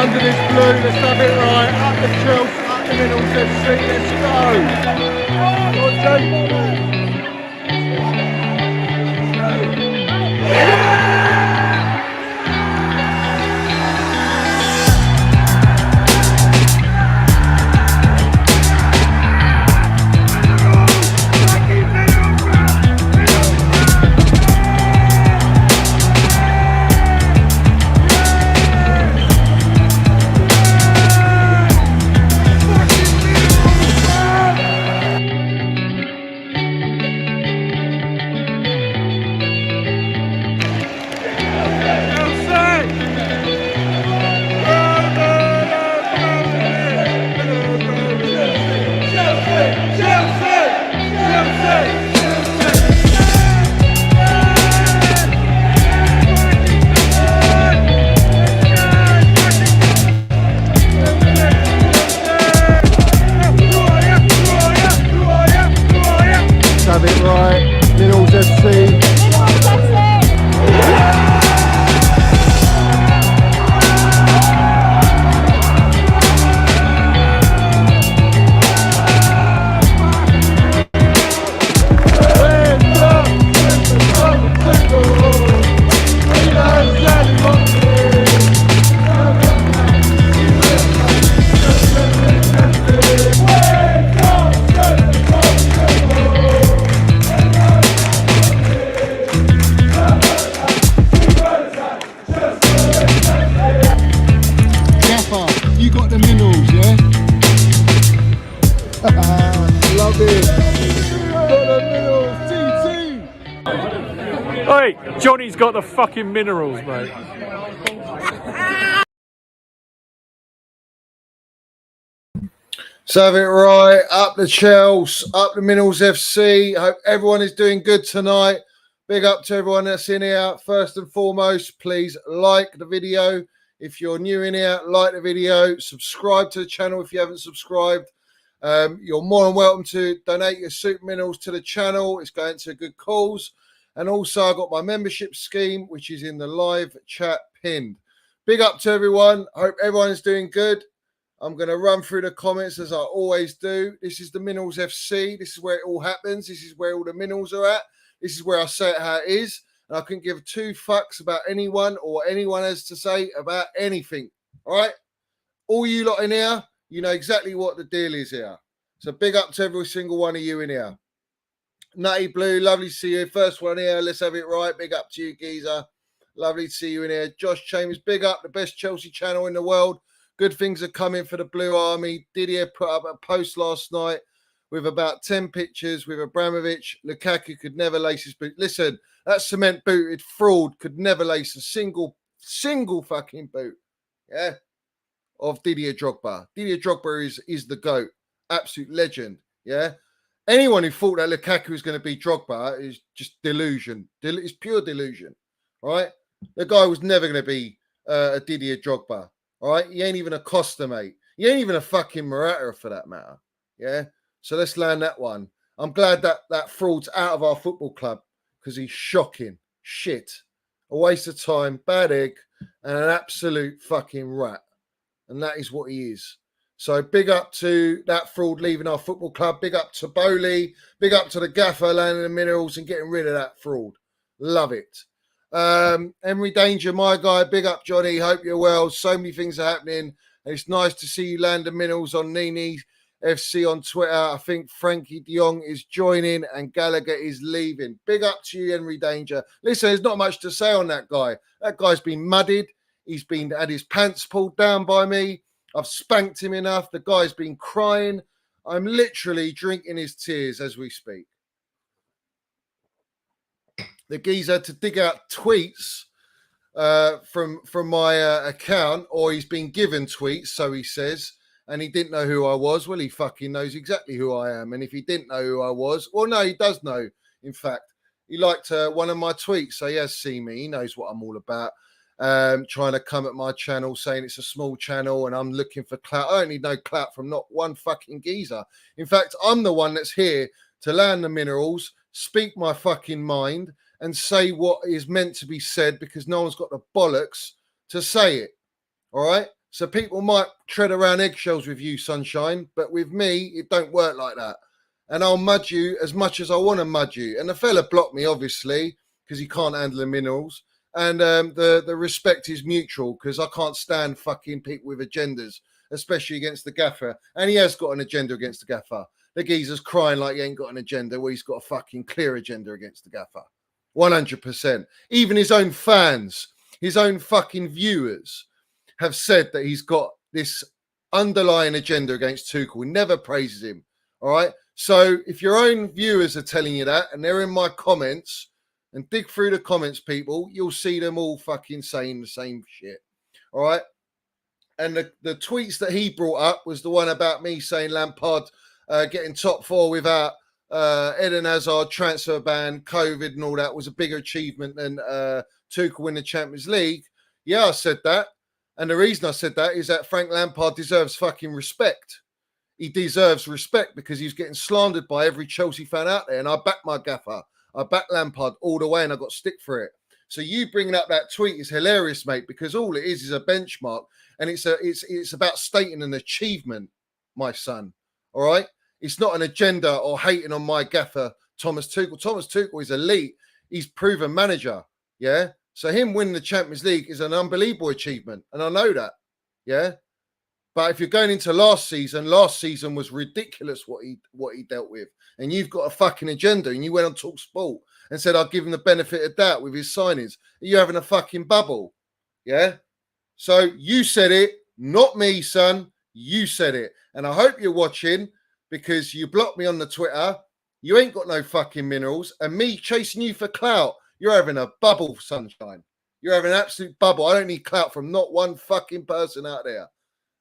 under this blue. Let's have it right. Up the Chels, up the middle, FC. Let's have it right. Middles FC. You got the minerals, yeah? Love it. Got the minerals, TT. Hey, Johnny's got the fucking minerals, mate. So have it right. Up the Chels, up the Minerals FC. Hope everyone is doing good tonight. Big up to everyone that's in here. First and foremost, please like the video. If you're new in here, like the video, subscribe to the channel if you haven't subscribed. You're more than welcome to donate your super minerals to the channel. It's going to good cause. And also, I've got my membership scheme, which is in the live chat pinned. Big up to everyone. Hope everyone is doing good. I'm going to run through the comments as I always do. This is the Minerals FC. This is where it all happens. This is where all the minerals are at. This is where I say it how it is. And I couldn't give two fucks about anyone or what anyone has to say about anything. All right? All you lot in here, you know exactly what the deal is here. So big up to every single one of you in here. Nutty Blue, lovely to see you. First one here, let's have it right. Big up to you, geezer. Lovely to see you in here. Josh Chambers, big up, the best Chelsea channel in the world. Good things are coming for the Blue Army. Didier put up a post last night with about 10 pictures with Abramovich. Lukaku could never lace his boot. Listen, that cement-booted fraud could never lace a single fucking boot, yeah, of Didier Drogba. Didier Drogba is the GOAT. Absolute legend, yeah. Anyone who thought that Lukaku was going to be Drogba is just delusion. It's pure delusion, all right? The guy was never going to be a Didier Drogba, all right? He ain't even a Costa, mate. He ain't even a fucking Morata for that matter, yeah? So let's land that one. I'm glad that fraud's out of our football club because he's shocking. Shit. A waste of time, bad egg, and an absolute fucking rat. And that is what he is. So big up to that fraud leaving our football club. Big up to Boehly. Big up to the gaffer landing the minerals and getting rid of that fraud. Love it. Henry Danger, my guy. Big up, Johnny. Hope you're well. So many things are happening. And it's nice to see you land the minerals on Nini FC on Twitter. I think Frenkie de Jong is joining and Gallagher is leaving. Big up to you, Henry Danger. Listen, there's not much to say on that guy. That guy's been mudded. He's been had his pants pulled down by me. I've spanked him enough. The guy's been crying. I'm literally drinking his tears as we speak. The geezer to dig out tweets from my account, or he's been given tweets, so he says, and he didn't know who I was. Well, he fucking knows exactly who I am. And if he didn't know who I was, well, no, he does know. In fact, he liked one of my tweets, so he has seen me. He knows what I'm all about. Trying to come at my channel saying it's a small channel and I'm looking for clout. I don't need no clout from not one fucking geezer. In fact, I'm the one that's here to land the minerals, speak my fucking mind and say what is meant to be said because no one's got the bollocks to say it. All right? So people might tread around eggshells with you, Sunshine, but with me, it don't work like that. And I'll mud you as much as I want to mud you. And the fella blocked me, obviously, because he can't handle the minerals. And the respect is mutual because I can't stand fucking people with agendas, especially against the gaffer. And he has got an agenda against the gaffer. The geezer's crying like he ain't got an agenda. Well, he's got a fucking clear agenda against the gaffer. 100%. Even his own fans, his own fucking viewers have said that he's got this underlying agenda against Tuchel. He never praises him. All right. So if your own viewers are telling you that and they're in my comments, and dig through the comments, people, you'll see them all fucking saying the same shit. All right. And the tweets that he brought up was the one about me saying Lampard getting top four without Eden Hazard, transfer ban, COVID and all that was a bigger achievement than Tuchel win the Champions League. Yeah, I said that. And the reason I said that is that Frank Lampard deserves fucking respect. He deserves respect because he's getting slandered by every Chelsea fan out there. And I back my gaffer. I back Lampard all the way and I got stick for it. So you bringing up that tweet is hilarious, mate, because all it is a benchmark and it's about stating an achievement, my son. All right? It's not an agenda or hating on my gaffer, Thomas Tuchel. Thomas Tuchel is elite. He's proven manager. Yeah? So him winning the Champions League is an unbelievable achievement. And I know that. Yeah? But if you're going into last season was ridiculous what he dealt with. And you've got a fucking agenda and you went on Talk Sport and said, I'll give him the benefit of doubt with his signings. Are you having a fucking bubble? Yeah? So you said it, not me, son. You said it. And I hope you're watching because you blocked me on the Twitter. You ain't got no fucking minerals. And me chasing you for clout, you're having a bubble, Sunshine. You're having an absolute bubble. I don't need clout from not one fucking person out there.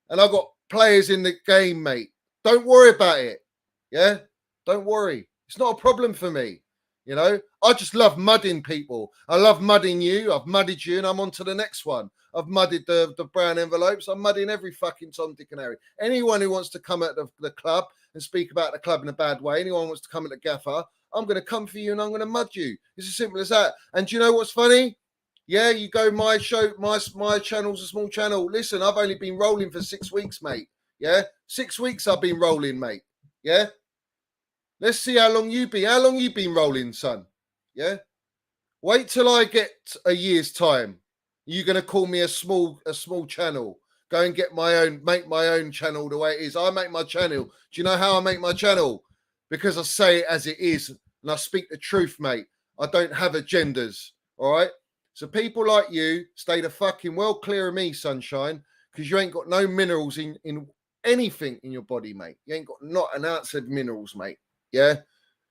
And I've got players in the game, mate. Don't worry about it. Yeah? Don't worry. It's not a problem for me. You know? I just love mudding people. I love mudding you. I've mudded you and I'm on to the next one. I've mudded the brown envelopes. I'm mudding every fucking Tom, Dick and Harry. Anyone who wants to come at the club and speak about the club in a bad way, anyone who wants to come at the gaffer, I'm going to come for you and I'm going to mud you. It's as simple as that. And do you know what's funny? Yeah, you go, my show, my channel's a small channel. Listen, I've only been rolling for 6 weeks, mate. Yeah? 6 weeks I've been rolling, mate. Yeah? Let's see how long you been. How long you been rolling, son? Yeah? Wait till I get a year's time. You're going to call me a small channel. Go and get make my own channel the way it is. I make my channel. Do you know how I make my channel? Because I say it as it is and I speak the truth, mate. I don't have agendas. All right? So people like you, stay the fucking well clear of me, Sunshine, because you ain't got no minerals in anything in your body, mate. You ain't got not an ounce of minerals, mate. Yeah?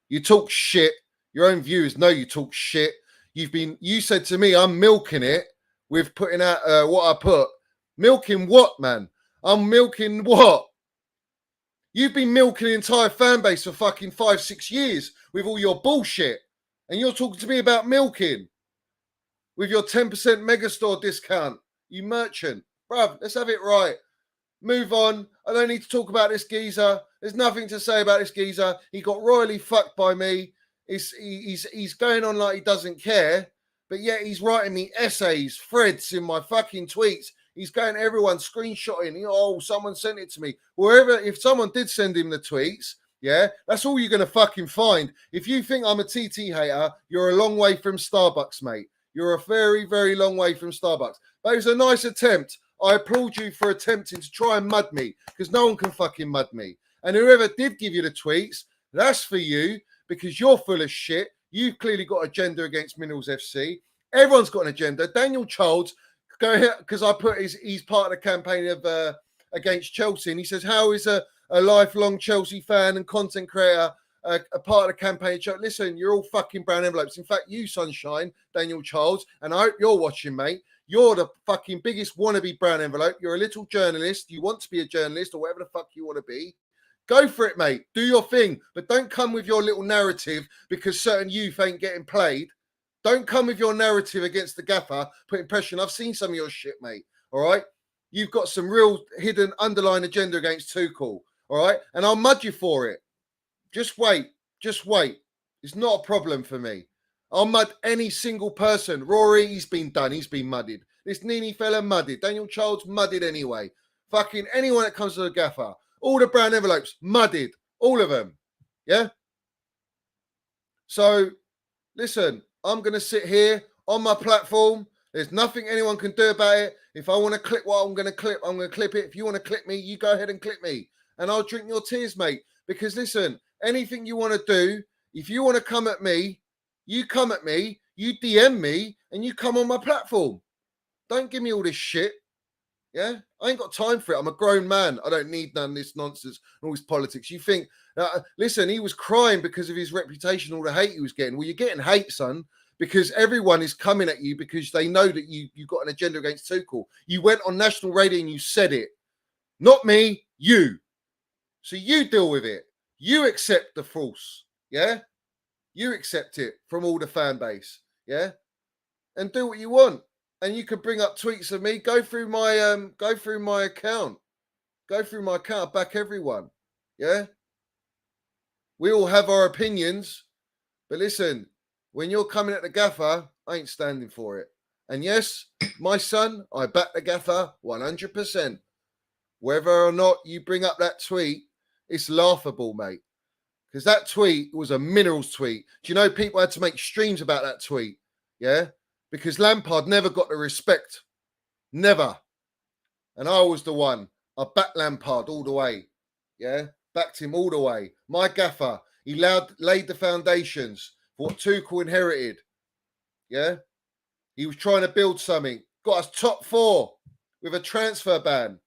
You talk shit. Your own viewers know you talk shit. You said to me, I'm milking it with putting out what I put. Milking what, man? I'm milking what? You've been milking the entire fan base for fucking 5-6 years with all your bullshit. And you're talking to me about milking. With your 10% megastore discount, you merchant. Bruv, let's have it right. Move on. I don't need to talk about this geezer. There's nothing to say about this geezer. He got royally fucked by me. He's going on like he doesn't care, but yet he's writing me essays, threads in my fucking tweets. He's going to everyone screenshotting. Oh, someone sent it to me. Wherever, if someone did send him the tweets, yeah, that's all you're going to fucking find. If you think I'm a TT hater, you're a long way from Starbucks, mate. You're a very, very long way from Starbucks. But it was a nice attempt. I applaud you for attempting to try and mud me because no one can fucking mud me. And whoever did give you the tweets, that's for you because you're full of shit. You've clearly got an agenda against Minerals FC. Everyone's got an agenda. Daniel Chels, go here because I put he's part of the campaign of against Chelsea. And he says, how is a lifelong Chelsea fan and content creator a part of the campaign? Listen, you're all fucking brown envelopes. In fact, you, Sunshine, Daniel Chels, and I hope you're watching, mate. You're the fucking biggest wannabe brown envelope. You're a little journalist. You want to be a journalist or whatever the fuck you want to be. Go for it, mate. Do your thing. But don't come with your little narrative because certain youth ain't getting played. Don't come with your narrative against the gaffer, putting pressure. I've seen some of your shit, mate. All right? You've got some real hidden underlying agenda against Tuchel. All right? And I'll mud you for it. Just wait. Just wait. It's not a problem for me. I'll mud any single person. Rory, he's been done. He's been mudded. This Nini fella mudded. Daniel Childs mudded anyway. Fucking anyone that comes to the gaffer. All the brown envelopes mudded. All of them. Yeah? So, listen, I'm going to sit here on my platform. There's nothing anyone can do about it. If I want to clip what I'm going to clip, I'm going to clip it. If you want to clip me, you go ahead and clip me. And I'll drink your tears, mate. Because listen, anything you want to do, if you want to come at me, you come at me, you DM me, and you come on my platform. Don't give me all this shit. Yeah? I ain't got time for it. I'm a grown man. I don't need none of this nonsense and all this politics. You think, listen, he was crying because of his reputation, all the hate he was getting. Well, you're getting hate, son, because everyone is coming at you because they know that you've got an agenda against Tuchel. You went on national radio and you said it. Not me, you. So you deal with it. You accept the false. Yeah? You accept it from all the fan base. Yeah? And do what you want. And you can bring up tweets of me. Go through my account. Go through my account. Back everyone. Yeah? We all have our opinions. But listen, when you're coming at the gaffer, I ain't standing for it. And yes, my son, I back the gaffer 100%. Whether or not you bring up that tweet, it's laughable, mate. Because that tweet was a Minerals tweet. Do you know people had to make streams about that tweet? Yeah? Because Lampard never got the respect. Never. And I was the one. I backed Lampard all the way. Yeah? Backed him all the way. My gaffer, he laid the foundations for what Tuchel inherited. Yeah? He was trying to build something. Got us top 4 with a transfer ban.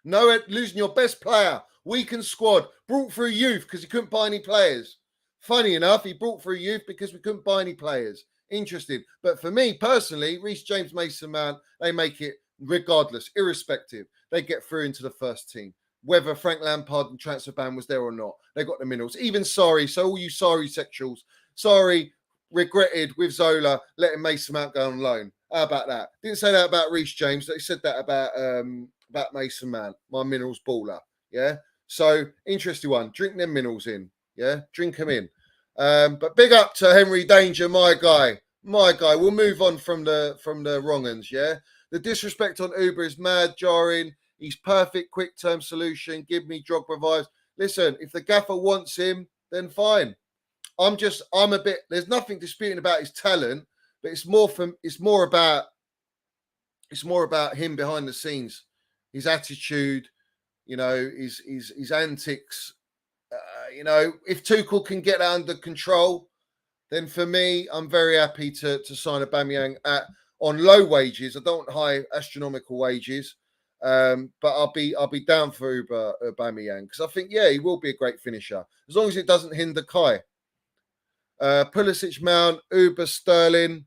No losing your best player. Weakened squad. Brought through youth because he couldn't buy any players. Funny enough, he brought through youth because we couldn't buy any players. Interesting. But for me personally, Reece James, Mason Mount, they make it regardless, irrespective. They get through into the first team. Whether Frank Lampard and transfer ban was there or not. They got the minerals. Even sorry. So all you sorry sexuals, sorry, regretted with Zola letting Mason Mount go on loan. How about that? Didn't say that about Reece James. They said that about Mason Mount, my minerals baller. Yeah. So interesting one. Drink them minerals in. Yeah. Drink them in. But big up to Henry Danger, my guy. We'll move on from the wrong uns, yeah? The disrespect on Uber is mad, jarring. He's perfect, quick-term solution. Give me Drogba vibes. Listen, if the gaffer wants him, then fine. I'm a bit, there's nothing disputing about his talent, but it's more about him behind the scenes. His attitude, his antics. If Tuchel can get that under control, then for me, I'm very happy to sign Aubameyang on low wages. I don't want high astronomical wages, but I'll be down for Aubameyang because I think he will be a great finisher as long as it doesn't hinder Kai. Pulisic, Mount, Uber, Sterling.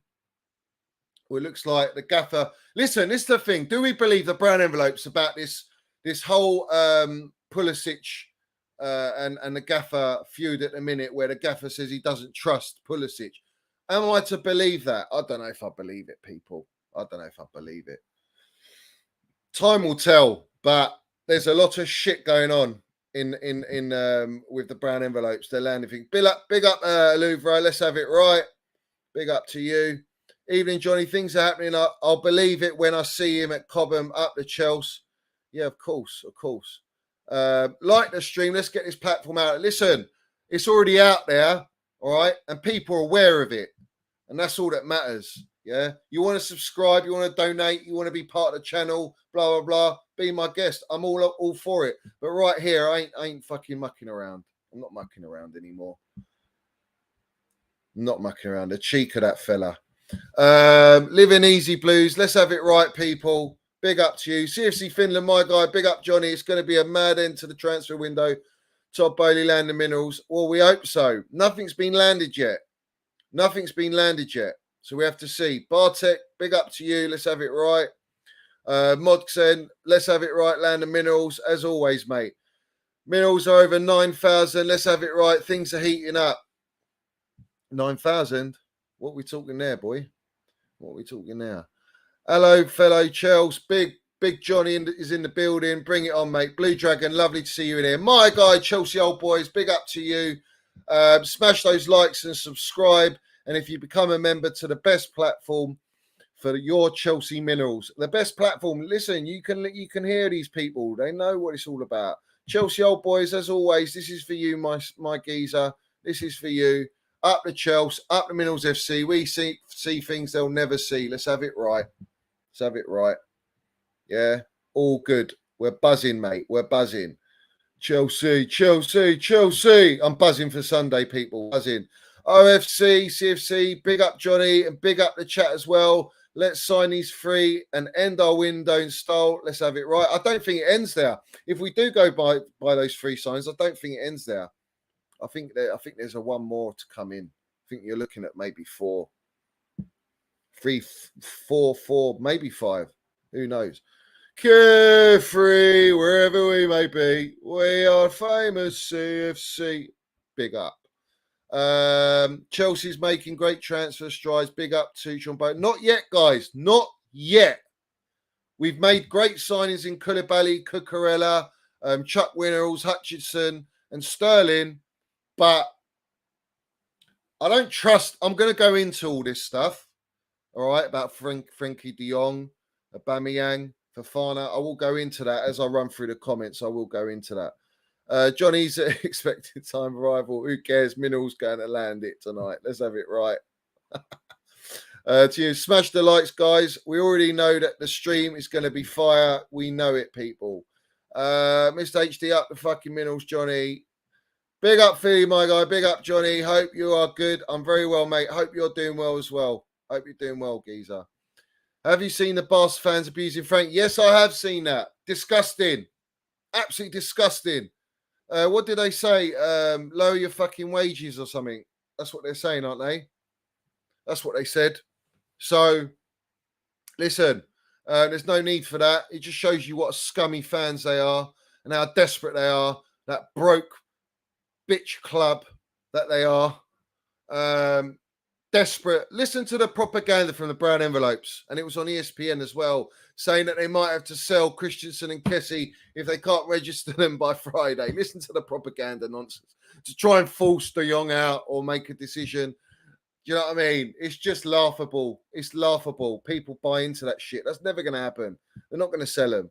Well, it looks like the gaffer. Listen, this is the thing. Do we believe the brown envelopes about this whole Pulisic? And the gaffer feud at the minute where the gaffer says he doesn't trust Pulisic. Am I to believe that? I don't know if I believe it, people. I don't know if I believe it. Time will tell, but there's a lot of shit going on in with the brown envelopes. They're landing things. Big up, Louvre. Let's have it right. Big up to you. Evening, Johnny. Things are happening. I'll believe it when I see him at Cobham up the Chels. Yeah, of course. Like the stream, let's get this platform out. Listen, it's already out there, all right? And people are aware of it. And that's all that matters, yeah? You want to subscribe, you want to donate, you want to be part of the channel, blah, blah, blah. Be my guest. I'm all for it. But right here, I ain't fucking mucking around. I'm not mucking around anymore. I'm not mucking around. The cheek of that fella. Living easy blues. Let's have it right, people. Big up to you. CFC Finland, my guy. Big up, Johnny. It's going to be a mad end to the transfer window. Todd Boehly landing minerals. Well, we hope so. Nothing's been landed yet. So we have to see. Bartek, big up to you. Let's have it right. Modsen, let's have it right. Landing minerals. As always, mate. Minerals are over 9,000. Let's have it right. Things are heating up. 9,000? What are we talking there, boy? What are we talking now? Hello, fellow Chels. Big Johnny is in the building. Bring it on, mate. Blue Dragon, lovely to see you in here. My guy, Chelsea Old Boys, big up to you. Smash those likes and subscribe. And if you become a member to the best platform for your Chelsea minerals. The best platform. Listen, you can hear these people. They know what it's all about. Chelsea old boys, as always, this is for you, my geezer. This is for you. Up the Chelsea, up the Minerals FC. We see things they'll never see. Let's have it right. Let's have it right. Yeah, all good. We're buzzing, mate. We're buzzing. Chelsea, Chelsea, Chelsea. I'm buzzing for Sunday, people. Buzzing. OFC, CFC, big up Johnny and big up the chat as well. Let's sign these free and end our window in style. Let's have it right. I don't think it ends there. If we do go by those free signs, I don't think it ends there. I think there's a one more to come in. I think you're looking at maybe 4, 3, 4, 4, maybe 5. Who knows? Carefree, wherever we may be, we are famous CFC. Big up. Chelsea's making great transfer strides. Big up to John Boehly. Not yet, guys. Not yet. We've made great signings in Koulibaly, Cucurella, Chuck Winners, Hutchinson, and Sterling. But I don't trust. I'm going to go into all this stuff. All right, about Frenkie de Jong, Aubameyang, Fofana. I will go into that as I run through the comments. I will go into that. Johnny's expected time arrival. Who cares? Minerals going to land it tonight. Let's have it right. To you, smash the likes, guys. We already know that the stream is going to be fire. We know it, people. Mr. HD, up the fucking minerals, Johnny. Big up, Philly, my guy. Big up, Johnny. Hope you are good. I'm very well, mate. Hope you're doing well as well. Hope you're doing well, geezer. Have you seen the Barca fans abusing Frank? Yes, I have seen that. Disgusting. Absolutely disgusting. What did they say? Lower your fucking wages or something. That's what they're saying, aren't they? That's what they said. So, listen, there's no need for that. It just shows you what scummy fans they are and how desperate they are. That broke bitch club that they are. Desperate. Listen to the propaganda from the brown envelopes. And it was on ESPN as well, saying that they might have to sell Christensen and Kessie if they can't register them by Friday. Listen to the propaganda nonsense to try and force De Jong out or make a decision. Do you know what I mean? It's just laughable. It's laughable. People buy into that shit. That's never going to happen. They're not going to sell him.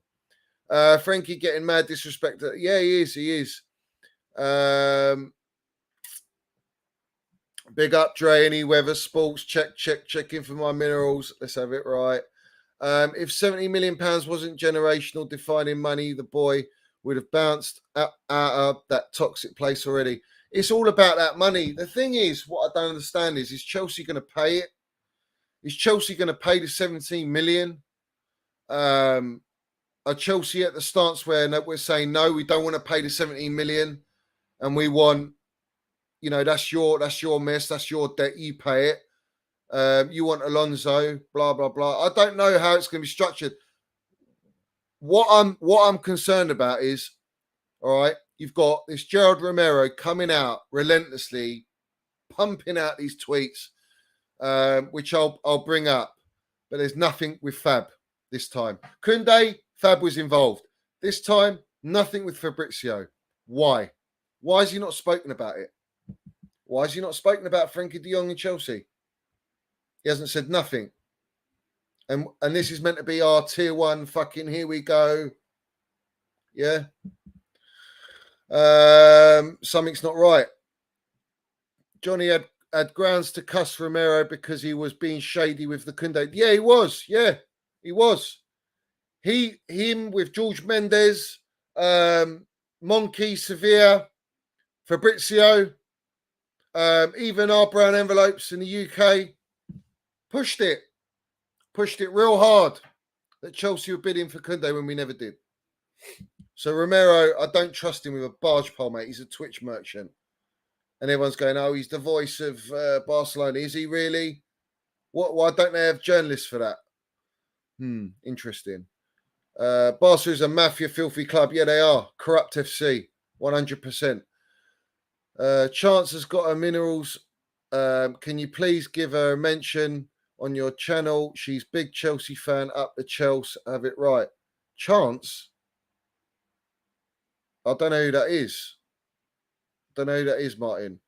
Frenkie getting mad disrespect. Yeah, he is. He is. Big up Dre, any weather sports. Checking for my minerals. Let's have it right. If £70 million wasn't generational defining money, the boy would have bounced out of that toxic place already. It's all about that money. The thing is, what I don't understand is Chelsea going to pay it? Is Chelsea going to pay the 17 million? Are Chelsea at the stance where we're saying, no, we don't want to pay the 17 million and we want, that's your mess, that's your debt, you pay it. You want Alonso, blah, blah, blah. I don't know how it's going to be structured. What I'm concerned about is, all right, you've got this Gerald Romero coming out relentlessly, pumping out these tweets, which I'll bring up. But there's nothing with Fab this time. Koundé, Fab was involved. This time, nothing with Fabrizio. Why? Why has he not spoken about it? Why has he not spoken about Frenkie de Jong and Chelsea? He hasn't said nothing. And this is meant to be our tier one fucking here we go. Yeah. Something's not right. Johnny had grounds to cuss Romero because he was being shady with the Koundé. Yeah, he was. Yeah, he was. Him with George Mendes, Monkey, Sevilla, Fabrizio, even our brown envelopes in the UK pushed it real hard that Chelsea were bidding for Koundé when we never did. So Romero, I don't trust him with a barge pole, mate. He's a Twitch merchant. And everyone's going, oh, he's the voice of Barcelona. Is he really? Why don't they have journalists for that? Interesting. Barca is a mafia, filthy club. Yeah, they are. Corrupt FC, 100%. Chance has got her minerals. Can you please give her a mention on your channel? She's big Chelsea fan. Up the Chelsea. Have it right. Chance? I don't know who that is. Don't know who that is, Martin.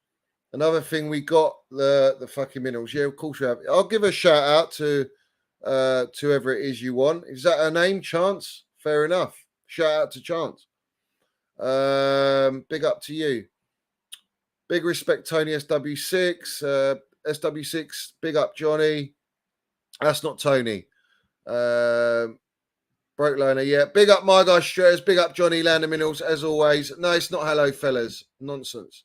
Another thing, we got the fucking minerals. Yeah, of course we have. I'll give a shout out to to whoever it is you want. Is that her name, Chance? Fair enough. Shout out to Chance. Big up to you. Big respect, Tony SW6. SW6, big up, Johnny. That's not Tony. Broke loner, yeah. Big up, my guy Strez. Big up, Johnny Lander Minerals, as always. No, it's not hello, fellas. Nonsense.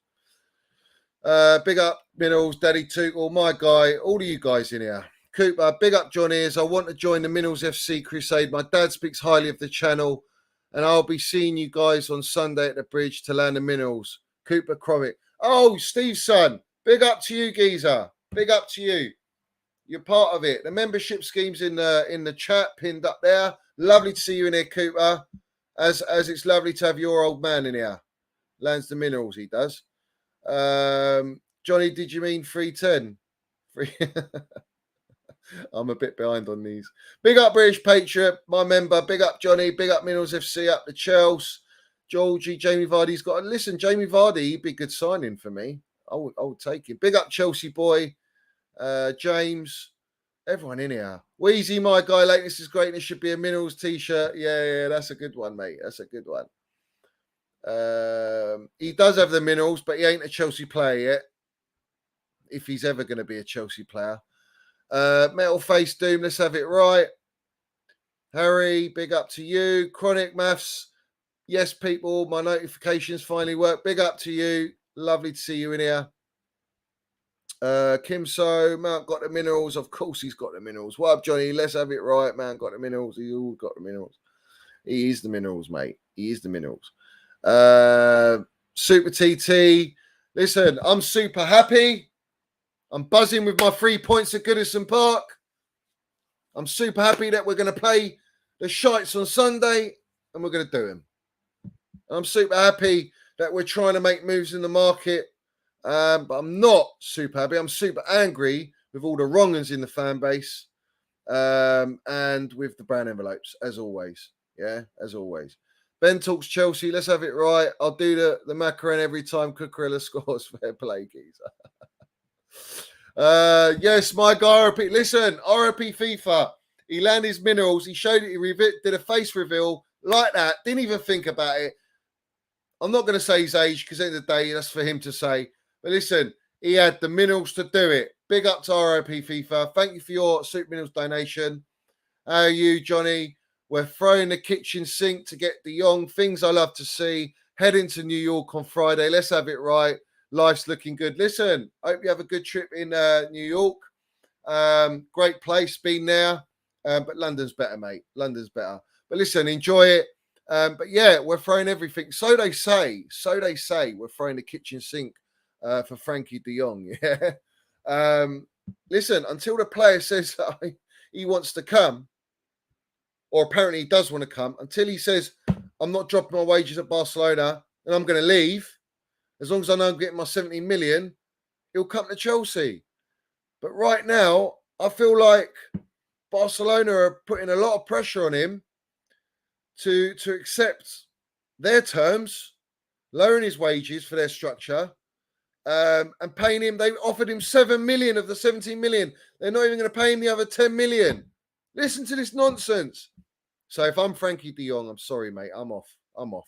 Big up, Minerals, Daddy Tootle, my guy. All of you guys in here. Cooper, big up, Johnny, as I want to join the Minerals FC crusade. My dad speaks highly of the channel, and I'll be seeing you guys on Sunday at the bridge to land the Minerals. Cooper Cromick. Oh, Steve's son. Big up to you, geezer. Big up to you. You're part of it. The membership scheme's in the chat pinned up there. Lovely to see you in here, Cooper. As it's lovely to have your old man in here. Lands the Minerals, he does. Johnny, did you mean 310? I'm a bit behind on these. Big up British Patriot, my member. Big up Johnny. Big up Minerals FC. Up the Chels. Georgie, Jamie Vardy's got to listen. Jamie Vardy, he'd be a good signing for me. I would take him. Big up Chelsea boy. James. Everyone in here. Wheezy, my guy. Lateness is greatness. Should be a Minerals t-shirt. Yeah, that's a good one, mate. That's a good one. He does have the Minerals, but he ain't a Chelsea player yet. If he's ever going to be a Chelsea player. Metal Face Doom, let's have it right. Harry, big up to you. Chronic Maths. Yes, people, my notifications finally work. Big up to you. Lovely to see you in here. Kim So, Mount got the Minerals. Of course he's got the Minerals. What up, Johnny? Let's have it right. Man got the Minerals. He all got the Minerals. He is the Minerals, mate. He is the Minerals. Super TT. Listen, I'm super happy. I'm buzzing with my 3 points at Goodison Park. I'm super happy that we're going to play the Shites on Sunday and we're going to do them. I'm super happy that we're trying to make moves in the market, but I'm not super happy. I'm super angry with all the wrong-uns in the fan base and with the brown envelopes, as always. Yeah, as always. Ben talks Chelsea. Let's have it right. I'll do the Macaron every time Cucurella scores. Fair play, geezer. Yes, my guy, RP. Listen, RP FIFA. He landed his Minerals. He showed it. He did a face reveal like that. Didn't even think about it. I'm not going to say his age because at the end of the day, that's for him to say. But listen, he had the Minerals to do it. Big up to RP FIFA. Thank you for your Super Minerals donation. How are you, Johnny? We're throwing the kitchen sink to get De Jong. Things I love to see. Heading to New York on Friday. Let's have it right. Life's looking good. Listen, hope you have a good trip in New York. Great place, been there. But London's better, mate. London's better. But listen, enjoy it. But yeah, we're throwing everything. So they say. We're throwing the kitchen sink for Frenkie de Jong. Yeah. Listen, until the player says that he wants to come, or apparently he does want to come, until he says, I'm not dropping my wages at Barcelona and I'm going to leave, as long as I know I'm getting my 70 million, he'll come to Chelsea. But right now, I feel like Barcelona are putting a lot of pressure on him to accept their terms, lowering his wages for their structure, and paying him. They've offered him 7 million of the 17 million. They're not even going to pay him the other 10 million. Listen to this nonsense. So if I'm Frenkie de Jong, I'm sorry, mate. I'm off.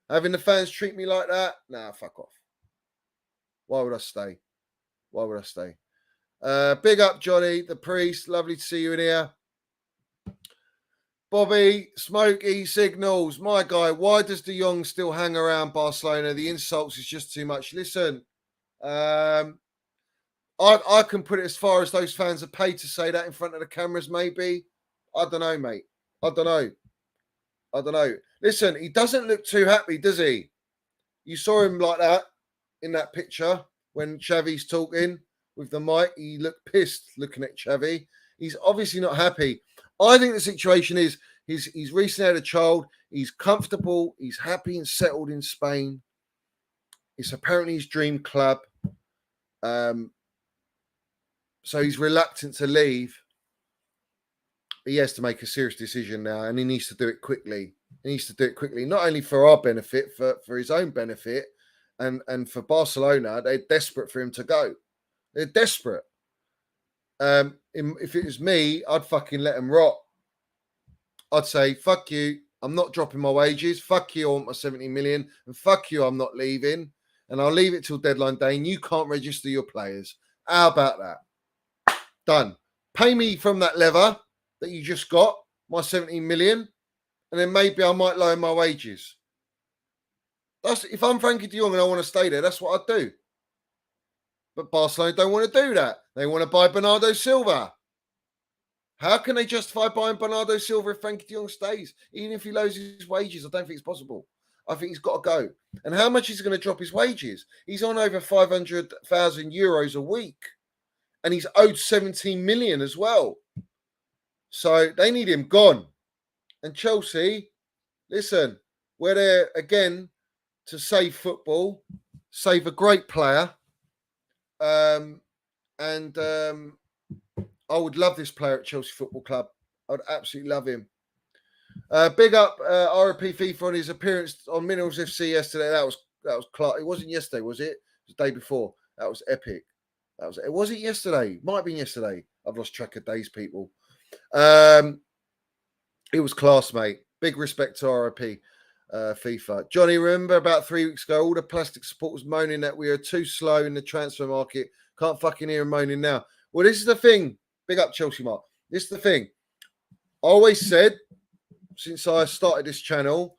Having the fans treat me like that? Nah, fuck off. Why would I stay? Big up, Johnny, the priest. Lovely to see you in here. Bobby, Smokey, Signals. My guy, why does De Jong still hang around Barcelona? The insults is just too much. Listen, I can put it as far as those fans are paid to say that in front of the cameras, maybe. I don't know, mate. I don't know. Listen, he doesn't look too happy, does he? You saw him like that in that picture when Xavi's talking with the mic. He looked pissed looking at Xavi. He's obviously not happy. I think the situation is he's recently had a child. He's comfortable. He's happy and settled in Spain. It's apparently his dream club. So he's reluctant to leave. He has to make a serious decision now, and he needs to do it quickly. Not only for our benefit, for his own benefit, and for Barcelona. They're desperate for him to go. They're desperate. If it was me, I'd fucking let them rot. I'd say, fuck you, I'm not dropping my wages. Fuck you, I want my 70 million. And fuck you, I'm not leaving. And I'll leave it till deadline day and you can't register your players. How about that? Done. Pay me from that lever that you just got, my 17 million, and then maybe I might lower my wages. That's if I'm Frenkie de Jong and I want to stay there, that's what I'd do. But Barcelona don't want to do that. They want to buy Bernardo Silva. How can they justify buying Bernardo Silva if Frenkie de Jong stays? Even if he lowers his wages, I don't think it's possible. I think he's got to go. And how much is he going to drop his wages? He's on over 500,000 euros a week. And he's owed 17 million as well. So they need him gone. And Chelsea, listen, we're there again to save football, save a great player. I would love this player at Chelsea Football Club. I would absolutely love him. Big up RP FIFA on his appearance on Minerals FC yesterday. That was class. It wasn't yesterday, was it? It was the day before. That was epic. Was it yesterday? Might have been yesterday. I've lost track of days, people. It was class, mate. Big respect to RP FIFA. Johnny, remember about 3 weeks ago, all the plastic supporters moaning that we are too slow in the transfer market. Can't fucking hear them moaning now. Well, this is the thing. Big up Chelsea, Mark. This is the thing. I always said, since I started this channel,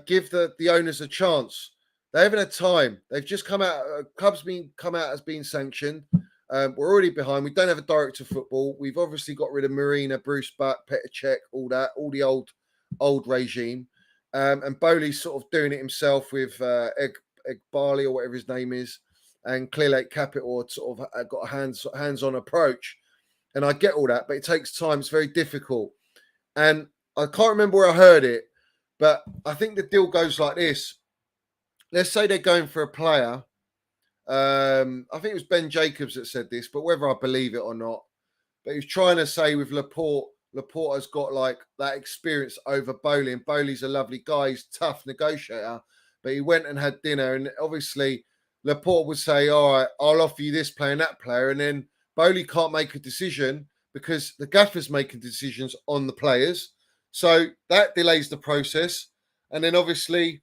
give the owners a chance. They haven't had time. They've just come out. Club's come out as being sanctioned. We're already behind. We don't have a director of football. We've obviously got rid of Marina, Bruce Buck, Petr Cech, all that, all the old regime. And Boehly's sort of doing it himself with Egg Barley or whatever his name is, and Clear Lake Capital sort of got a hands-on approach. And I get all that, but it takes time. It's very difficult. And I can't remember where I heard it, but I think the deal goes like this. Let's say they're going for a player. I think it was Ben Jacobs that said this, but whether I believe it or not, but he was trying to say with Laporte has got like that experience over Boehly, and Boehly's a lovely guy. He's a tough negotiator, but he went and had dinner, and obviously Laporte would say, all right, I'll offer you this player and that player, and then Boehly can't make a decision because the gaffer's making decisions on the players. So that delays the process. And then obviously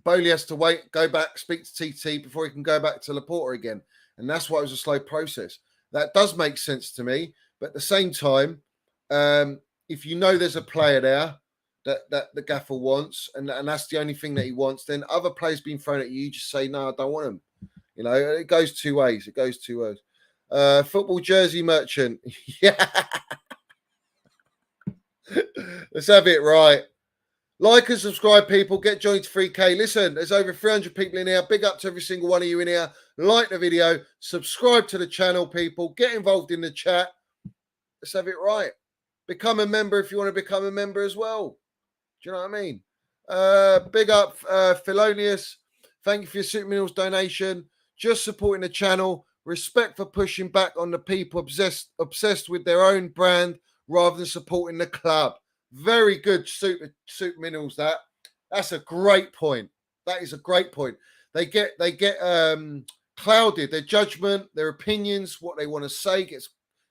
Boehly has to wait, go back, speak to TT before he can go back to Laporte again. And that's why it was a slow process. That does make sense to me. But at the same time, if you know there's a player there that the gaffer wants, and that's the only thing that he wants, then other players being thrown at you, you just say, no, I don't want them. You know, it goes two ways. Football jersey merchant. Yeah. Let's have it right. Like and subscribe, people. Get joined to 3K. Listen, there's over 300 people in here. Big up to every single one of you in here. Like the video. Subscribe to the channel, people. Get involved in the chat. Let's have it right. Become a member if you want to become a member as well. Do you know what I mean? Big up Felonius. Thank you for your Super Minerals donation. Just supporting the channel. Respect for pushing back on the people obsessed with their own brand rather than supporting the club. Very good, Super Minerals. That's a great point. That is a great point. They get clouded. Their judgment, their opinions, what they want to say gets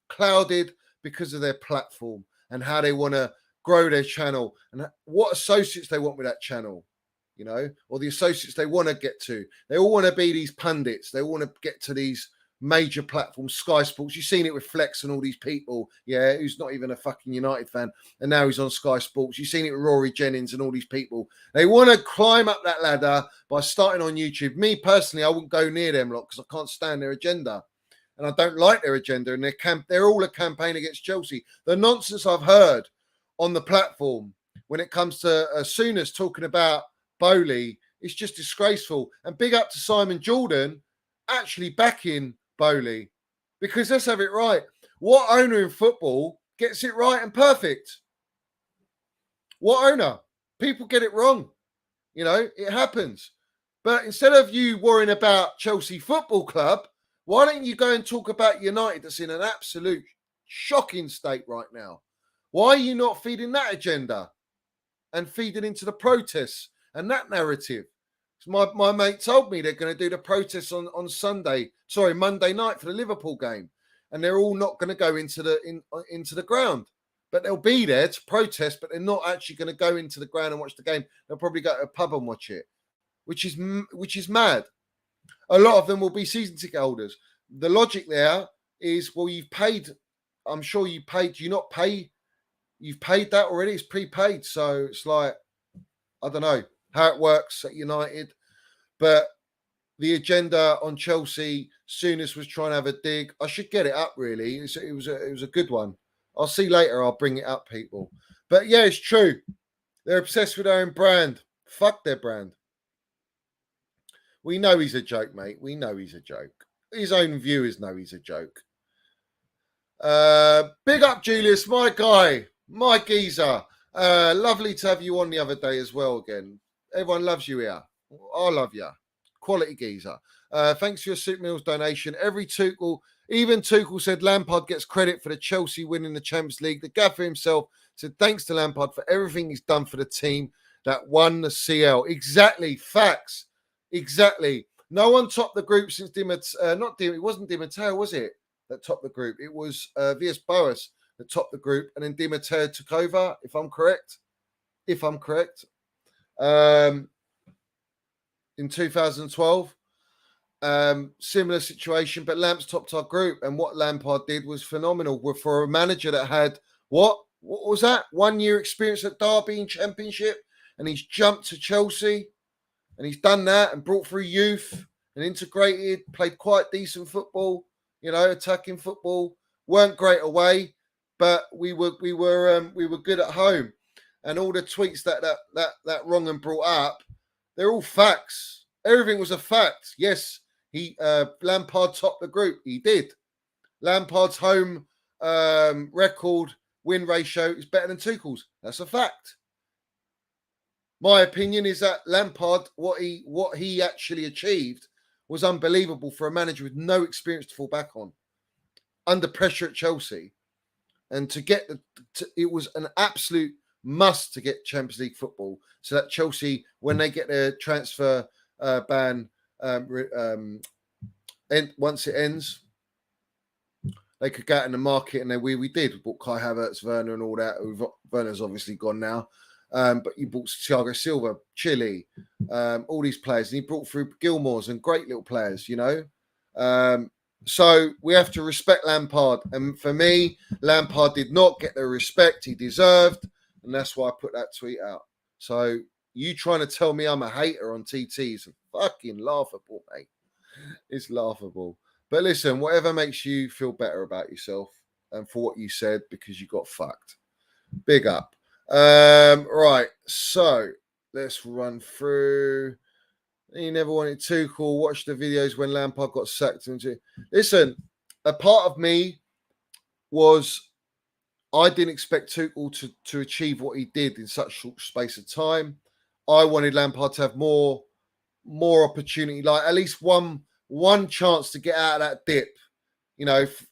clouded because of their platform and how they want to grow their channel and what associates they want with that channel, you know, or the associates they want to get to. They all want to be these pundits. They want to get to these major platforms, Sky Sports. You've seen it with Flex and all these people, yeah, who's not even a fucking United fan, and now he's on Sky Sports. You've seen it with Rory Jennings and all these people. They want to climb up that ladder by starting on YouTube. Me personally, I wouldn't go near them lot because I can't stand their agenda, and I don't like their agenda. And they're all a campaign against Chelsea. The nonsense I've heard on the platform when it comes to Souness talking about Boehly, it's just disgraceful. And big up to Simon Jordan actually backing Boehly, because let's have it right. What owner in football gets it right and perfect? What owner? People get it wrong. You know, it happens. But instead of you worrying about Chelsea Football Club, why don't you go and talk about United that's in an absolute shocking state right now? Why are you not feeding that agenda and feeding into the protests and that narrative? My mate told me they're going to do the protests on Monday night for the Liverpool game. and they're all not going to go into the ground. But they'll be there to protest, but they're not actually going to go into the ground and watch the game. They'll probably go to a pub and watch it, which is mad. A lot of them will be season ticket holders. The logic there is, well, you've paid. I'm sure you paid. Do you not pay? You've paid that already. It's prepaid. So it's like, I don't know how it works at United. But the agenda on Chelsea, Souness was trying to have a dig. I should get it up, really. It was a good one. I'll see later. I'll bring it up, people. But yeah, it's true. They're obsessed with their own brand. Fuck their brand. We know he's a joke, mate. We know he's a joke. His own viewers know he's a joke. Big up, Julius, my guy, my geezer. Lovely to have you on the other day as well again. Everyone loves you here. I love you. Quality geezer. Thanks for your Soup Meals donation. Even Tuchel said Lampard gets credit for the Chelsea winning the Champions League. The gaffer himself said thanks to Lampard for everything he's done for the team that won the CL. Exactly. Facts. Exactly. No one topped the group since it wasn't Di Matteo, was it? That topped the group. It was Villas-Boas that topped the group, and then Di Matteo took over, if I'm correct. In 2012. Similar situation, but Lamps topped our group, and what Lampard did was phenomenal. For a manager that had what was that? 1 year experience at Derby in Championship, and he's jumped to Chelsea, and he's done that and brought through youth and integrated, played quite decent football, attacking football. Weren't great away, but we were good at home. And all the tweets that Wrongham brought up, they're all facts. Everything was a fact. Yes, Lampard topped the group. He did. Lampard's home record win ratio is better than Tuchel's. That's a fact. My opinion is that Lampard, what he actually achieved was unbelievable for a manager with no experience to fall back on, under pressure at Chelsea, and to get it was an absolute must to get Champions League football, so that Chelsea, when they get their transfer ban, and once it ends, they could go out in the market, and we did. We bought Kai Havertz, Werner, and all that. Werner's obviously gone now. But you brought Thiago Silva, Chile, all these players, and he brought through Gilmore's and great little players, So we have to respect Lampard. And for me, Lampard did not get the respect he deserved, and that's why I put that tweet out. So you trying to tell me I'm a hater on TT is fucking laughable, mate. It's laughable. But listen, whatever makes you feel better about yourself and for what you said, because you got fucked. Big up. Right, so let's run through. He never wanted Tuchel. Watch the videos when Lampard got sacked. Listen, a part of me was I didn't expect Tuchel to achieve what he did in such short space of time. I wanted Lampard to have more opportunity, like at least one chance to get out of that dip.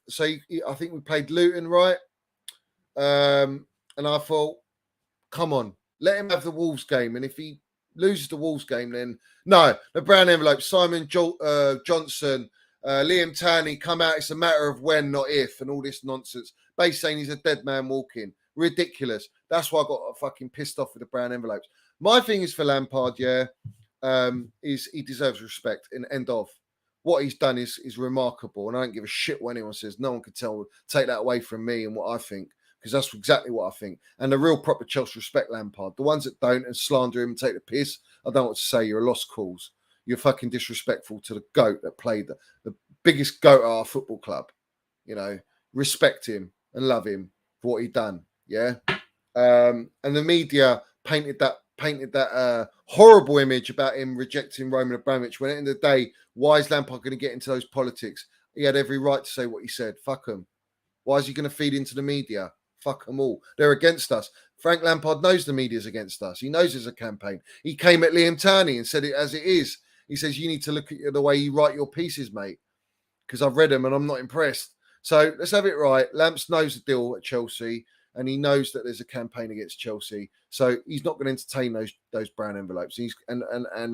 So I think we played Luton, right? And I thought, come on, let him have the Wolves game. And if he loses the Wolves game, then no, the brown envelope, Simon Johnson, Liam Taney come out. It's a matter of when, not if, and all this nonsense. Base saying he's a dead man walking. Ridiculous. That's why I got fucking pissed off with the brown envelopes. My thing is for Lampard, is he deserves respect. And end of. What he's done is remarkable. And I don't give a shit what anyone says. No one can take that away from me and what I think. Because that's exactly what I think. And the real proper Chelsea respect Lampard. The ones that don't and slander him and take the piss, I don't know what to say. You're a lost cause. You're fucking disrespectful to the GOAT that played the biggest GOAT at our football club. Respect him and love him for what he done. Yeah. And the media painted that horrible image about him rejecting Roman Abramovich. When at the end of the day, why is Lampard going to get into those politics? He had every right to say what he said. Fuck him. Why is he going to feed into the media? Fuck them all. They're against us. Frank Lampard knows the media's against us. He knows there's a campaign. He came at Liam Taney and said it as it is. He says, you need to look at the way you write your pieces, mate, because I've read them and I'm not impressed. So let's have it right. Lamps knows the deal at Chelsea, and he knows that there's a campaign against Chelsea. So he's not going to entertain those brown envelopes. And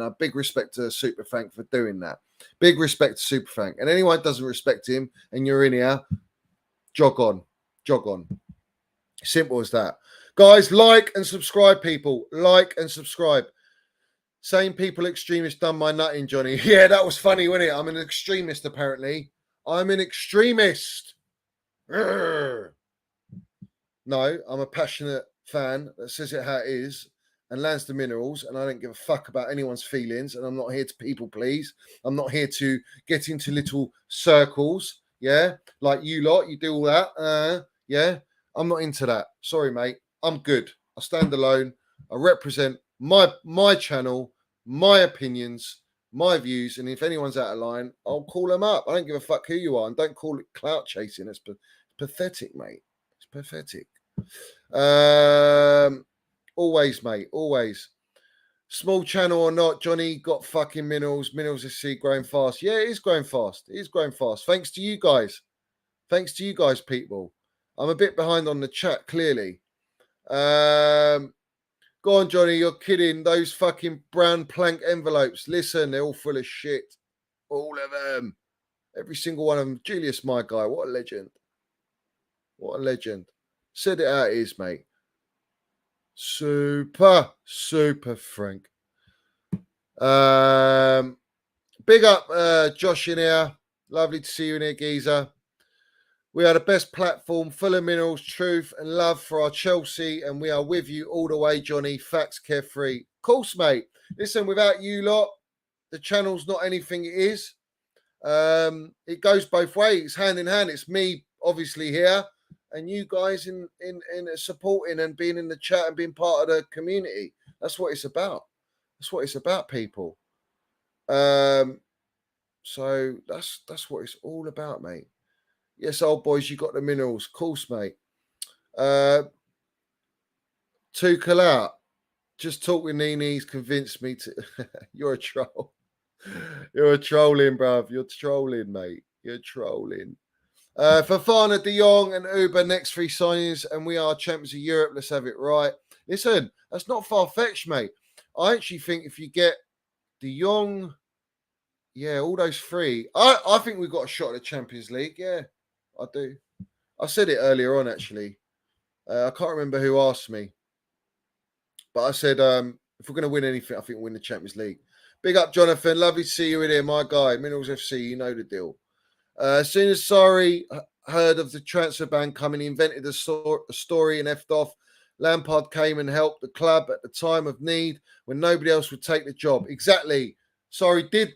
a big respect to Superfank for doing that. Big respect to Superfank. And anyone that doesn't respect him and you're in here, jog on. Simple as that. Guys, like and subscribe, people. Like and subscribe. Same people extremist done my nutting, Johnny. Yeah, that was funny, wasn't it? I'm an extremist, apparently. I'm an extremist. Urgh. No, I'm a passionate fan that says it how it is and lands the minerals, and I don't give a fuck about anyone's feelings, and I'm not here to people please. I'm not here to get into little circles, yeah? Like you lot, you do all that, yeah? I'm not into that. Sorry, mate. I'm good. I stand alone. I represent my channel, my opinions, my views, and if anyone's out of line, I'll call them up. I don't give a fuck who you are, and don't call it clout chasing. It's pathetic, mate. It's pathetic. Always, mate. Always. Small channel or not, Johnny got fucking minerals. Minerals FC growing fast. Yeah, it is growing fast. It is growing fast. Thanks to you guys. Thanks to you guys, people. I'm a bit behind on the chat, clearly. Go on, Johnny. You're kidding. Those fucking brown plank envelopes. Listen, they're all full of shit. All of them. Every single one of them. Julius, my guy. What a legend. What a legend. Said it how it is, mate. Super Frank. Big up, Josh in here. Lovely to see you in here, geezer. We are the best platform, full of minerals, truth, and love for our Chelsea, and we are with you all the way, Johnny. Facts, carefree. Of course, mate. Listen, without you lot, the channel's not anything it is. It goes both ways, hand in hand. It's me, obviously, here, and you guys in supporting and being in the chat and being part of the community. That's what it's about. That's what it's about, people. So that's what it's all about, mate. Yes, old boys, you got the minerals. Of course, mate. Tuchel out. Just talk with Nini's convinced me to. You're a troll. You're trolling, bruv. You're trolling, mate. You're trolling. Fofana, De Jong, and Uber next 3 signings, and we are champions of Europe. Let's have it right. Listen, that's not far-fetched, mate. I actually think if you get De Jong, yeah, all those 3, I think we've got a shot at the Champions League. Yeah, I do. I said it earlier on, actually. I can't remember who asked me, but I said if we're going to win anything, I think we'll win the Champions League. Big up, Jonathan. Lovely to see you in here, my guy. Minerals FC, you know the deal. As soon as Sarri heard of the transfer ban coming, he invented a story and effed off. Lampard came and helped the club at the time of need when nobody else would take the job. Exactly. Sarri did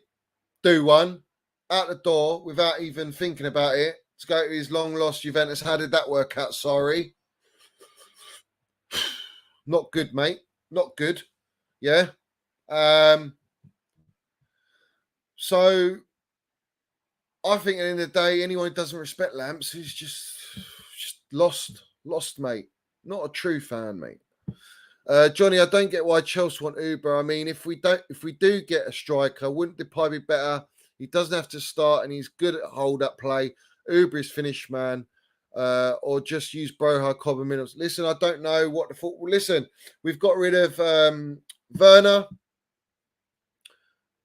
do one out the door without even thinking about it to go to his long-lost Juventus. How did that work out, Sarri? Not good, mate. Not good. Yeah. So I think at the end of the day, anyone who doesn't respect Lamps is just lost, mate. Not a true fan, mate. Johnny, I don't get why Chelsea want Uber. I mean, if we do get a striker, wouldn't Depay be better? He doesn't have to start, and he's good at hold-up play. Uber is finished, man. Or just use Broha, Cobb, and Minerals. Listen, I don't know what the football. Listen, we've got rid of Werner.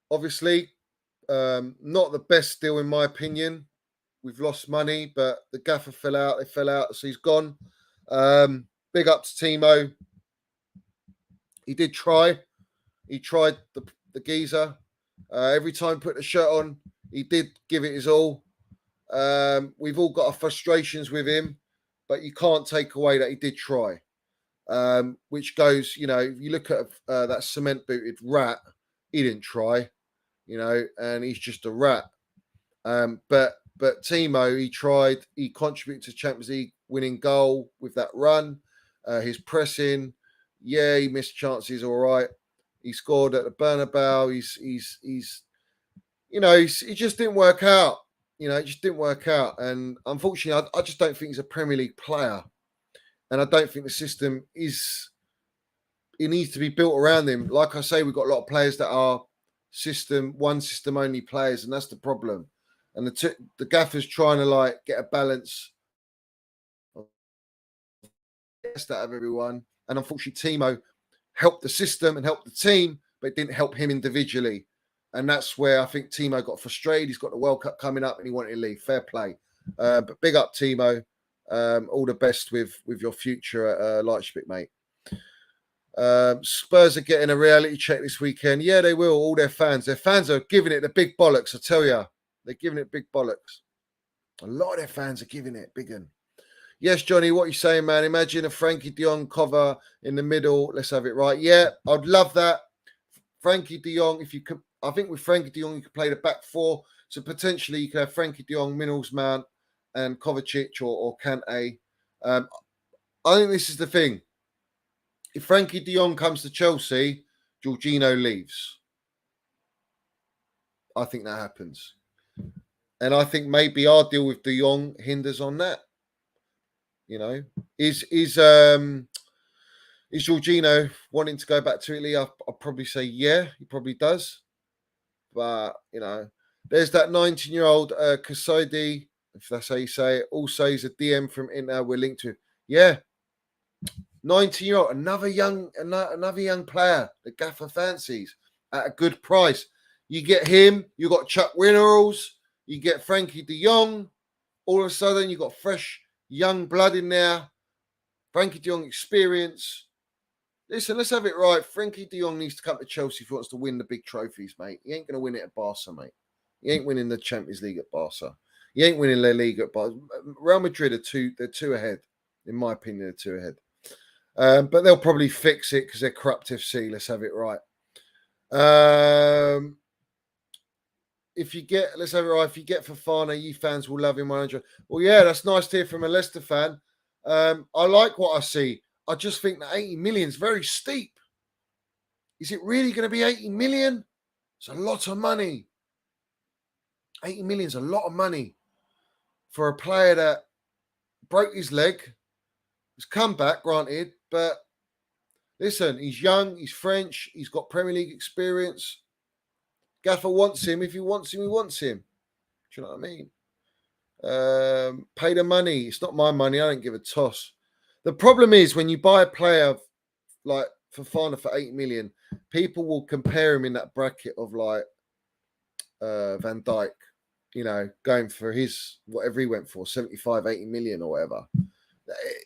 Obviously, not the best deal in my opinion. We've lost money, but the gaffer fell out. They fell out, so he's gone. Big up to Timo. He did try. He tried the geezer. Every time he put the shirt on, he did give it his all. We've all got our frustrations with him, but you can't take away that he did try. Which goes, if you look at that cement-booted rat, he didn't try, and he's just a rat. But Timo, he tried. He contributed to Champions League winning goal with that run. His pressing, yeah, he missed chances, all right. He scored at the Bernabeu. He just didn't work out. It just didn't work out. And unfortunately, I just don't think he's a Premier League player. And I don't think the system it needs to be built around him. Like I say, we've got a lot of players that are one system only players, and that's the problem. And the gaffer's trying to get a balance of out of everyone. And unfortunately, Timo helped the system and helped the team, but it didn't help him individually. And that's where I think Timo got frustrated. He's got the World Cup coming up and he wanted to leave. Fair play. But big up Timo. All the best with your future at Leipzig, mate. Spurs are getting a reality check this weekend. Yeah, they will. All their fans are giving it the big bollocks. I tell you, they're giving it big bollocks. A lot of their fans are giving it big un. Yes, Johnny, what you saying, man? Imagine a Frenkie de Jong cover in the middle. Let's have it right. Yeah, I'd love that. Frenkie de Jong, if you could, I think with Frenkie de Jong, you could play the back four. So potentially you could have Frenkie de Jong, Minnels, Mount, and Kovacic or Kante. I think this is the thing. If Frenkie de Jong comes to Chelsea, Jorginho leaves. I think that happens. And I think maybe our deal with de Jong hinders on that. You know, is Jorginho wanting to go back to Italy? I'll probably say yeah, he probably does. But, you know, there's that 19-year-old Casadei, if that's how you say it. Also, he's a DM from Inter. We're linked to. Yeah, 19-year-old, another young player that Gaffer fancies at a good price. You get him, you got Chuck Winnerals, you get Frenkie de Jong. All of a sudden, you got fresh young blood in there. Frenkie de Jong experience. Listen, let's have it right. Frenkie de Jong needs to come to Chelsea if he wants to win the big trophies, mate. He ain't going to win it at Barca, mate. He ain't winning the Champions League at Barca. He ain't winning La Liga at Barca. Real Madrid they're two ahead. In my opinion, they're two ahead. But they'll probably fix it because they're corrupt FC. Let's have it right. Let's have it right. If you get Fofana, you fans will love him 100. Well, yeah, that's nice to hear from a Leicester fan. I like what I see. I just think that 80 million is very steep. Is it really going to be 80 million? It's a lot of money. 80 million is a lot of money for a player that broke his leg. He's come back, granted, but listen, he's young, he's French, he's got Premier League experience. Gaffer wants him. If he wants him, he wants him. Do you know what I mean? Pay the money. It's not my money. I don't give a toss. The problem is when you buy a player like Fofana for 8 million, people will compare him in that bracket of like Van Dijk, you know, going for his, whatever he went for, 75, 80 million or whatever.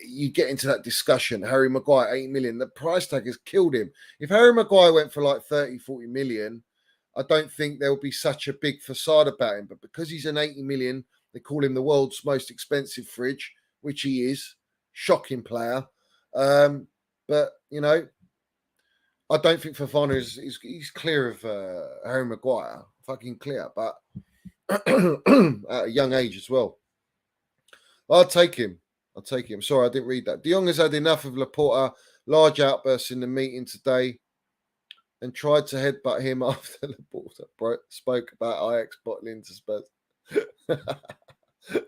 You get into that discussion. Harry Maguire, 8 million. The price tag has killed him. If Harry Maguire went for like 30, 40 million, I don't think there will be such a big facade about him. But because he's an 80 million, they call him the world's most expensive fridge, which he is. Shocking player. But, you know, I don't think Fofana he's clear of Harry Maguire. Fucking clear. But at a young age as well. I'll take him. Sorry, I didn't read that. De Jong has had enough of Laporta. Large outbursts in the meeting today and tried to headbutt him after Laporta spoke about Ajax bottling to Spurs.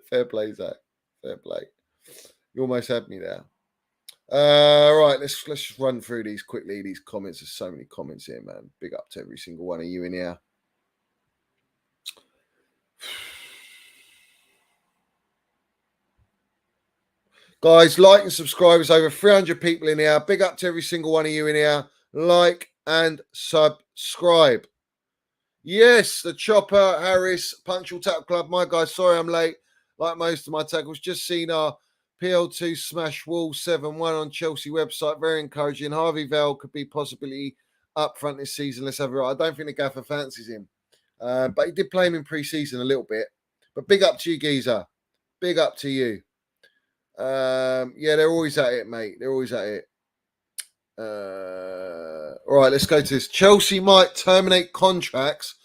Fair play, Zach. Fair play. You almost had me there. Right, let's just run through these quickly. These comments. There's so many comments here, man. Big up to every single one of you in here. Guys, like and subscribe. There's over 300 people in here. Big up to every single one of you in here. Like and subscribe. Yes, the Chopper, Harris, Punctual Tackle Club. My guys, sorry I'm late. Like most of my tackles, just seen our PL2 smash Wolves 7-1 on Chelsea website. Very encouraging. Harvey Vale could be possibly up front this season. Let's have it right. I don't think the gaffer fancies him. But he did play him in pre-season a little bit. But big up to you, Geezer. Big up to you. Yeah, they're always at it, mate. They're always at it. All right, let's go to this. Chelsea might terminate contracts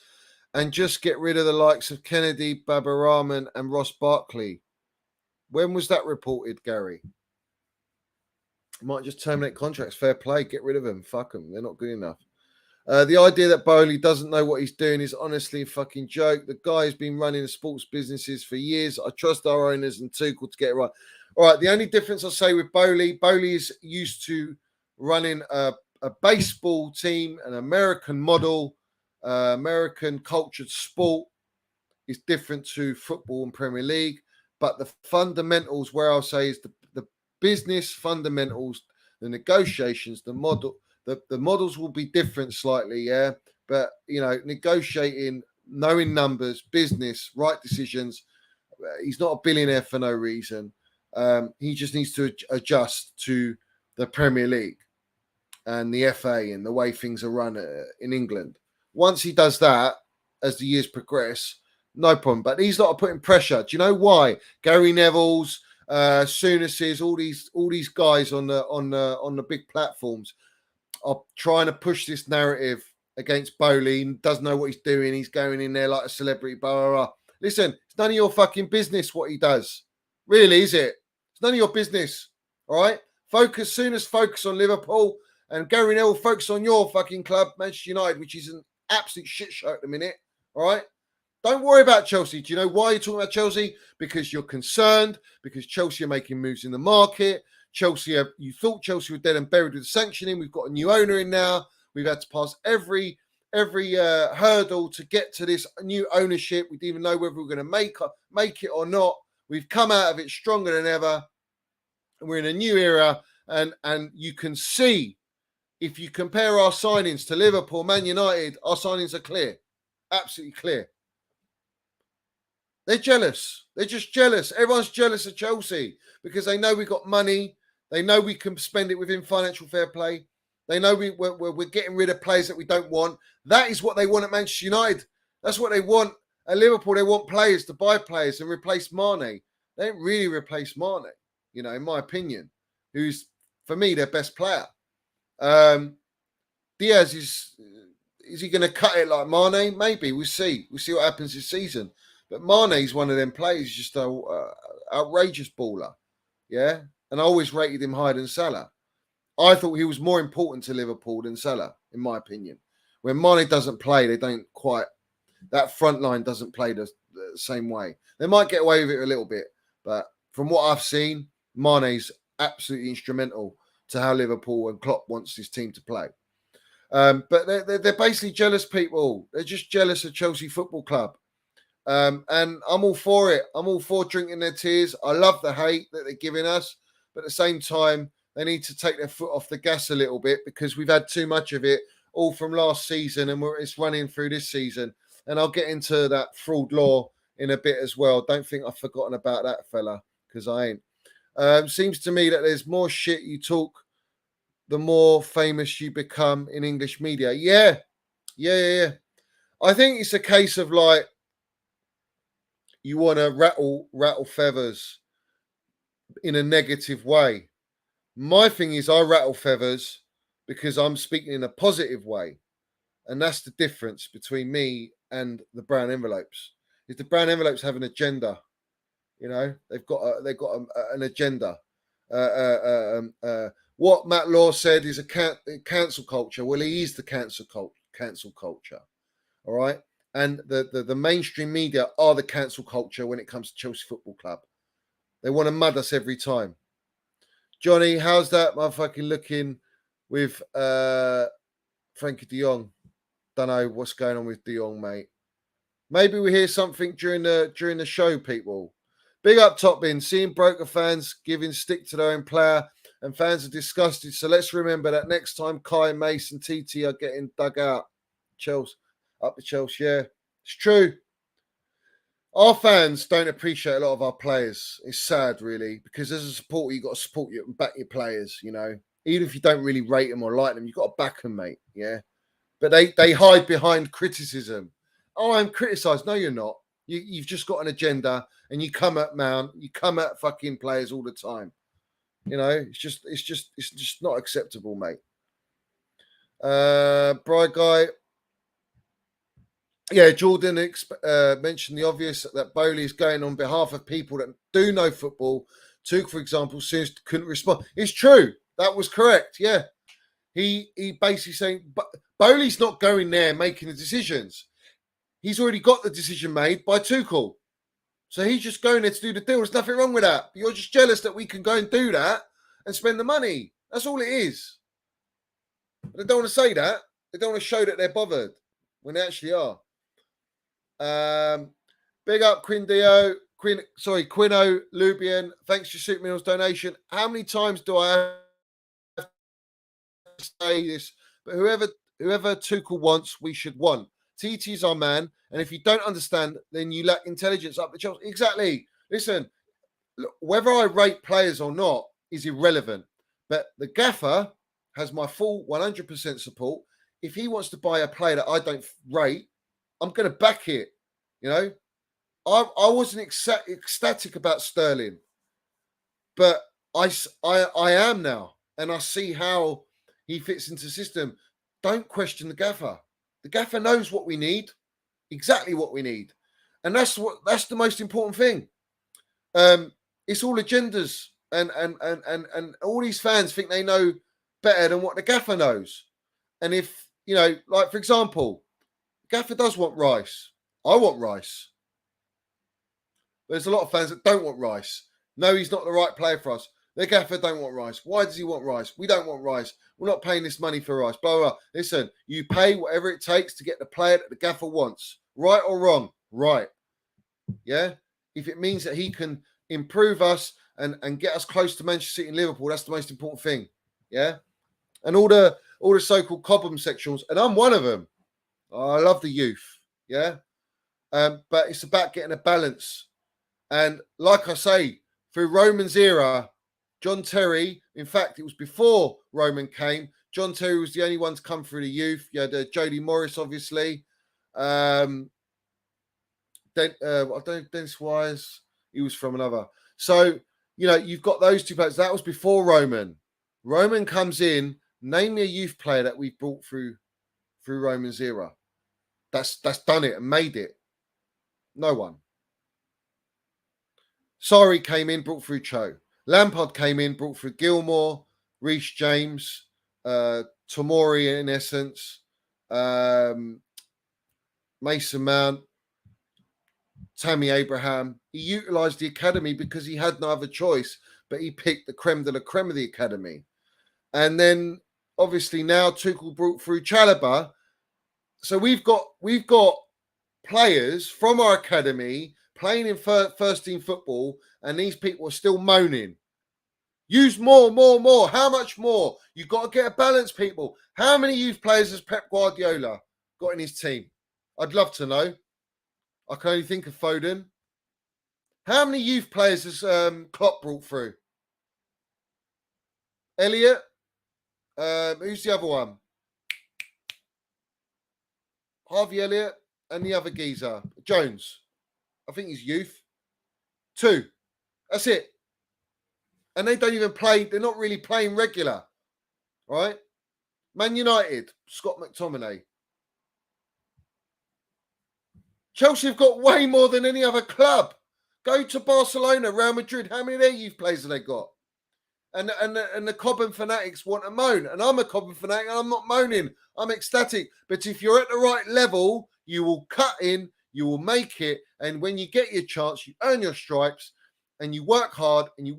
and just get rid of the likes of Kennedy, Babarahman and Ross Barkley. When was that reported, Gary? Might just terminate contracts. Fair play. Get rid of them. Fuck them. They're not good enough. The idea that Boehly doesn't know what he's doing is honestly a fucking joke. The guy has been running the sports businesses for years. I trust our owners and Tuchel to get it right. All right, the only difference I'll say with Boehly is used to running a baseball team, an American model, American cultured sport is different to football and Premier League. But the fundamentals, where I'll say is the business fundamentals, the negotiations, the model, the models will be different slightly, yeah. But, you know, negotiating, knowing numbers, business, right decisions. He's not a billionaire for no reason. He just needs to adjust to the Premier League and the FA and the way things are run in England. Once he does that, as the years progress, no problem. But these lot are putting pressure. Do you know why? Gary Neville's, Souness's, all these guys on the big platforms are trying to push this narrative against Boehly. He doesn't know what he's doing. He's going in there like a celebrity. Blah, blah, blah. Listen, it's none of your fucking business what he does. Really, is it? It's none of your business. All right? Focus on Liverpool. And Gary Neville, focus on your fucking club, Manchester United, which is an absolute shit show at the minute. All right? Don't worry about Chelsea. Do you know why you're talking about Chelsea? Because you're concerned, because Chelsea are making moves in the market. You thought Chelsea were dead and buried with the sanctioning. We've got a new owner in now. We've had to pass every hurdle to get to this new ownership. We didn't even know whether we were going to make it or not. We've come out of it stronger than ever. And we're in a new era. And you can see, if you compare our signings to Liverpool, Man United, our signings are clear. Absolutely clear. They're jealous. They're just jealous. Everyone's jealous of Chelsea because they know we got money. They know we can spend it within financial fair play. They know we're getting rid of players that we don't want. That is what they want at Manchester United. That's what they want at Liverpool. They want players to buy players and replace Mane. They don't really replace Mane, in my opinion, who's, for me, their best player. Diaz is he going to cut it like Mane? Maybe. We'll see. We'll see what happens this season. But Mane's one of them players, just an outrageous baller. Yeah? And I always rated him higher than Salah. I thought he was more important to Liverpool than Salah, in my opinion. When Mane doesn't play, that front line doesn't play the same way. They might get away with it a little bit, but from what I've seen, Mane's absolutely instrumental to how Liverpool and Klopp wants his team to play. But they're basically jealous people. They're just jealous of Chelsea Football Club. And I'm all for it. I'm all for drinking their tears. I love the hate that they're giving us. But at the same time, they need to take their foot off the gas a little bit because we've had too much of it all from last season and it's running through this season. And I'll get into that fraud law in a bit as well. Don't think I've forgotten about that fella because I ain't. Seems to me that there's more shit you talk, the more famous you become in English media. Yeah. I think it's a case of like, you want to rattle feathers in a negative way. My thing is I rattle feathers because I'm speaking in a positive way. And that's the difference between me and the brown envelopes. Is the brown envelopes have an agenda. They've got an agenda. What Matt Law said is a cancel culture. Well, he is the cancel culture. All right. And the mainstream media are the cancel culture when it comes to Chelsea Football Club. They want to mud us every time. Johnny, how's that motherfucking looking with Frenkie de Jong? Don't know what's going on with de Jong, mate. Maybe we hear something during the show, people. Big up Top Bin, seeing broker fans giving stick to their own player and fans are disgusted. So let's remember that next time Kai, Mace and TT are getting dug out. Chels, up the Chels, yeah. It's true. Our fans don't appreciate a lot of our players. It's sad, really, because as a supporter, you've got to support you and back your players, Even if you don't really rate them or like them, you've got to back them, mate, yeah? But they hide behind criticism. Oh, I'm criticised. No, you're not. You've just got an agenda and you come at fucking players all the time. It's just not acceptable, mate. Bride guy. Yeah, Jordan mentioned the obvious that Boehly is going on behalf of people that do know football. Tuchel, for example, soon couldn't respond. It's true. That was correct. Yeah. He basically saying, but Boehly's not going there making the decisions. He's already got the decision made by Tuchel. So he's just going there to do the deal. There's nothing wrong with that. But you're just jealous that we can go and do that and spend the money. That's all it is. But they don't want to say that. They don't want to show that they're bothered when they actually are. Big up Quino Lubian. Thanks for Soup Meals donation. How many times do I have to say this? But whoever Tuchel wants, we should want. TT's our man, and if you don't understand, then you lack intelligence up the Chelsea. Exactly. Listen, look, whether I rate players or not is irrelevant. But the gaffer has my full 100% support. If he wants to buy a player that I don't rate, I'm going to back it. You know, I wasn't ecstatic about Sterling, but I am now, and I see how he fits into the system. Don't question the gaffer. The gaffer knows what we need, exactly what we need, and that's the most important thing. It's all agendas, and all these fans think they know better than what the gaffer knows. And if you know, like for example, gaffer does want Rice. I want Rice. There's a lot of fans that don't want Rice. No, he's not the right player for us. The gaffer don't want Rice. Why does he want Rice? We don't want Rice. We're not paying this money for Rice. Blah, blah, blah. Listen, you pay whatever it takes to get the player that the gaffer wants. Right or wrong? Right. Yeah? If it means that he can improve us and get us close to Manchester City and Liverpool, that's the most important thing. Yeah? And all the so-called Cobham sections, and I'm one of them. I love the youth. Yeah? But it's about getting a balance. And like I say, through Roman's era, John Terry, in fact, it was before Roman came. John Terry was the only one to come through the youth. You had Jody Morris, obviously. Dennis Wise, he was from another. So, you know, you've got those two players. That was before Roman. Roman comes in, name me a youth player that we've brought through Roman's era. That's done it and made it. No one. Sarri came in, brought through Cho. Lampard came in, brought through Gilmore, Reece James, Tomori in essence, Mason Mount, Tammy Abraham. He utilised the academy because he had no other choice, but he picked the creme de la creme of the academy. And then obviously now Tuchel brought through Chalobah. So we've got players from our academy playing in first team football, and these people are still moaning. Use more. How much more? You've got to get a balance, people. How many youth players has Pep Guardiola got in his team? I'd love to know. I can only think of Foden. How many youth players has Klopp brought through? Elliot. Who's the other one? Harvey Elliott and the other geezer. Jones. I think he's youth. 2. That's it. And they don't even play. They're not really playing regular. Right? Man United. Scott McTominay. Chelsea have got way more than any other club. Go to Barcelona, Real Madrid. How many of their youth players have they got? And the Cobham fanatics want to moan. And I'm a Cobham fanatic and I'm not moaning. I'm ecstatic. But if you're at the right level, you will cut in, you will make it. And when you get your chance, you earn your stripes and you work hard and you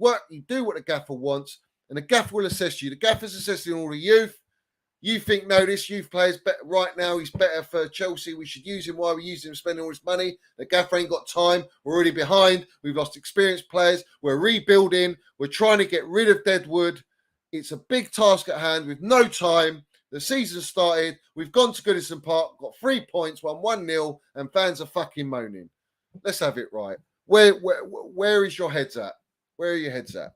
do what the gaffer wants. And the gaffer will assess you. The gaffer's assessing all the youth. You think, no, this youth player's better right now. He's better for Chelsea. We should use him. Why are we using him, spending all this money? The gaffer ain't got time. We're already behind. We've lost experienced players. We're rebuilding. We're trying to get rid of Deadwood. It's a big task at hand with no time. The season started. We've gone to Goodison Park, got 3 points, won 1-0, and fans are fucking moaning. Let's have it right. Where is your heads at? Where are your heads at?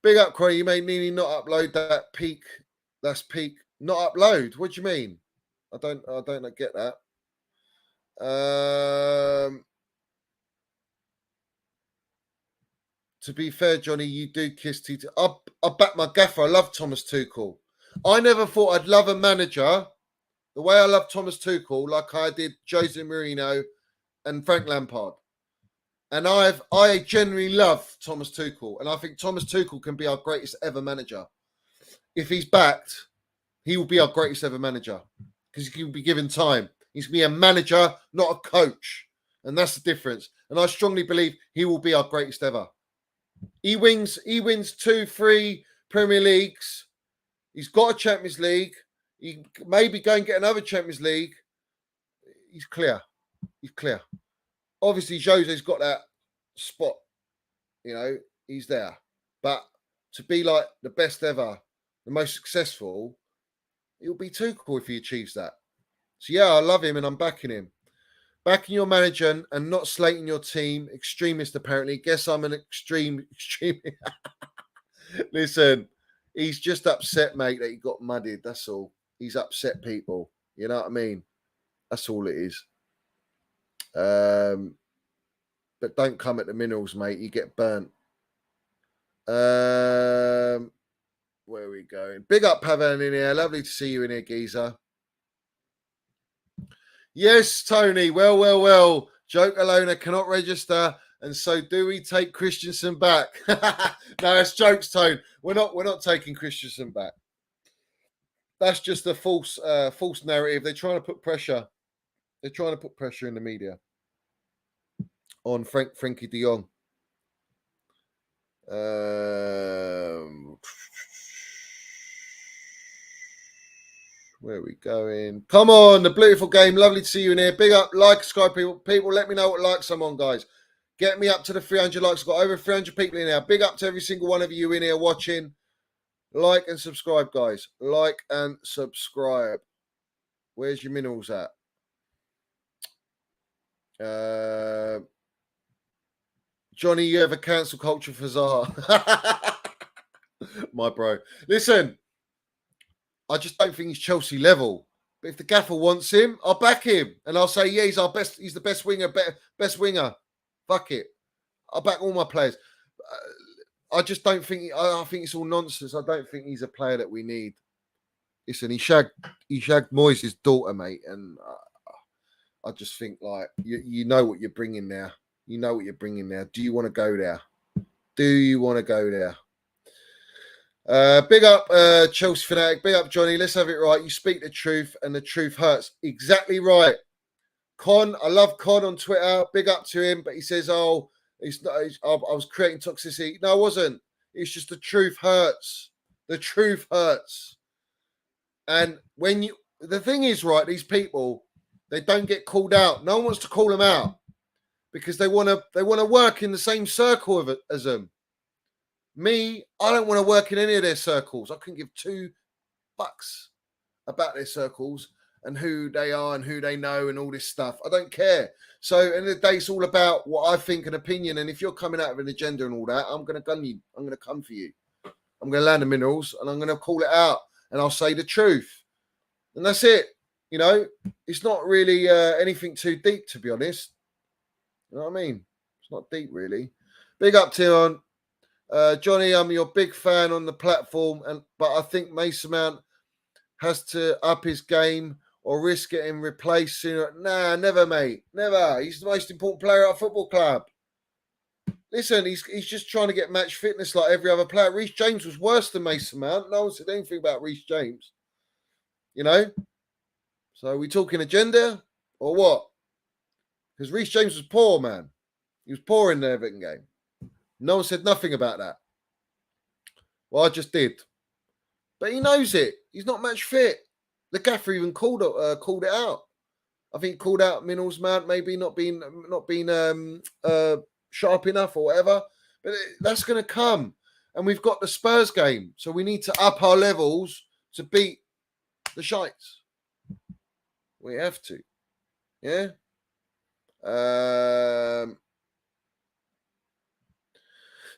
Big up, Cronny. You may mean not upload that peak. That's peak. Not upload. What do you mean? I don't get that. To be fair, Johnny, you do kiss Tito. I back my gaffer. I love Thomas Tuchel. I never thought I'd love a manager the way I love Thomas Tuchel, like I did Jose Mourinho and Frank Lampard. And I genuinely love Thomas Tuchel. And I think Thomas Tuchel can be our greatest ever manager. If he's backed, he will be our greatest ever manager. Because he can be given time. He's going to be a manager, not a coach. And that's the difference. And I strongly believe he will be our greatest ever. He wins 2-3 Premier Leagues. He's got a Champions League. He maybe go and get another Champions League. He's clear. Obviously, Jose's got that spot. You know, he's there. But to be like the best ever, the most successful, it'll be Tuchel if he achieves that. So, yeah, I love him and I'm backing him. Backing your manager and not slating your team. Extremist, apparently. Guess I'm an extreme. Listen, he's just upset, mate, that he got muddied. That's all. He's upset people. You know what I mean? That's all it is. But don't come at the minerals, mate. You get burnt. Where are we going? Big up, Pavan, in here. Lovely to see you in here, geezer. Yes, Tony. Well. Joke alone, I cannot register, and so do we take Christensen back? No, it's jokes, Tone. We're not taking Christensen back. That's just a false narrative. They're trying to put pressure. They're trying to put pressure in the media on Frenkie de Jong. Where are we going? Come on, the beautiful game. Lovely to see you in here. Big up, like, subscribe, people. Let me know what likes I'm on, guys. Get me up to the 300 likes. I've got over 300 people in here. Big up to every single one of you in here watching. Like and subscribe, guys. Like and subscribe. Where's your minerals at? Johnny, you have a cancel culture for Zaha. My bro. Listen, I just don't think he's Chelsea level. But if the gaffer wants him, I'll back him. And I'll say, yeah, he's the best winger, best winger. Fuck it. I'll back all my players. I just don't think, I think it's all nonsense. I don't think he's a player that we need. Listen, he shagged Moyes' daughter, mate. And I just think, like, you know what you're bringing there. You know what you're bringing there. Do you want to go there? Do you want to go there? Big up Chelsea fanatic. Big up Johnny. Let's have it right. You speak the truth and the truth hurts. Exactly right. Con, I love Con on Twitter. Big up to him. But he says, oh, I was creating toxicity. No, I wasn't. It's just the truth hurts. The truth hurts. And the thing is, right, these people, they don't get called out. No one wants to call them out because they want to work in the same circle as them. Me, I don't want to work in any of their circles. I couldn't give two fucks about their circles and who they are and who they know and all this stuff. I don't care. So, at the end of the day, it's all about what I think and opinion. And if you're coming out with an agenda and all that, I'm going to gun you. I'm going to come for you. I'm going to land the minerals and I'm going to call it out and I'll say the truth. And that's it. You know, it's not really anything too deep, to be honest. You know what I mean? It's not deep, really. Big up to Johnny, I'm your big fan on the platform, but I think Mason Mount has to up his game or risk getting replaced sooner. Nah, never, mate. Never. He's the most important player at a football club. Listen, he's just trying to get match fitness like every other player. Reece James was worse than Mason Mount. No one said anything about Reece James. You know? So are we talking agenda or what? Because Reece James was poor, man. He was poor in the Everton game. No one said nothing about that. Well, I just did. But he knows it. He's not match fit. The gaffer even called it out. I think he called out Minerals Mount maybe not being sharp enough or whatever. But that's going to come. And we've got the Spurs game. So we need to up our levels to beat the shites. We have to. Yeah?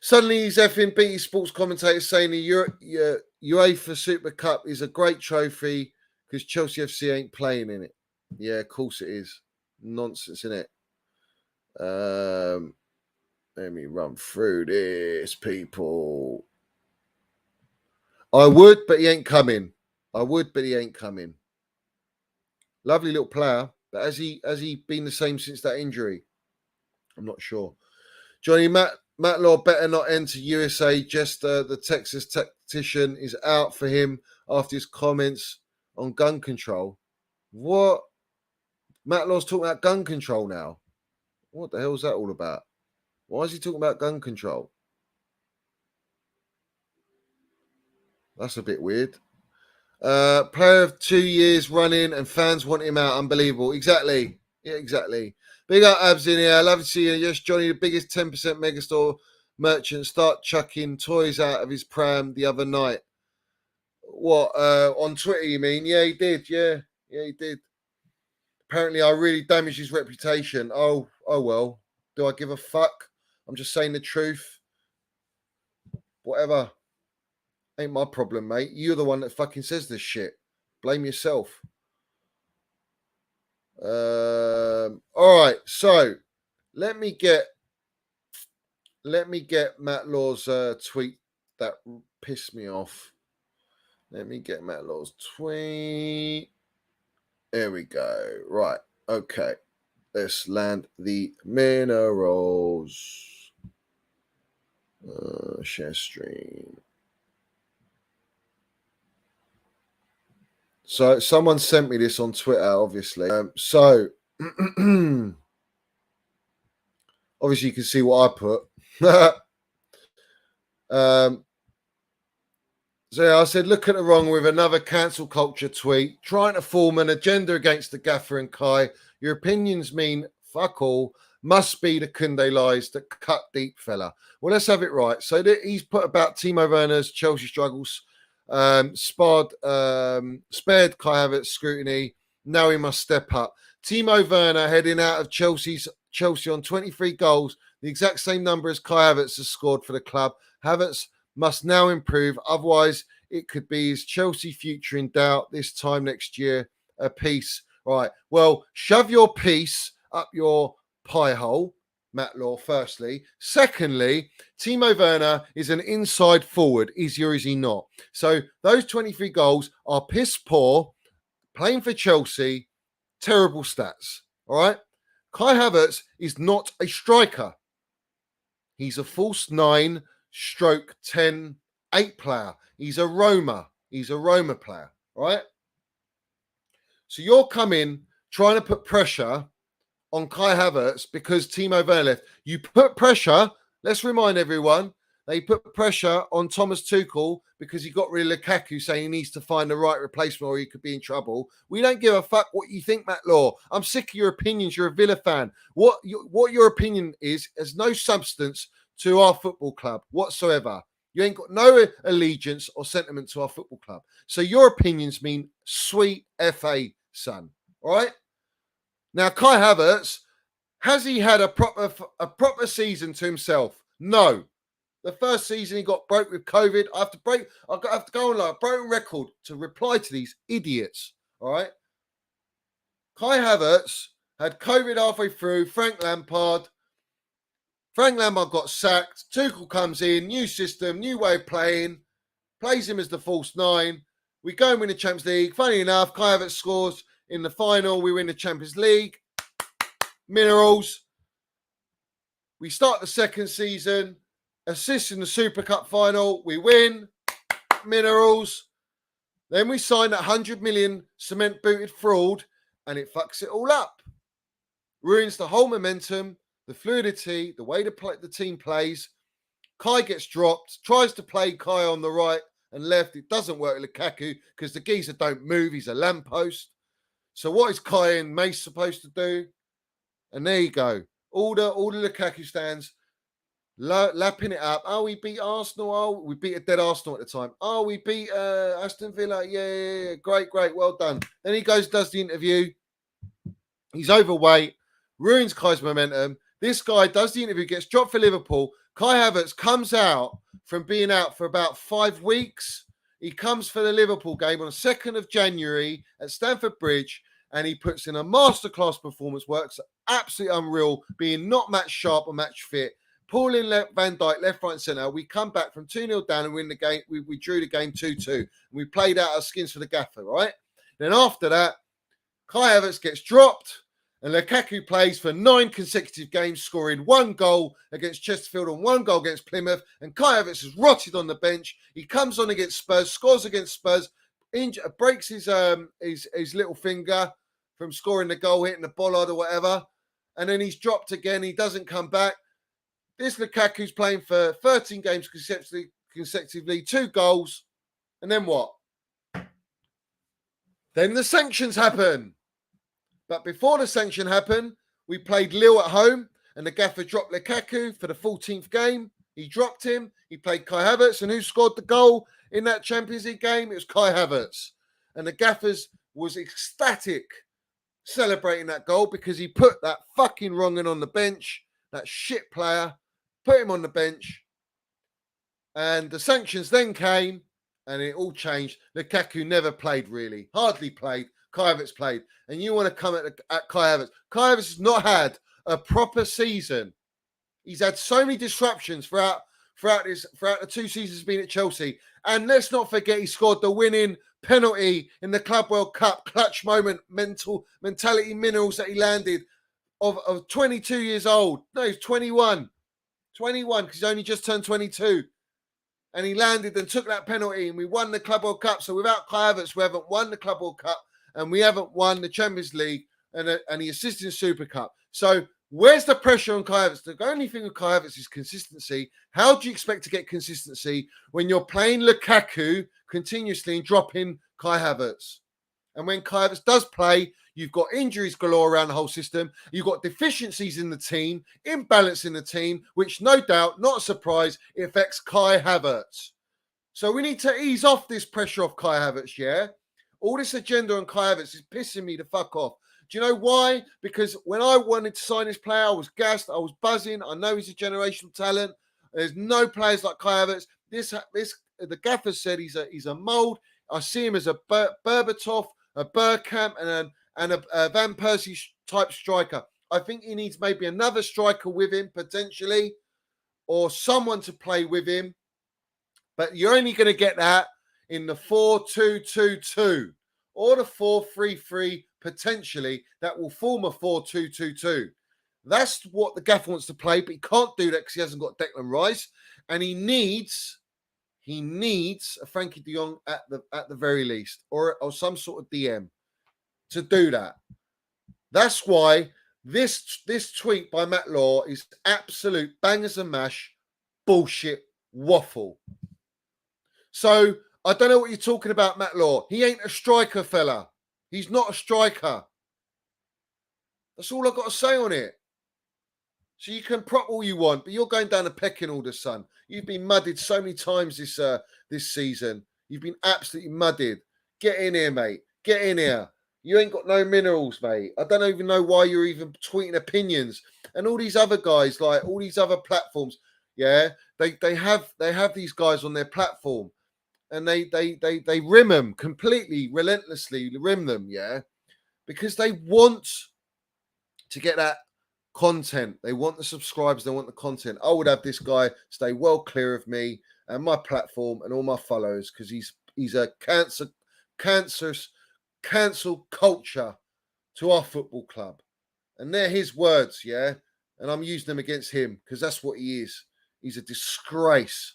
Suddenly he's effing BT Sports commentator saying the UEFA Super Cup is a great trophy because Chelsea FC ain't playing in it. Yeah, of course it is. Nonsense, isn't it? Let me run through this, people. I would, but he ain't coming. Lovely little player, but has he been the same since that injury? I'm not sure. Johnny, Matt Law better not enter USA. Just the Texas tactician is out for him after his comments on gun control. What? Matt Law's talking about gun control now. What the hell is that all about? Why is he talking about gun control? That's a bit weird. Player of 2 years running and fans want him out. Unbelievable. Exactly. Yeah, exactly. Big up Abs in here. I love to see you. Yes, Johnny, the biggest 10% megastore merchant, start chucking toys out of his pram the other night. What? On Twitter, you mean? Yeah, he did. Yeah, he did. apparently I really damaged his reputation. Oh well. Do I give a fuck? I'm just saying the truth. Whatever. Ain't my problem, mate. You're the one that fucking says this shit. Blame yourself. All right, so let me get Matt Law's tweet that pissed me off. Let me get Matt Law's tweet. There we go. Right. Okay. Let's land the minerals. Share stream. So someone sent me this on Twitter, obviously. So obviously you can see what I put. So yeah, I said, look at the wrong with another cancel culture tweet, trying to form an agenda against the gaffer and Kai. Your opinions mean fuck all. Must be the Kunde lies that cut deep, fella. Well, let's have it right. So he's put about Timo Werner's Chelsea struggles, spared Kai Havertz scrutiny. Now he must step up. Timo Werner heading out of Chelsea on 23 goals, the exact same number as Kai Havertz has scored for the club. Havertz must now improve, otherwise it could be his Chelsea future in doubt this time next year. A piece. Right, well, shove your piece up your pie hole, Matt Law, firstly. Secondly, Timo Werner is an inside forward, is he or is he not? So those 23 goals are piss poor, playing for Chelsea, terrible stats, all right? Kai Havertz is not a striker. He's a false 9/10 8 player. He's a Roma. He's a Roma player, right? So you're coming trying to put pressure on Kai Havertz because Timo Werner left. You put pressure, let's remind everyone, they put pressure on Thomas Tuchel because he got rid of Lukaku, saying he needs to find the right replacement or he could be in trouble. We don't give a fuck what you think, Matt Law. I'm sick of your opinions. You're a Villa fan. What your opinion is has no substance to our football club whatsoever. You ain't got no allegiance or sentiment to our football club. So your opinions mean sweet FA, son. All right? Now, Kai Havertz, has he had a proper season to himself? No. The first season he got broke with COVID. I have to go on like a broken record to reply to these idiots. All right? Kai Havertz had COVID halfway through. Frank Lampard got sacked. Tuchel comes in, new system, new way of playing, plays him as the false 9. We go and win the Champions League. Funny enough, Kai Havertz scores in the final. We win the Champions League. Minerals. We start the second season. Assists in the Super Cup final. We win. Minerals. Then we sign that 100 million cement booted fraud and it fucks it all up. Ruins the whole momentum, the fluidity, the way the team plays. Kai gets dropped, tries to play Kai on the right and left. It doesn't work with Lukaku because the geezer don't move. He's a lamppost. So what is Kai and Mace supposed to do? And there you go. All the Lukaku stands lapping it up. Oh, we beat Arsenal. Oh, we beat a dead Arsenal at the time. Oh, we beat Aston Villa. Yeah. Great. Well done. Then he goes, does the interview. He's overweight. Ruins Kai's momentum. This guy does the interview, gets dropped for Liverpool. Kai Havertz comes out from being out for about 5 weeks. He comes for the Liverpool game on the 2nd of January at Stamford Bridge, and he puts in a masterclass performance, works absolutely unreal, being not match sharp or match fit. Pulling Van Dijk left, right, and centre. We come back from 2-0 down and win the game. We drew the game 2-2. We played out our skins for the gaffer, right? Then after that, Kai Havertz gets dropped. And Lukaku plays for 9 consecutive games, scoring 1 goal against Chesterfield and 1 goal against Plymouth. And Kai Havertz is rotted on the bench. He comes on against Spurs, scores against Spurs, breaks his little finger from scoring the goal, hitting the bollard or whatever. And then he's dropped again. He doesn't come back. This Lukaku's playing for 13 games consecutively, 2 goals. And then what? Then the sanctions happen. But before the sanction happened, we played Lille at home and the gaffer dropped Lukaku for the 14th game. He dropped him. He played Kai Havertz. And who scored the goal in that Champions League game? It was Kai Havertz. And the gaffers was ecstatic celebrating that goal because he put that fucking wrong'un on the bench, that shit player, put him on the bench. And the sanctions then came and it all changed. Lukaku never played really, hardly played. Kai Havertz played. And you want to come at Kai Havertz. Kai Havertz has not had a proper season. He's had so many disruptions throughout the 2 seasons he's been at Chelsea. And let's not forget he scored the winning penalty in the Club World Cup, clutch moment, mentality minerals that he landed of 22 years old. No, he's 21. 21 because he's only just turned 22. And he landed and took that penalty and we won the Club World Cup. So without Kai Havertz, we haven't won the Club World Cup and we haven't won the Champions League and the assistant Super Cup. So where's the pressure on Kai Havertz? The only thing with Kai Havertz is consistency. How do you expect to get consistency when you're playing Lukaku continuously and dropping Kai Havertz? And when Kai Havertz does play, you've got injuries galore around the whole system. You've got deficiencies in the team, imbalance in the team, which no doubt, not a surprise, it affects Kai Havertz. So we need to ease off this pressure off Kai Havertz, yeah? All this agenda on Kai Havertz is pissing me the fuck off. Do you know why? Because when I wanted to sign this player, I was gassed, I was buzzing. I know he's a generational talent. There's no players like Kai Havertz. The gaffer said he's a mould. I see him as a Berbatov, a Bergkamp, and a Van Persie type striker. I think he needs maybe another striker with him potentially, or someone to play with him. But you're only going to get that in the 4-2-2-2 or the 4-3-3 potentially that will form a 4-2-2-2. That's what the gaffer wants to play, but he can't do that because he hasn't got Declan Rice, and he needs a Frenkie de Jong at the very least, or some sort of DM to do that. That's why this tweet by Matt Law is absolute bangers and mash bullshit waffle. So I don't know what you're talking about, Matt Law. He ain't a striker, fella. He's not a striker. That's all I've got to say on it. So you can prop all you want, but you're going down a pecking order, son. You've been mudded so many times this season. You've been absolutely mudded. Get in here, mate. Get in here. You ain't got no minerals, mate. I don't even know why you're even tweeting opinions. And all these other guys, like all these other platforms, yeah, they have these guys on their platform, and they rim them completely, relentlessly rim them, yeah, because they want to get that content. They want the subscribers. They want the content. I would have this guy stay well clear of me and my platform and all my followers because he's a cancerous cancel culture to our football club. And they're his words, yeah? And I'm using them against him because that's what he is. He's a disgrace,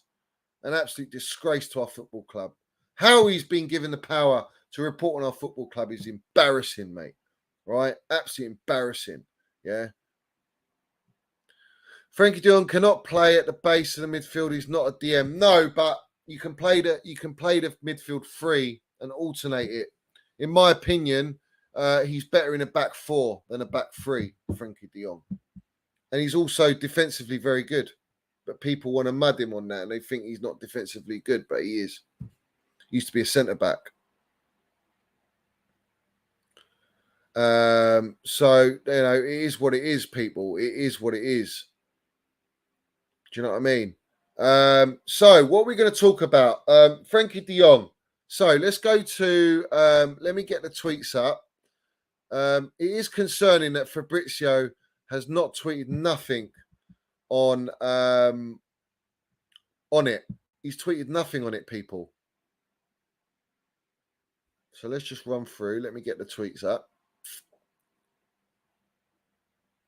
an absolute disgrace to our football club. How he's been given the power to report on our football club is embarrassing, mate. Right? Absolutely embarrassing, yeah? Frenkie de Jong cannot play at the base of the midfield. He's not a DM. No, but you can play the midfield free and alternate it. In my opinion, he's better in a back four than a back three, Frenkie de Jong. And he's also defensively very good. But people want to mud him on that and they think he's not defensively good, but he is. He used to be a centre-back. So, you know, it is what it is, people. It is what it is. Do you know what I mean? So, what are we going to talk about? Frenkie de Jong. So, let's go to, let me get the tweets up. It is concerning that Fabrizio has not tweeted nothing on it. He's tweeted nothing on it, people. So, let's just run through. Let me get the tweets up.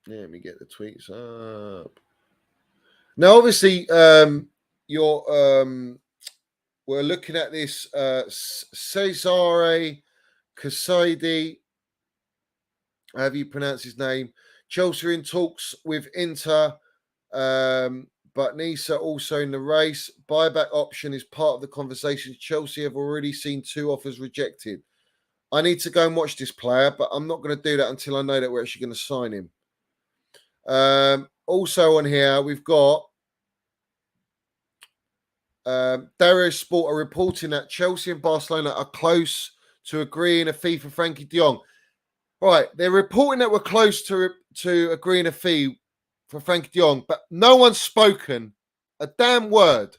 Let me get the tweets up. Now, obviously, we're looking at this Cesare Casadei, however you pronounce his name. Chelsea are in talks with Inter, but Nisa also in the race. Buyback option is part of the conversation. Chelsea have already seen 2 offers rejected. I need to go and watch this player, but I'm not going to do that until I know that we're actually going to sign him. Also on here, we've got Dario Sport are reporting that Chelsea and Barcelona are close to agreeing a fee for Frenkie de Jong. Right, they're reporting that we're close to agreeing a fee for Frenkie de Jong, but no one's spoken a damn word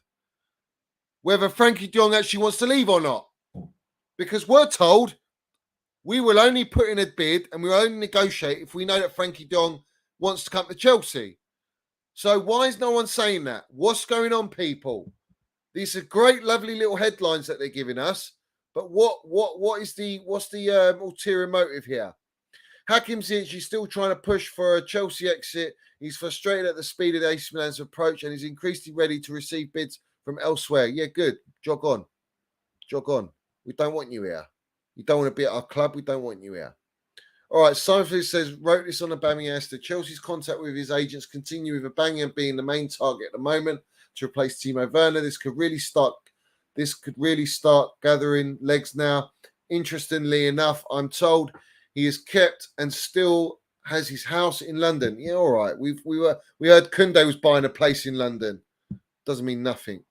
whether Frenkie de Jong actually wants to leave or not. Because we're told we will only put in a bid and we'll only negotiate if we know that Frenkie de Jong wants to come to Chelsea. So why is no one saying that? What's going on, people? These are great, lovely little headlines that they're giving us, but what's the ulterior motive here? Hakim Ziyech is still trying to push for a Chelsea exit. He's frustrated at the speed of AC Milan's approach and is increasingly ready to receive bids from elsewhere. Yeah, good. Jog on. Jog on. We don't want you here. You don't want to be at our club. We don't want you here. All right, Seinfeld says, wrote this on Aubameyang. Chelsea's contact with his agents continue with Aubameyang being the main target at the moment to replace Timo Werner. This could really start gathering legs now. Interestingly enough, I'm told he is kept and still has his house in London. Yeah, all right. We heard Koundé was buying a place in London. Doesn't mean nothing.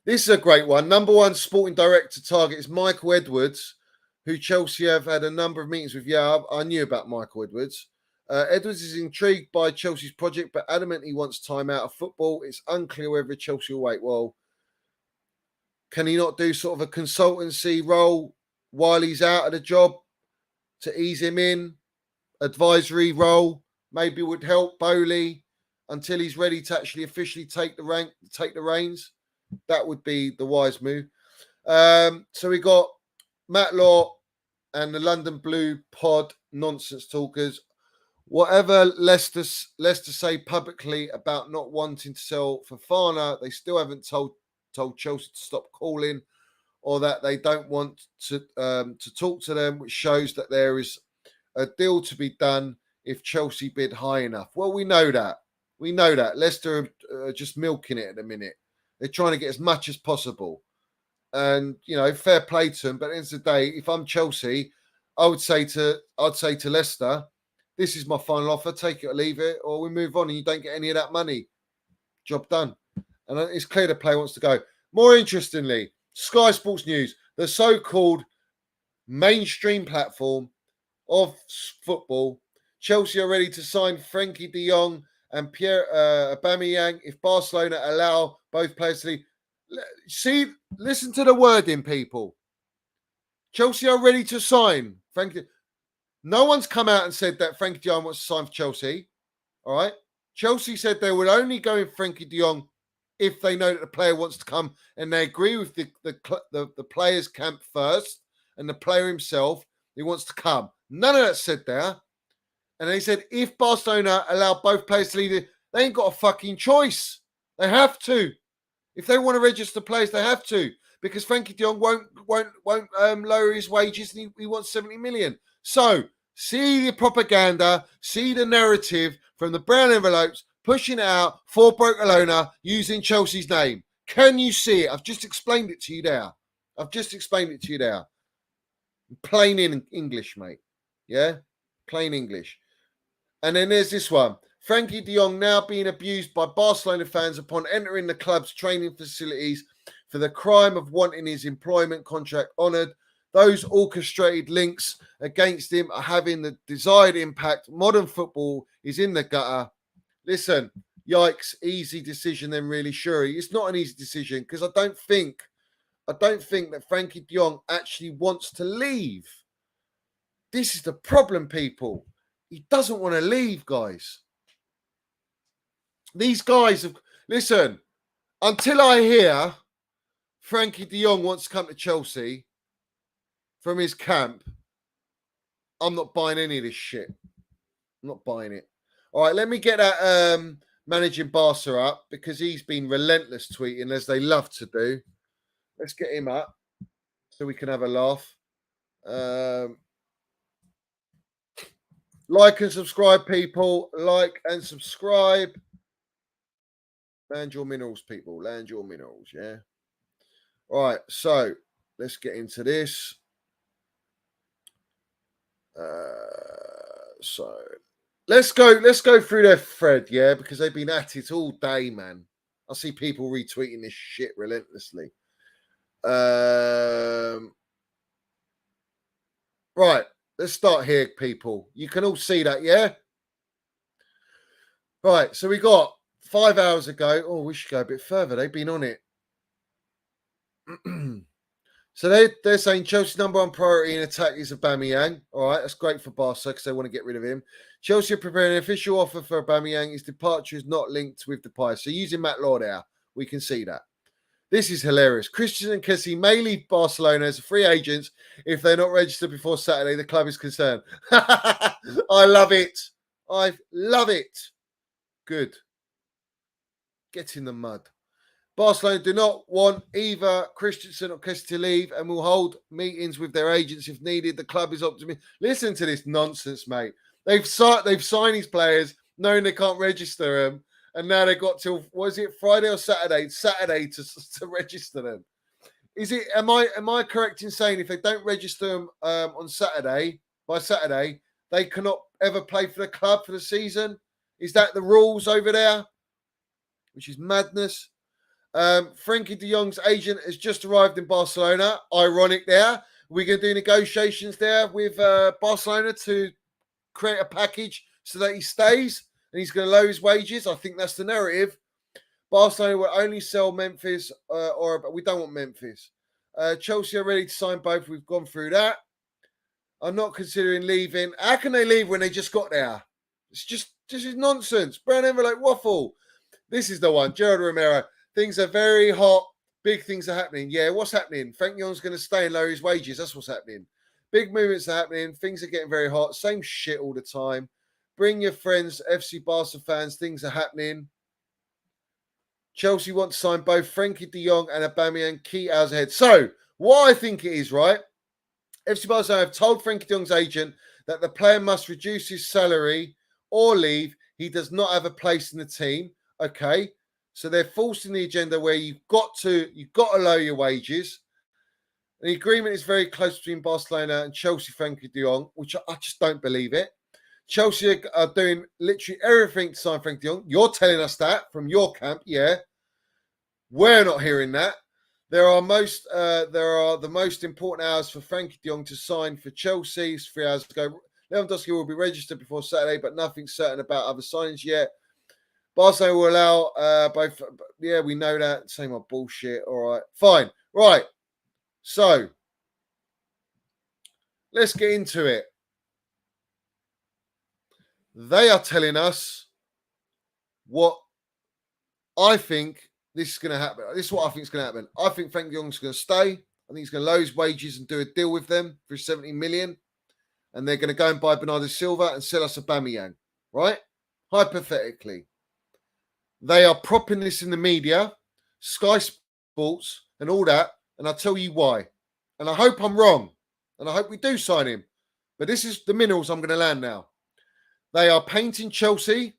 This is a great one. Number one sporting director target is Michael Edwards, who Chelsea have had a number of meetings with. Yeah, I knew about Michael Edwards. Edwards is intrigued by Chelsea's project, but adamant he wants time out of football. It's unclear whether Chelsea will wait. Well, can he not do sort of a consultancy role while he's out of the job to ease him in? Advisory role maybe would help Boehly until he's ready to actually officially take the reins. That would be the wise move. So we got Matt Law and the London Blue Pod nonsense talkers. Whatever Leicester say publicly about not wanting to sell Fofana, they still haven't told Chelsea to stop calling, or that they don't want to talk to them, which shows that there is a deal to be done if Chelsea bid high enough. Well, we know that. Leicester are just milking it at the minute. They're trying to get as much as possible. And, fair play to them. But at the end of the day, if I'm Chelsea, I'd say to Leicester, this is my final offer, take it or leave it, or we move on and you don't get any of that money. Job done. And it's clear the player wants to go. More interestingly, Sky Sports News, the so-called mainstream platform of football, Chelsea are ready to sign Frenkie de Jong and Pierre Aubameyang if Barcelona allow both players to leave. See, listen to the wording, people. Chelsea are ready to sign Frenkie. No one's come out and said that Frenkie de Jong wants to sign for Chelsea. All right. Chelsea said they would only go in Frenkie de Jong if they know that the player wants to come and they agree with the player's camp first and the player himself, he wants to come. None of that said there. And they said if Barcelona allow both players to leave, they ain't got a fucking choice. They have to. If they want to register players, they have to, because Frenkie de Jong won't lower his wages and he wants 70 million. So see the propaganda, see the narrative from the brown envelopes pushing it out for Barcelona using Chelsea's name. Can you see it? I've just explained it to you there. Plain in English, mate. Yeah? Plain English. And then there's this one. Frenkie de Jong now being abused by Barcelona fans upon entering the club's training facilities for the crime of wanting his employment contract honoured. Those orchestrated links against him are having the desired impact. Modern football is in the gutter. Listen, yikes, easy decision then really, Shuri. It's not an easy decision because I don't think that Frenkie de Jong actually wants to leave. This is the problem, people. He doesn't want to leave, guys. These guys have... Listen, until I hear Frenkie de Jong wants to come to Chelsea from his camp, I'm not buying any of this shit. I'm not buying it. All right, let me get that managing Barca up because he's been relentless tweeting as they love to do. Let's get him up so we can have a laugh. Like and subscribe, people. Like and subscribe. Land your minerals, people. Land your minerals, yeah? All right, so let's get into this. So let's go through their thread, yeah, because they've been at it all day, man. I see people retweeting this shit relentlessly. Right, let's start here, people. You can all see that, yeah? Right, so we got 5 hours ago. Oh, we should go a bit further. They've been on it. So they're saying Chelsea's number one priority in attack is Aubameyang. All right, that's great for Barca because they want to get rid of him. Chelsea are preparing an official offer for Aubameyang. His departure is not linked with the price. So using Matt Law there, we can see that. This is hilarious. Christian and Kessie may leave Barcelona as free agents if they're not registered before Saturday. The club is concerned. I love it. I love it. Good. Get in the mud. Barcelona do not want either Christensen or Kessie to leave and will hold meetings with their agents if needed. The club is optimistic. Listen to this nonsense, mate. They've signed these players knowing they can't register them. And now they've got till, was it Friday or Saturday? Saturday to register them. Is it? Am I correct in saying if they don't register them on Saturday, by Saturday, they cannot ever play for the club for the season? Is that the rules over there? Which is madness. Frenkie de Jong's agent has just arrived in Barcelona. Ironic there. We're going to do negotiations there with Barcelona to create a package so that he stays. And he's going to lower his wages. I think that's the narrative. Barcelona will only sell Memphis, but we don't want Memphis. Chelsea are ready to sign both. We've gone through that. I'm not considering leaving. How can they leave when they just got there? This is nonsense. Brown envelope waffle. This is the one. Gerard Romero. Things are very hot. Big things are happening. Yeah, what's happening? Frank Young's going to stay and lower his wages. That's what's happening. Big movements are happening. Things are getting very hot. Same shit all the time. Bring your friends, FC Barca fans. Things are happening. Chelsea want to sign both Frenkie de Jong and Aubameyang key hours ahead. So, what I think it is, right? FC Barcelona have told Frenkie de Jong's agent that the player must reduce his salary or leave. He does not have a place in the team. Okay. So they're forcing the agenda where you've got to lower your wages. The agreement is very close between Barcelona and Chelsea, Frenkie de Jong, which I just don't believe it. Chelsea are doing literally everything to sign Frenkie de Jong. You're telling us that from your camp, yeah. We're not hearing that. There are the most important hours for Frenkie de Jong to sign for Chelsea. It's 3 hours ago. Lewandowski will be registered before Saturday, but nothing certain about other signings yet. Barcelona will allow both. Yeah, we know that. Same old bullshit. All right, fine. Right. So let's get into it. They are telling us what I think this is going to happen. This is what I think is going to happen. I think Frenkie de Jong's going to stay. I think he's going to lower his wages and do a deal with them for 70 million. And they're going to go and buy Bernardo Silva and sell us Aubameyang. Right? Hypothetically. They are propping this in the media, Sky Sports and all that. And I'll tell you why. And I hope I'm wrong. And I hope we do sign him. But this is the minerals I'm going to land now. They are painting Chelsea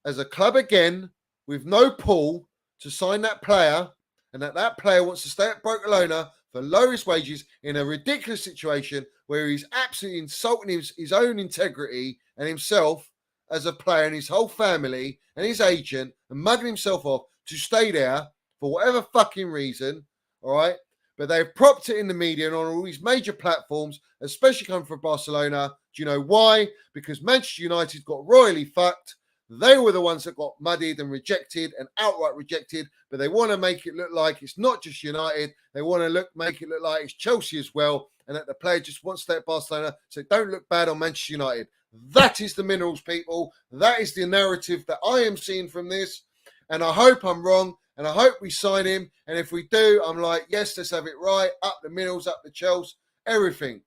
as a club again with no pull to sign that player, and that player wants to stay at Barcelona for lowest wages in a ridiculous situation where he's absolutely insulting his own integrity and himself as a player and his whole family and his agent and mugging himself off to stay there for whatever fucking reason, all right? But they've propped it in the media and on all these major platforms, especially coming from Barcelona. Do you know why? Because Manchester United got royally fucked. They were the ones that got muddied and rejected and outright rejected. But they want to make it look like it's not just United. They want to make it look like it's Chelsea as well. And that the player just wants to stay at Barcelona. So it don't look bad on Manchester United. That is the minerals, people. That is the narrative that I am seeing from this. And I hope I'm wrong. And I hope we sign him. And if we do, I'm like, yes, let's have it right. Up the minerals, up the Chels, everything.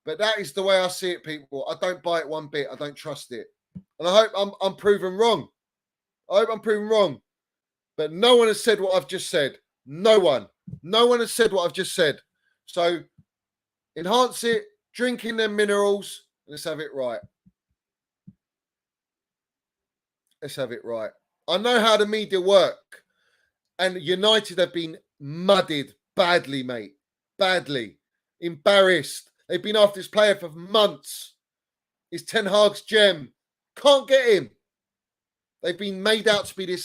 But that is the way I see it, people. I don't buy it one bit. I don't trust it. And I hope I'm proven wrong. I hope I'm proven wrong. But no one has said what I've just said. No one. No one has said what I've just said. So enhance it, drink in them minerals, and let's have it right. Let's have it right. I know how the media work. And United have been muddied badly, mate. Badly. Embarrassed. They've been after this player for months. He's Ten Hag's gem. Can't get him. They've been made out to be this.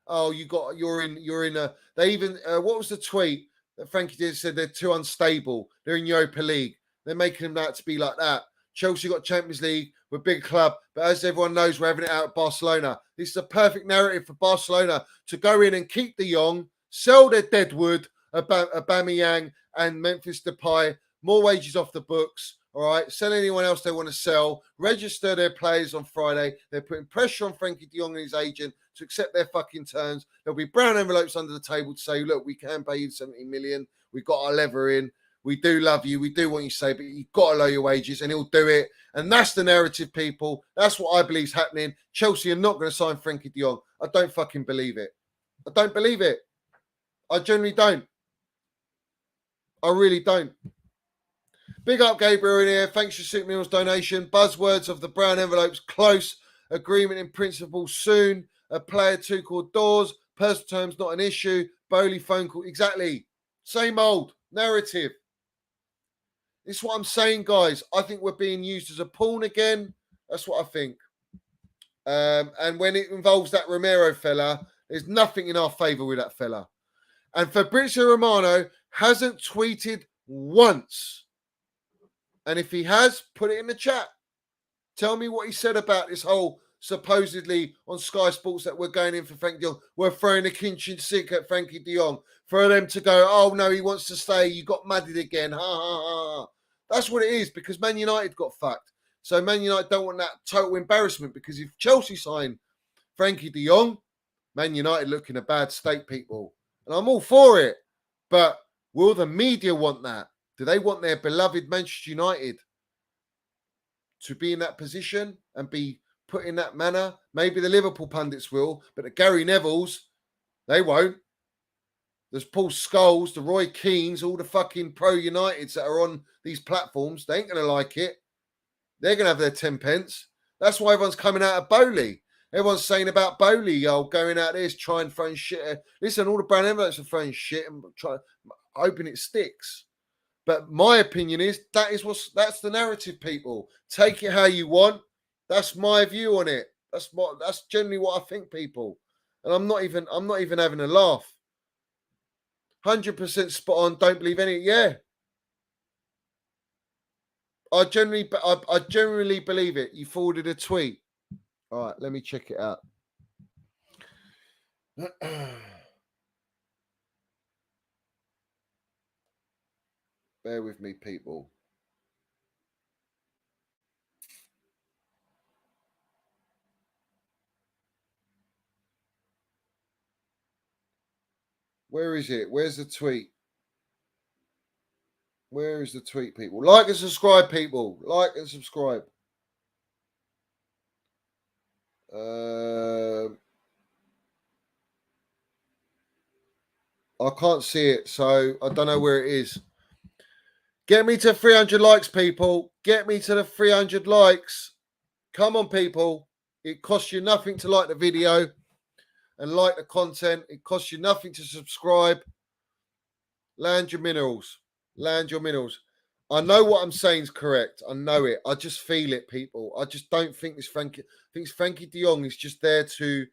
Oh, you're in a. They even. What was the tweet that Frankie did? Said they're too unstable. They're in Europa League. They're making them out to be like that. Chelsea got Champions League, we're a big club, but as everyone knows, we're having it out at Barcelona. This is a perfect narrative for Barcelona to go in and keep De Jong, sell their deadwood, Aubameyang and Memphis Depay, more wages off the books, all right? Sell anyone else they want to sell, register their players on Friday. They're putting pressure on Frenkie de Jong and his agent to accept their fucking terms. There'll be brown envelopes under the table to say, look, we can pay you 70 million. We've got our lever in. We do love you. We do want you to say, but you've got to lower your wages, and he'll do it. And that's the narrative, people. That's what I believe is happening. Chelsea are not going to sign Frenkie de Jong. I don't fucking believe it. I don't believe it. I generally don't. I really don't. Big up Gabriel in here. Thanks for Super Meals donation. Buzzwords of the brown envelopes. Close. Agreement in principle soon. A player 2 called Doors. Personal terms not an issue. Boehly phone call. Exactly. Same old narrative. This is what I'm saying, guys. I think we're being used as a pawn again. That's what I think. And when it involves that Romero fella, there's nothing in our favour with that fella. And Fabrizio Romano hasn't tweeted once. And if he has, put it in the chat. Tell me what he said about this whole supposedly on Sky Sports that we're going in for Frenkie de Jong. We're throwing a kitchen sink at Frenkie de Jong. For them to go, oh, no, he wants to stay. You got mudded again. Ha, ha, ha. That's what it is, because Man United got fucked. So Man United don't want that total embarrassment, because if Chelsea sign Frenkie de Jong, Man United look in a bad state, people. And I'm all for it. But will the media want that? Do they want their beloved Manchester United to be in that position and be put in that manner? Maybe the Liverpool pundits will, but the Gary Nevilles, they won't. There's Paul Scholes, the Roy Keanes, all the fucking pro-Uniteds that are on these platforms. They ain't going to like it. They're going to have their 10 pence. That's why everyone's coming out of Boehly. Everyone's saying about Boehly, going out there, trying throwing shit. Listen, all the brown envelopes are throwing shit and hoping it sticks. But my opinion is that's the narrative, people. Take it how you want. That's my view on it. That's generally what I think, people. And I'm not even having a laugh. 100% spot on. Don't believe any. Yeah. I generally believe it. You forwarded a tweet. All right, let me check it out. Bear with me, people. Where is it? Where's the tweet? Where is the tweet, people? Like and subscribe, people. Like and subscribe. I can't see it, so I don't know where it is. Get me to 300 likes, people. Get me to the 300 likes. Come on, people. It costs you nothing to like the video and like the content. It costs you nothing to subscribe. Land your minerals. Land your minerals. I know what I'm saying is correct. I know it. I just feel it, people. I just don't think this Frenkie. I think Frenkie de Jong is just there to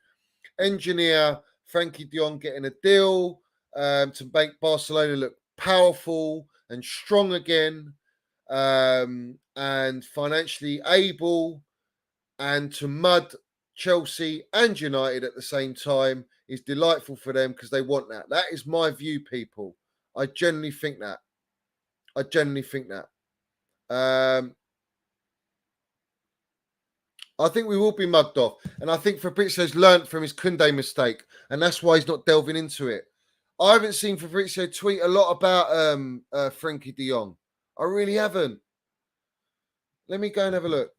engineer Frenkie de Jong getting a deal to make Barcelona look powerful and strong again, and financially able, and to mud Chelsea and United at the same time is delightful for them because they want that. That is my view, people. I genuinely think that. I think we will be mugged off. And I think Fabrizio's learnt from his Koundé mistake. And that's why he's not delving into it. I haven't seen Fabrizio tweet a lot about Frenkie de Jong. I really haven't. Let me go and have a look.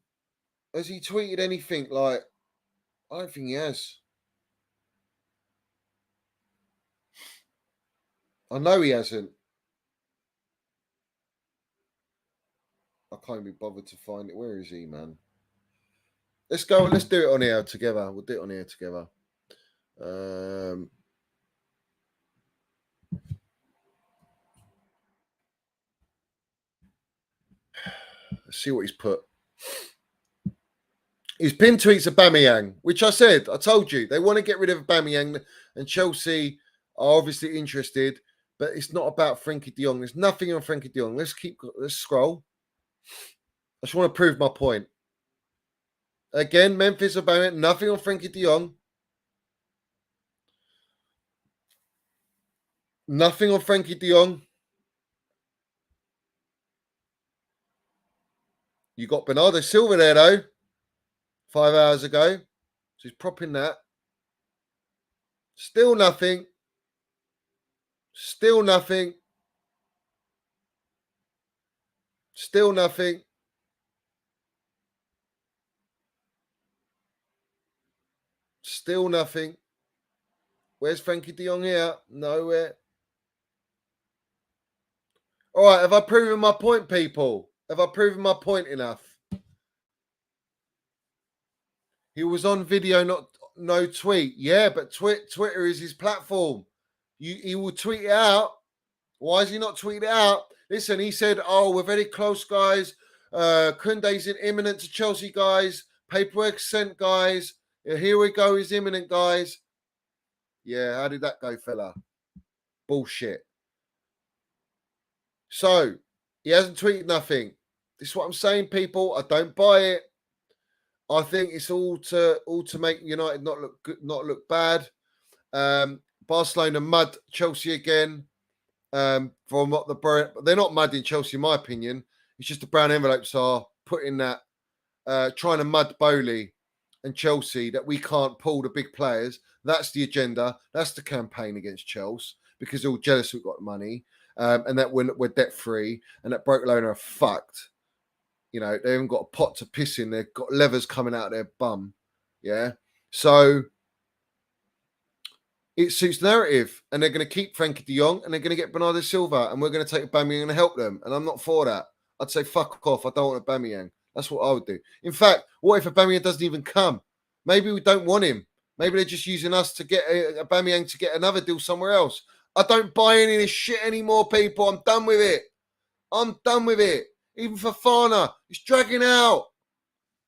Has he tweeted anything like... I don't think he has. I know he hasn't. I can't be bothered to find it. Where is he, man? Let's go. Let's do it on here together. We'll do it on here together. Let's see what he's put. His pinned tweets Aubameyang, which I said, I told you, they want to get rid of Aubameyang, and Chelsea are obviously interested, but it's not about Frenkie de Jong. There's nothing on Frenkie de Jong. Let's scroll. I just want to prove my point. Again, Memphis, Aubameyang, nothing on Frenkie de Jong. Nothing on Frenkie de Jong. You got Bernardo Silva there, though, 5 hours ago. So he's propping that. Still nothing. Still nothing. Still nothing. Still nothing. Where's Frenkie de Jong here? Nowhere. All right, have I proven my point, people? Have I proven my point enough? He was on video, no tweet. Yeah, but Twitter is his platform. He will tweet it out. Why is he not tweeting it out? Listen, he said, "Oh, we're very close, guys. Koundé's imminent to Chelsea, guys. Paperwork sent, guys. Here we go. He's imminent, guys." Yeah, how did that go, fella? Bullshit. So he hasn't tweeted nothing. This is what I'm saying, people. I don't buy it. I think it's all to make United not look good, not look bad. Barcelona mud Chelsea again. From what they're not mudding Chelsea, in my opinion. It's just the brown envelopes are putting that trying to mud Boehly and Chelsea that we can't pull the big players. That's the agenda. That's the campaign against Chelsea because they're all jealous we've got money and that we're debt free and that Barcelona are fucked. You know, they haven't got a pot to piss in. They've got levers coming out of their bum. Yeah. So it suits the narrative. And they're going to keep Frenkie de Jong and they're going to get Bernardo Silva and we're going to take Aubameyang and help them. And I'm not for that. I'd say fuck off. I don't want Aubameyang. That's what I would do. In fact, what if Aubameyang doesn't even come? Maybe we don't want him. Maybe they're just using us to get Aubameyang to get another deal somewhere else. I don't buy any of this shit anymore, people. I'm done with it. I'm done with it. Even Fofana, it's dragging out.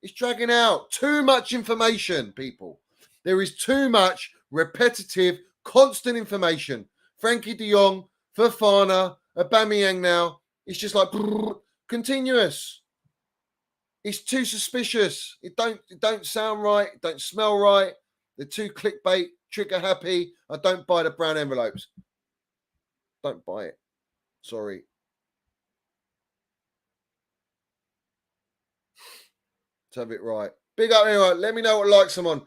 It's dragging out. Too much information, people. There is too much repetitive, constant information. Frenkie de Jong, Fofana, Aubameyang now. It's just like continuous. It's too suspicious. It don't sound right. It don't smell right. They're too clickbait, trigger happy. I don't buy the brown envelopes. Don't buy it. Sorry. To have it right. Big up everyone. Let me know what likes I'm on.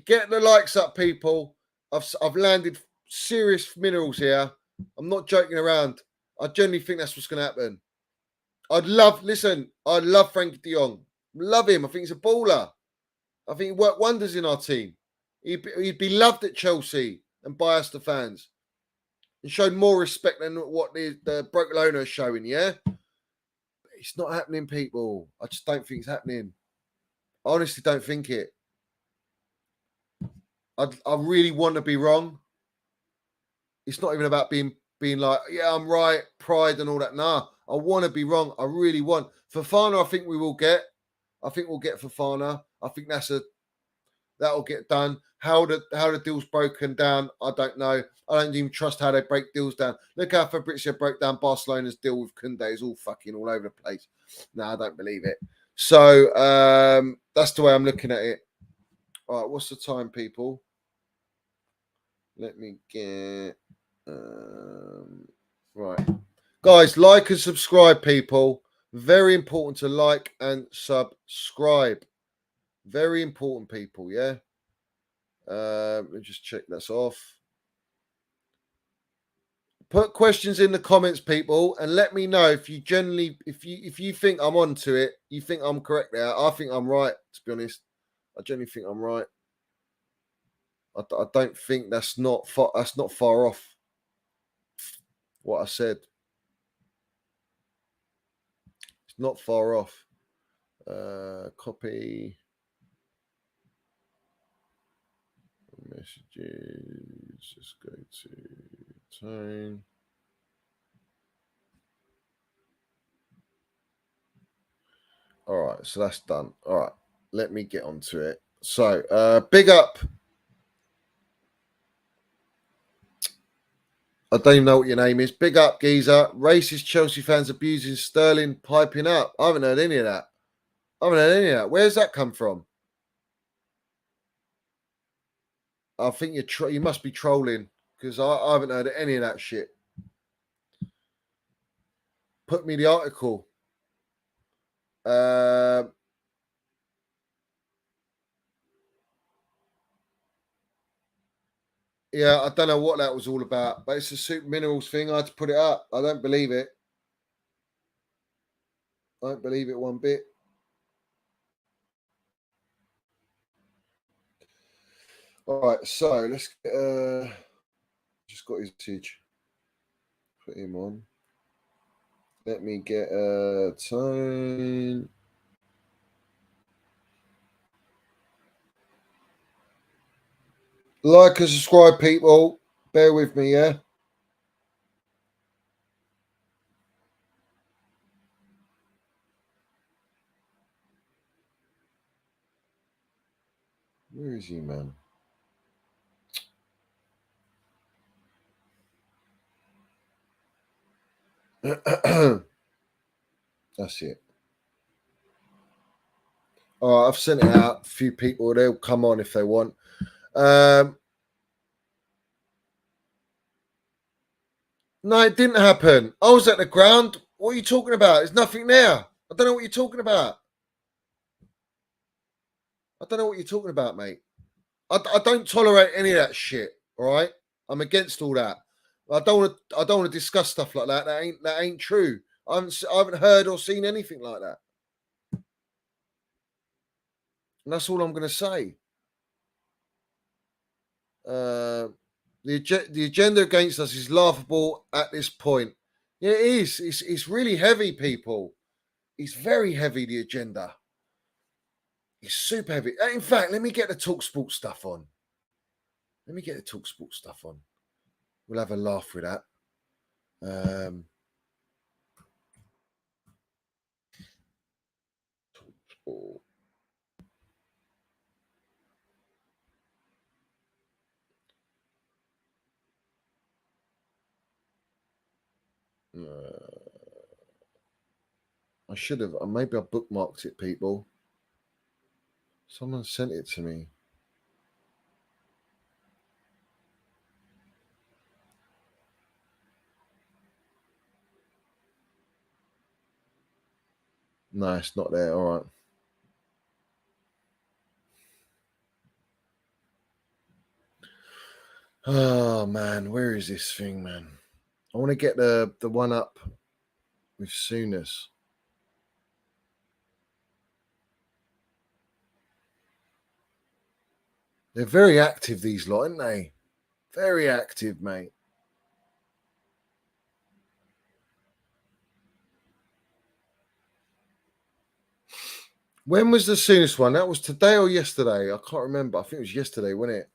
Get the likes up, people. I've landed serious minerals here. I'm not joking around. I genuinely think that's what's going to happen. I love Frenkie de Jong. Love him. I think he's a baller. I think he worked wonders in our team. He'd be loved at Chelsea and by us, the fans. And showed more respect than what the Barcelona is showing, yeah? But it's not happening, people. I just don't think it's happening. I honestly don't think it. I really want to be wrong. It's not even about being like, yeah, I'm right, pride and all that. Nah, I want to be wrong. I really want. Fofana, I think we will get. I think we'll get Fofana. I think that'll get done. How the deal's broken down, I don't know. I don't even trust how they break deals down. Look how Fabrizio broke down Barcelona's deal with Koundé. It's all fucking all over the place. No, I don't believe it. So that's the way I'm looking at it. All right, what's the time, people? Let me get right. Guys, like and subscribe, people. Very important to like and subscribe. Very important, people, yeah? Let me just check that's off. Put questions in the comments, people, and let me know if you generally, if you think I'm onto it, you think I'm correct there. I think I'm right, to be honest. I genuinely think I'm right. I don't think that's not far off what I said. It's not far off. Copy messages. Just go to tone. All right, so that's done. All right, let me get onto it. So, big up. I don't even know what your name is. Big up, geezer. Racist Chelsea fans abusing Sterling, piping up. I haven't heard any of that. Where's that come from? I think you must be trolling because I haven't heard any of that shit. Put me the article. Yeah, I don't know what that was all about, but it's a super minerals thing. I had to put it up. I don't believe it. I don't believe it one bit. All right, so let's get, just got his message. Put him on. Let me get a time. Like and subscribe, people. Bear with me, yeah? Where is he, man? That's it. All right, I've sent it out. A few people, they'll come on if they want. No, it didn't happen. I was at the ground. What are you talking about? There's nothing there. I don't know what you're talking about. Mate. I don't tolerate any of that shit. All right, I'm against all that. I don't want to discuss stuff like that. That ain't true. I haven't heard or seen anything like that. And that's all I'm going to say. The agenda against us is laughable at this point. Yeah, it is. It's really heavy, people. It's very heavy, the agenda. It's super heavy. In fact, let me get the TalkSport stuff on. We'll have a laugh with that. TalkSport. I should have. Maybe I bookmarked it, people. Someone sent it to me. No, it's not there. All right. Oh, man. Where is this thing, man? I want to get the one up with Sooners. They're very active, these lot, aren't they? Very active, mate. When was the soonest one? That was today or yesterday? I can't remember. I think it was yesterday, wasn't it?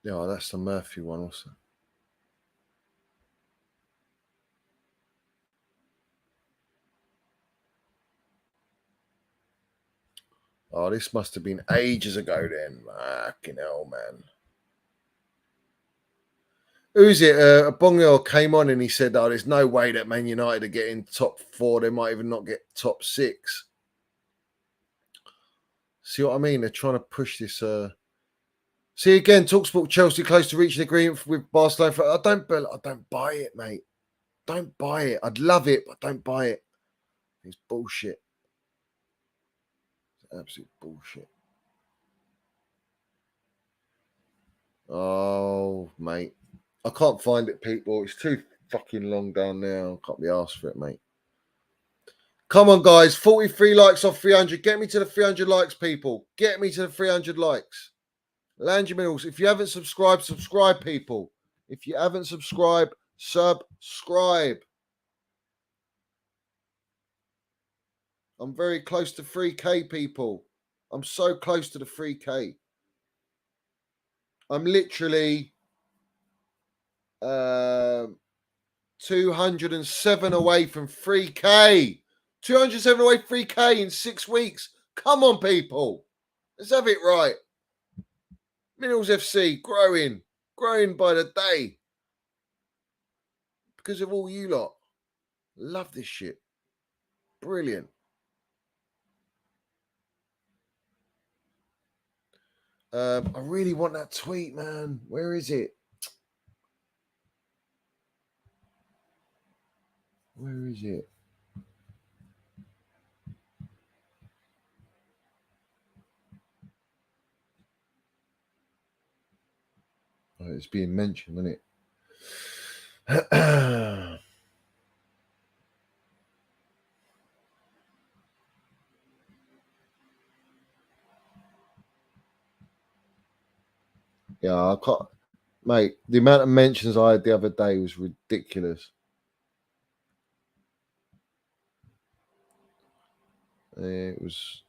Yeah, that's the Murphy one also. Oh, this must have been ages ago then. Fucking hell, man. Who's it? Bongo came on and he said, oh, there's no way that Man United are getting top 4. They might even not get top 6. See what I mean? They're trying to push this. See again, TalkSport Chelsea close to reaching agreement with Barcelona. I don't buy it, mate. Don't buy it. I'd love it, but don't buy it. It's bullshit. It's absolute bullshit. Oh, mate. I can't find it, people. It's too fucking long down there. I can't be asked for it, mate. Come on, guys. 43 likes off 300. Get me to the 300 likes, people. Get me to the 300 likes. Land your minerals. If you haven't subscribed, subscribe, people. If you haven't subscribed, subscribe. I'm very close to 3K, people. I'm so close to the 3K. I'm literally 207 away from 3K. 207 away 3K in 6 weeks. Come on, people. Let's have it right. Minerals FC growing by the day. Because of all you lot. Love this shit. Brilliant. I really want that tweet, man. Where is it? Where is it? Oh, it's being mentioned, isn't it? Yeah, I can't, mate. The amount of mentions I had the other day was ridiculous. It was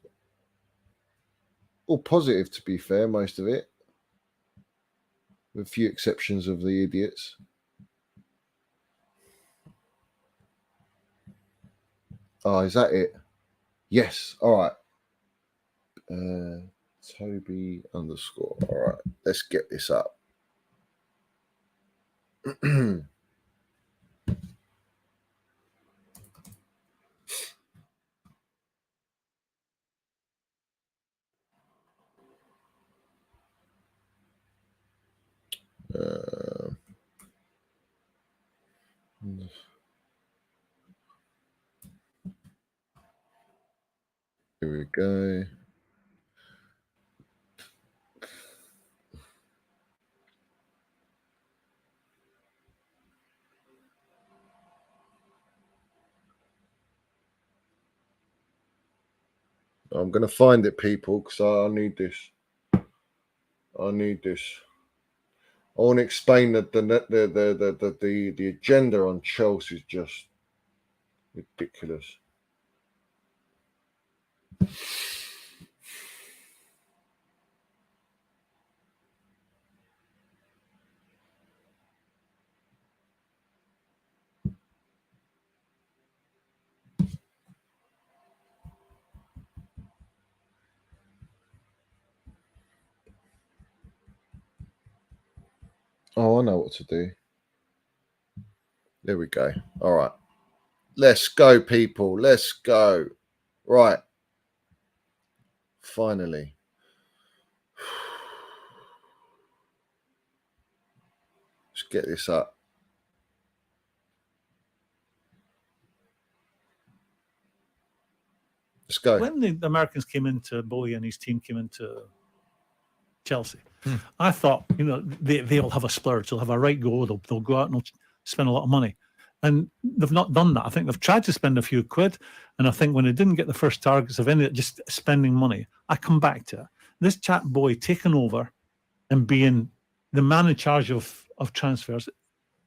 all positive, to be fair, most of it, with a few exceptions of the idiots. Oh, is that it? Yes. All right. Toby _ All right, let's get this up. Here we go. I'm going to find it, people, because I need this. I need this. I want to explain that the agenda on Chels is just ridiculous. Oh, I know what to do. There we go. All right. Let's go, people. Let's go. Right. Finally. Let's get this up. Let's go. When the Americans came into Boehly and his team came into Chelsea, I thought, they'll have a splurge. They'll have a right go. They'll go out and they'll spend a lot of money. And they've not done that. I think they've tried to spend a few quid. And I think when they didn't get the first targets of any, just spending money, I come back to it. This chap boy taking over and being the man in charge of transfers,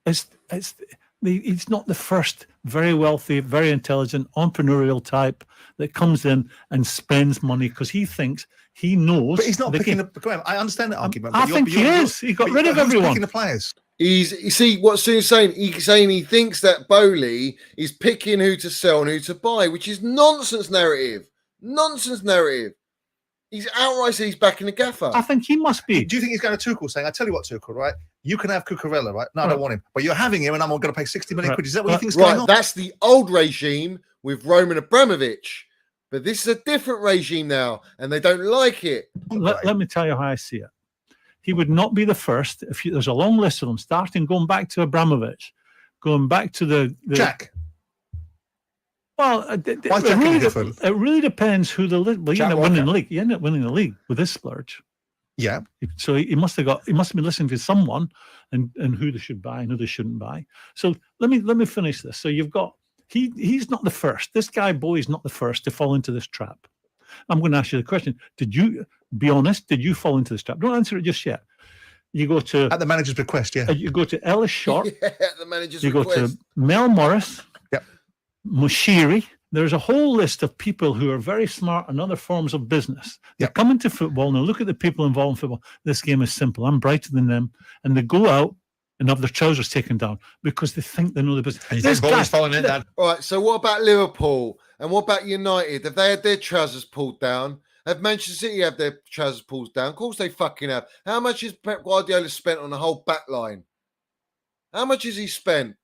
he's not the first very wealthy, very intelligent, entrepreneurial type that comes in and spends money because he thinks he knows. But he's not picking up. I understand that argument. I think he is. He got rid of everyone. Picking the players. You see what Sue's saying? He's saying he thinks that Boehly is picking who to sell and who to buy, which is nonsense narrative. Nonsense narrative. He's outright said he's backing the gaffer. I think he must be. Do you think he's going to Tuchel saying, I tell you what, Tuchel, right? You can have Cucurella, right? No, I don't want him. But you're having him and I'm going to pay 60 million quid. Is that what you think is going on? That's the old regime with Roman Abramovich. But this is a different regime now, and they don't like it. Let me tell you how I see it. He would not be the first. There's a long list of them, going back to Abramovich, going back to the Jack. Well, it really depends who the league. Well, you end up winning the league. You end up winning the league with this splurge. Yeah. So he must have been listening to someone and who they should buy and who they shouldn't buy. So let me finish this. So you've got he's not the first. This guy Boehly's not the first to fall into this trap. I'm going to ask you the question. Did you be honest? Did you fall into this trap? Don't answer it just yet. You go to at the manager's request, yeah. You go to Ellis Short. Yeah, at the manager's request. You go to Mel Morris. Yep. Moshiri. There's a whole list of people who are very smart in other forms of business. They come into football and they look at the people involved in football. This game is simple. I'm brighter than them. And they go out and have their trousers taken down because they think they know the business. And you think Boehly's falling in that? All right, so what about Liverpool? And what about United? Have they had their trousers pulled down? Have Manchester City had their trousers pulled down? Of course they fucking have. How much has Pep Guardiola spent on the whole back line? How much has he spent?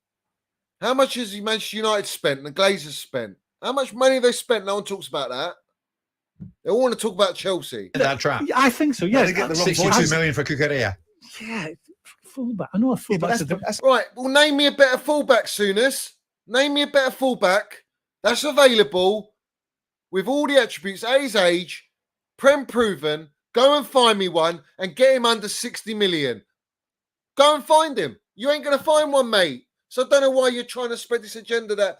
How much has Manchester United spent and the Glazers spent? How much money have they spent? No one talks about that. They all want to talk about Chelsea. That trap. I think so, yeah. They get the wrong 62 million for Cucurella. Yeah, fullback. I know a fullback. Right, well, name me a better fullback, Souness. Name me a better fullback that's available with all the attributes at his age, Prem proven. Go and find me one and get him under 60 million. Go and find him. You ain't going to find one, mate. So I don't know why you're trying to spread this agenda that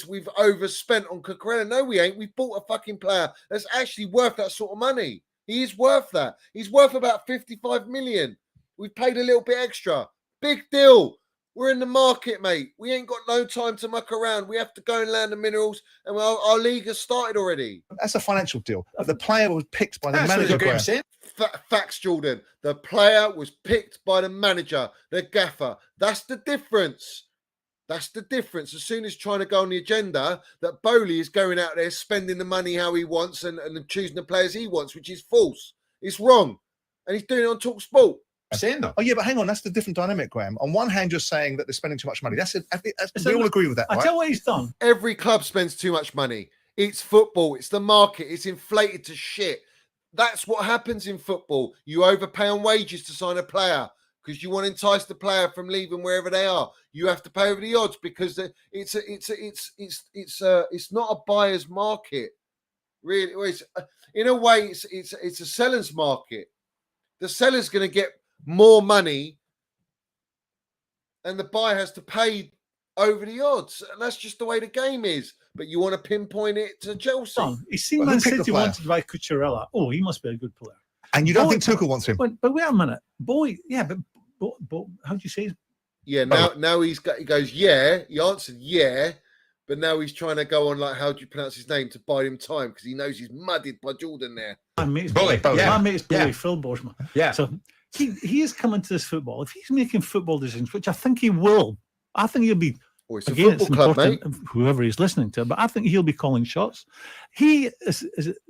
we've overspent on Cucurella. No, we ain't. We've bought a fucking player that's actually worth that sort of money. He is worth that. He's worth about 55 million. We've paid a little bit extra. Big deal. We're in the market, mate. We ain't got no time to muck around. We have to go and land the minerals, and our league has started already. That's a financial deal. The player was picked by the manager. Facts, Jordan. The player was picked by the manager, the gaffer. That's the difference. That's the difference. As soon as trying to go on the agenda, that Boehly is going out there spending the money how he wants and choosing the players he wants, which is false. It's wrong. And he's doing it on Talk Sport. Saying that. Oh yeah, but hang on, that's the different dynamic, Graham. On one hand, you're saying that they're spending too much money. We all agree with that, I right? tell you what he's done. Every club spends too much money. It's football. It's the market. It's inflated to shit. That's what happens in football. You overpay on wages to sign a player because you want to entice the player from leaving wherever they are. You have to pay over the odds because it's not a buyer's market, really. In a way, it's a seller's market. The seller's going to get more money, and the buyer has to pay over the odds, and that's just the way the game is. But you want to pinpoint it to Chelsea. He's seen Man City wanted to buy Cucurella. Oh, he must be a good player. And you don't think Tuchel wants him? But wait a minute, boy. Yeah, but how do you say? Yeah, now he goes. Yeah, he answered yeah, but now he's trying to go on like, how do you pronounce his name to buy him time because he knows he's muddied by Jordan there. My mate's Boehly. My mate's Boehly, Phil Borsman. Yeah. So he is coming to this football. If he's making football decisions, which I think he will, I think he'll be. It's a football club, mate. Whoever he's listening to, but I think he'll be calling shots. He is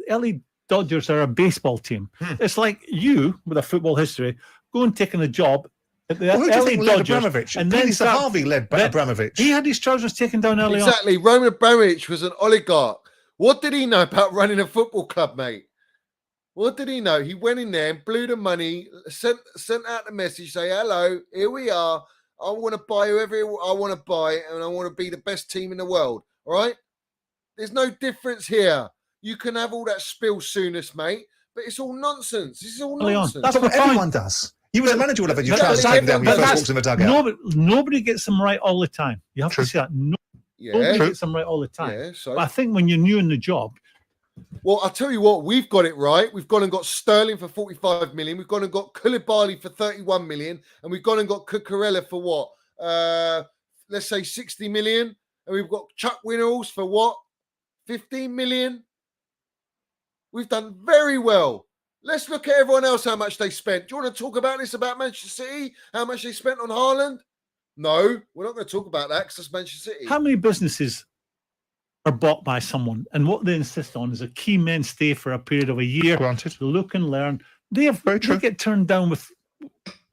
LA Dodgers are a baseball team. It's like you with a football history going taking a job at the LA Dodgers, and then Harvey led Abramovich. He had his trousers taken down early on. Exactly. Roman Abramovich was an oligarch. What did he know about running a football club, mate? What did he know? He went in there and blew the money, sent out the message, say, hello, here we are. I want to buy whoever I want to buy, and I want to be the best team in the world. All right? There's no difference here. You can have all that spill soonest, mate, but it's all nonsense. This is all nonsense. That's what everyone does. You as a manager would have your trousers taken down when you first walked in the dugout. Nobody gets them right all the time. You have to say that. Nobody gets them right all the time. Yeah, so. But I think when you're new in the job. Well, I'll tell you what, we've got it right. We've gone and got Sterling for 45 million. We've gone and got Koulibaly for 31 million. And we've gone and got Cucurella for what? Let's say 60 million. And we've got Chuck Winnells for what? 15 million. We've done very well. Let's look at everyone else, how much they spent. Do you want to talk about this, about Manchester City? How much they spent on Haaland? No, we're not going to talk about that because it's Manchester City. How many businesses are bought by someone, and what they insist on is a key men stay for a period of a year. Granted. Look and learn. They get turned down with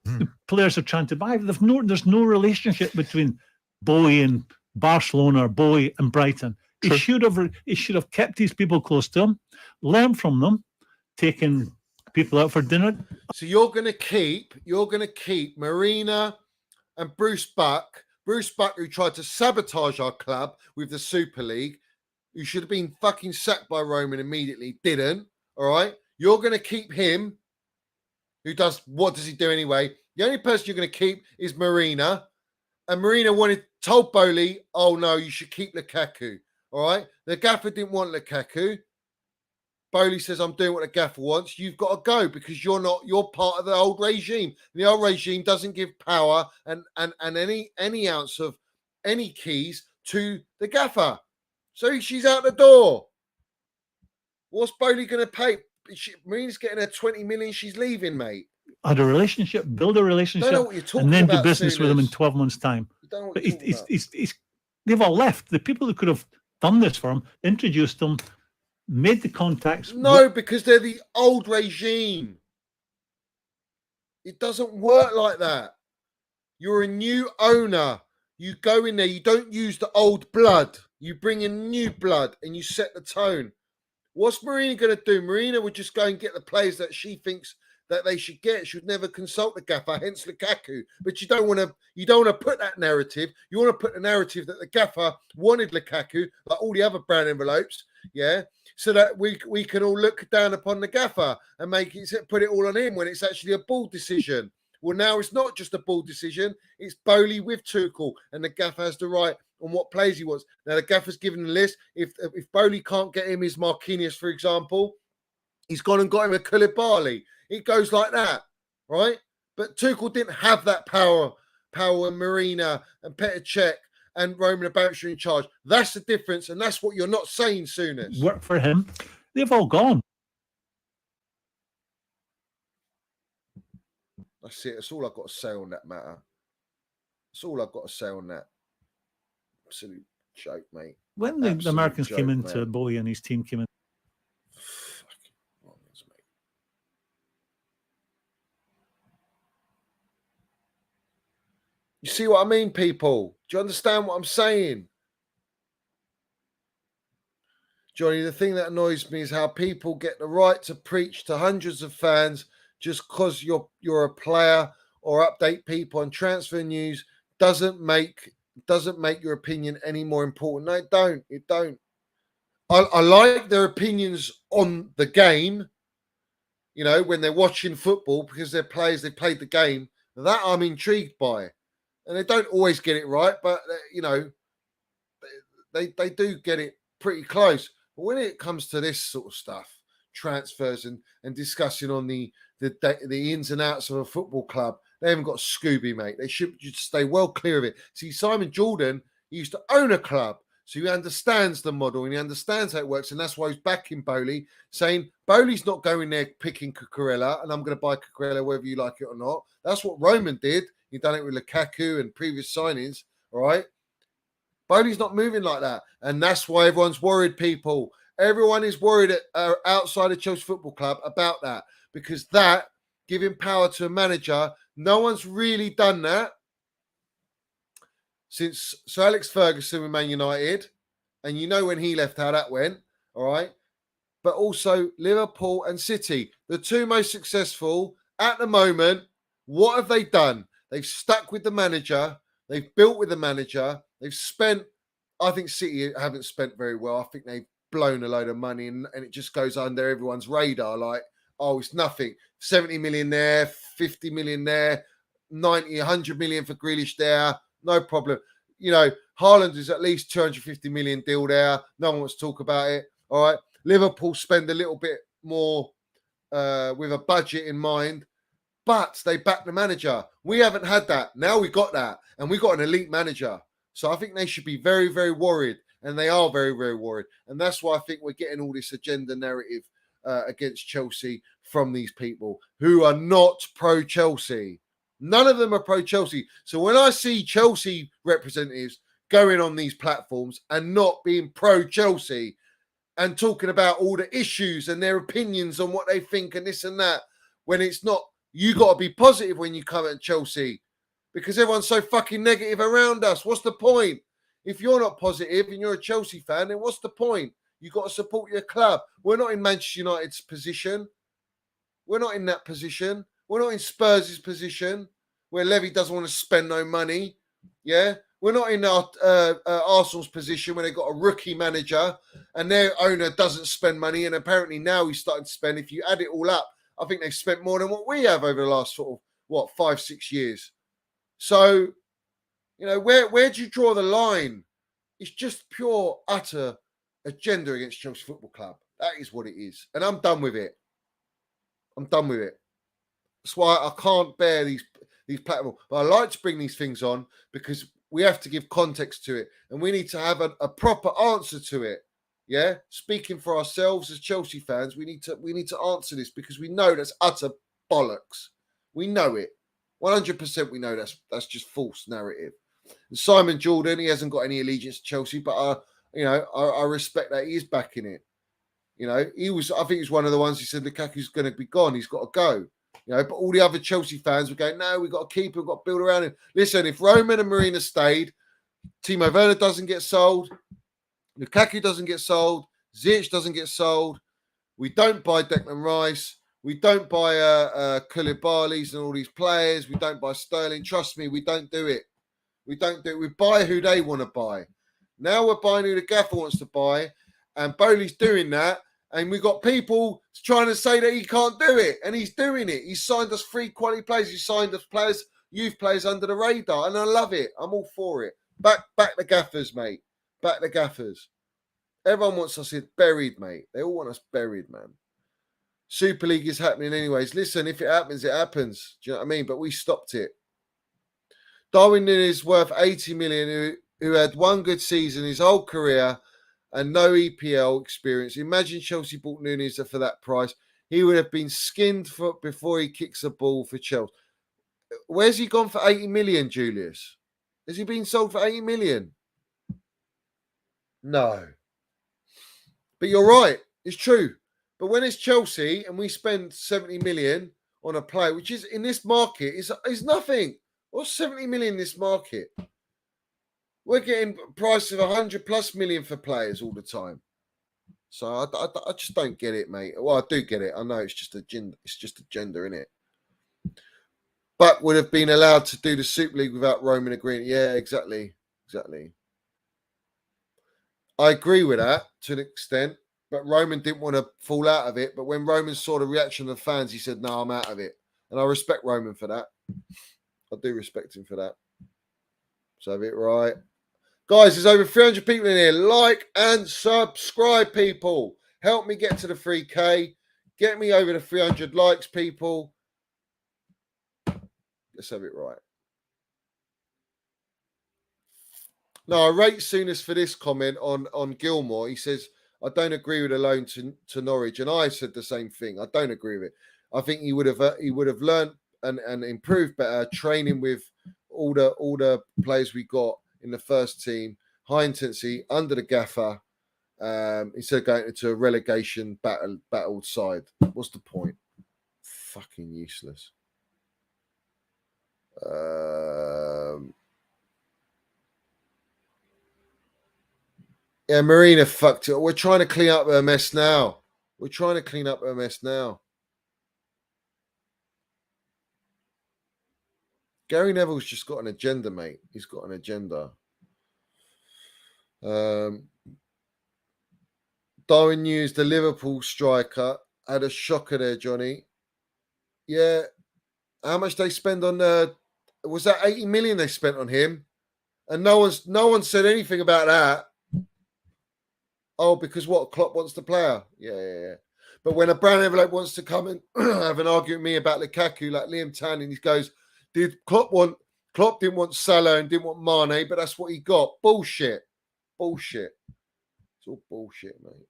the players are trying to buy. There's no relationship between Bowie and Barcelona or Bowie and Brighton. He should have kept these people close to him, learned from them, taken people out for dinner. So you're gonna keep Marina and Bruce Buck, who tried to sabotage our club with the Super League, who should have been fucking sacked by Roman immediately, didn't. All right. You're gonna keep him, what does he do anyway? The only person you're gonna keep is Marina. And Marina told Boehly, oh no, you should keep Lukaku. All right. The gaffer didn't want Lukaku. Boehly says, I'm doing what the gaffer wants. You've got to go because you're part of the old regime. The old regime doesn't give power and any ounce of any keys to the gaffer. So she's out the door. What's Boehly going to pay? Marina's getting her 20 million. She's leaving, mate. had a relationship, build a relationship, what you're talking and then do about, business with them in Sooners. 12 months' time. You don't know what But you're talking about. they've all left. The people that could have done this for him, introduced them, made the contacts. No, because they're the old regime. It doesn't work like that. You're a new owner. You go in there. You don't use the old blood. You bring in new blood and you set the tone. What's Marina going to do? Marina would just go and get the players that she thinks that they should get. She would never consult the gaffer, hence Lukaku. But you don't want to put that narrative. You want to put the narrative that the gaffer wanted Lukaku, like all the other brown envelopes, yeah, so that we can all look down upon the gaffer and put it all on him when it's actually a ball decision. Well, now it's not just a ball decision. It's Boehly with Tuchel, and the gaffer has the right on what plays he wants. Now, the gaffer's given the list. If Boehly can't get him his Marquinhos, for example, he's gone and got him a Koulibaly. It goes like that, right? But Tuchel didn't have that power when Marina and Petr Cech and Roman Abramovich are in charge. That's the difference, and that's what you're not saying, Sooners. Work for him. They've all gone. That's it. That's all I've got to say on that matter. That's all I've got to say on that. Absolute joke, mate. When the Absolute Americans joke, came into man. Boehly and his team came in, Fucking wrongs, mate. You see what I mean, people? Do you understand what I'm saying? Johnny, the thing that annoys me is how people get the right to preach to hundreds of fans just because you're a player or update people on transfer news doesn't make your opinion any more important. No, it don't. I like their opinions on the game, you know, when they're watching football because they're players, they played the game. That I'm intrigued by. And they don't always get it right, but, you know, they do get it pretty close. But when it comes to this sort of stuff, transfers and discussing on the ins and outs of a football club, they haven't got Scooby, mate. They should just stay well clear of it. See, Simon Jordan, he used to own a club, so he understands the model and he understands how it works, and that's why he's backing Boehly, saying Boehly's not going there picking Cucurella, and I'm going to buy Cucurella whether you like it or not. That's what Roman did. He done it with Lukaku and previous signings, all right? Boehly's not moving like that, and that's why everyone's worried, people. Everyone is worried outside of Chelsea Football Club about that, because that, giving power to a manager, no one's really done that since Sir Alex Ferguson with Man United, and you know when he left how that went, all right? But also Liverpool and City, the two most successful at the moment. What have they done? They've stuck with the manager. They've built with the manager. They've spent, I think City haven't spent very well. I think they've blown a load of money and it just goes under everyone's radar like, oh, it's nothing. 70 million there, 50 million there, 90, 100 million for Grealish there. No problem. You know, Haaland is at least 250 million deal there. No one wants to talk about it. All right. Liverpool spend a little bit more with a budget in mind, but they back the manager. We haven't had that. Now we got that, and we got an elite manager. So I think they should be very, very worried, and they are very, very worried. And that's why I think we're getting all this agenda narrative against Chelsea from these people who are not pro-Chelsea. None of them are pro-Chelsea. So when I see Chelsea representatives going on these platforms and not being pro-Chelsea and talking about all the issues and their opinions on what they think and this and that, when it's not, you got to be positive when you come at Chelsea because everyone's so fucking negative around us. What's the point? If you're not positive and you're a Chelsea fan, then what's the point? You've got to support your club. We're not in Manchester United's position. We're not in that position. We're not in Spurs' position where Levy doesn't want to spend no money. Yeah? We're not in Arsenal's position where they've got a rookie manager and their owner doesn't spend money, and apparently now he's starting to spend. If you add it all up, I think they've spent more than what we have over the last sort of, 5-6 years. So, you know, where do you draw the line? It's just pure, utter agenda against Chelsea Football Club. That is what it is. And I'm done with it. I'm done with it. That's why I can't bear these platforms. But I like to bring these things on because we have to give context to it. And we need to have a proper answer to it. Yeah? Speaking for ourselves as Chelsea fans, we need to answer this because we know that's utter bollocks. We know it. 100% we know that's just false narrative. And Simon Jordan, he hasn't got any allegiance to Chelsea, but I respect that he is backing it. I think he was one of the ones who said Lukaku's going to be gone. He's got to go. But all the other Chelsea fans were going, no, we've got to keep him, we've got to build around him. Listen, if Roman and Marina stayed, Timo Werner doesn't get sold, Lukaku doesn't get sold, Ziyech doesn't get sold, we don't buy Declan Rice, we don't buy Koulibaly's and all these players, we don't buy Sterling. Trust me, we don't do it. We don't do it. We buy who they want to buy. Now we're buying who the gaffer wants to buy, and Boehly's doing that. And we've got people trying to say that he can't do it, and he's doing it. He's signed us 3 quality players. He signed us players, youth players under the radar, and I love it. I'm all for it. Back the gaffers, mate. Back the gaffers. Everyone wants us buried, mate. They all want us buried, man. Super League is happening anyways. Listen, if it happens, it happens. Do you know what I mean? But we stopped it. Darwin Núñez is worth 80 million, who had one good season his whole career and no EPL experience. Imagine Chelsea bought Núñez for that price. He would have been skinned before he kicks a ball for Chelsea. Where's he gone for 80 million, Julius? Has he been sold for 80 million? No. But you're right. It's true. But when it's Chelsea and we spend 70 million on a player, which is in this market, is nothing. What's 70 million in this market? We're getting a price of 100 plus million for players all the time. So I just don't get it, mate. Well, I do get it. I know it's just a gender. It's just a gender, innit? But would have been allowed to do the Super League without Roman agreeing. Yeah, exactly. I agree with that to an extent. But Roman didn't want to fall out of it. But when Roman saw the reaction of the fans, he said, no, I'm out of it. And I respect Roman for that. I do respect him for that. So have it right. Guys, there's over 300 people in here. Like and subscribe, people. Help me get to the 3K. Get me over the 300 likes, people. Let's have it right. No, I rate Souness for this comment on Gilmore. He says, I don't agree with a loan to Norwich. And I said the same thing. I don't agree with it. I think he would have learned and improved better training with all the players we got in the first team, high intensity, under the gaffer, instead of going into a relegation battled side. What's the point? Fucking useless. Yeah, Marina fucked it. We're trying to clean up her mess now. Gary Neville's just got an agenda, mate. He's got an agenda. Darwin Núñez, the Liverpool striker, had a shocker there, Johnny. Yeah. How much they spend on was that 80 million they spent on him? And no one said anything about that. Oh, because what? Klopp wants the player. Yeah. But when a brown envelope wants to come and have an argument with me about Lukaku, like Liam Tanning, he goes, did Klopp didn't want Salah and didn't want Mane, but that's what he got. Bullshit. It's all bullshit, mate.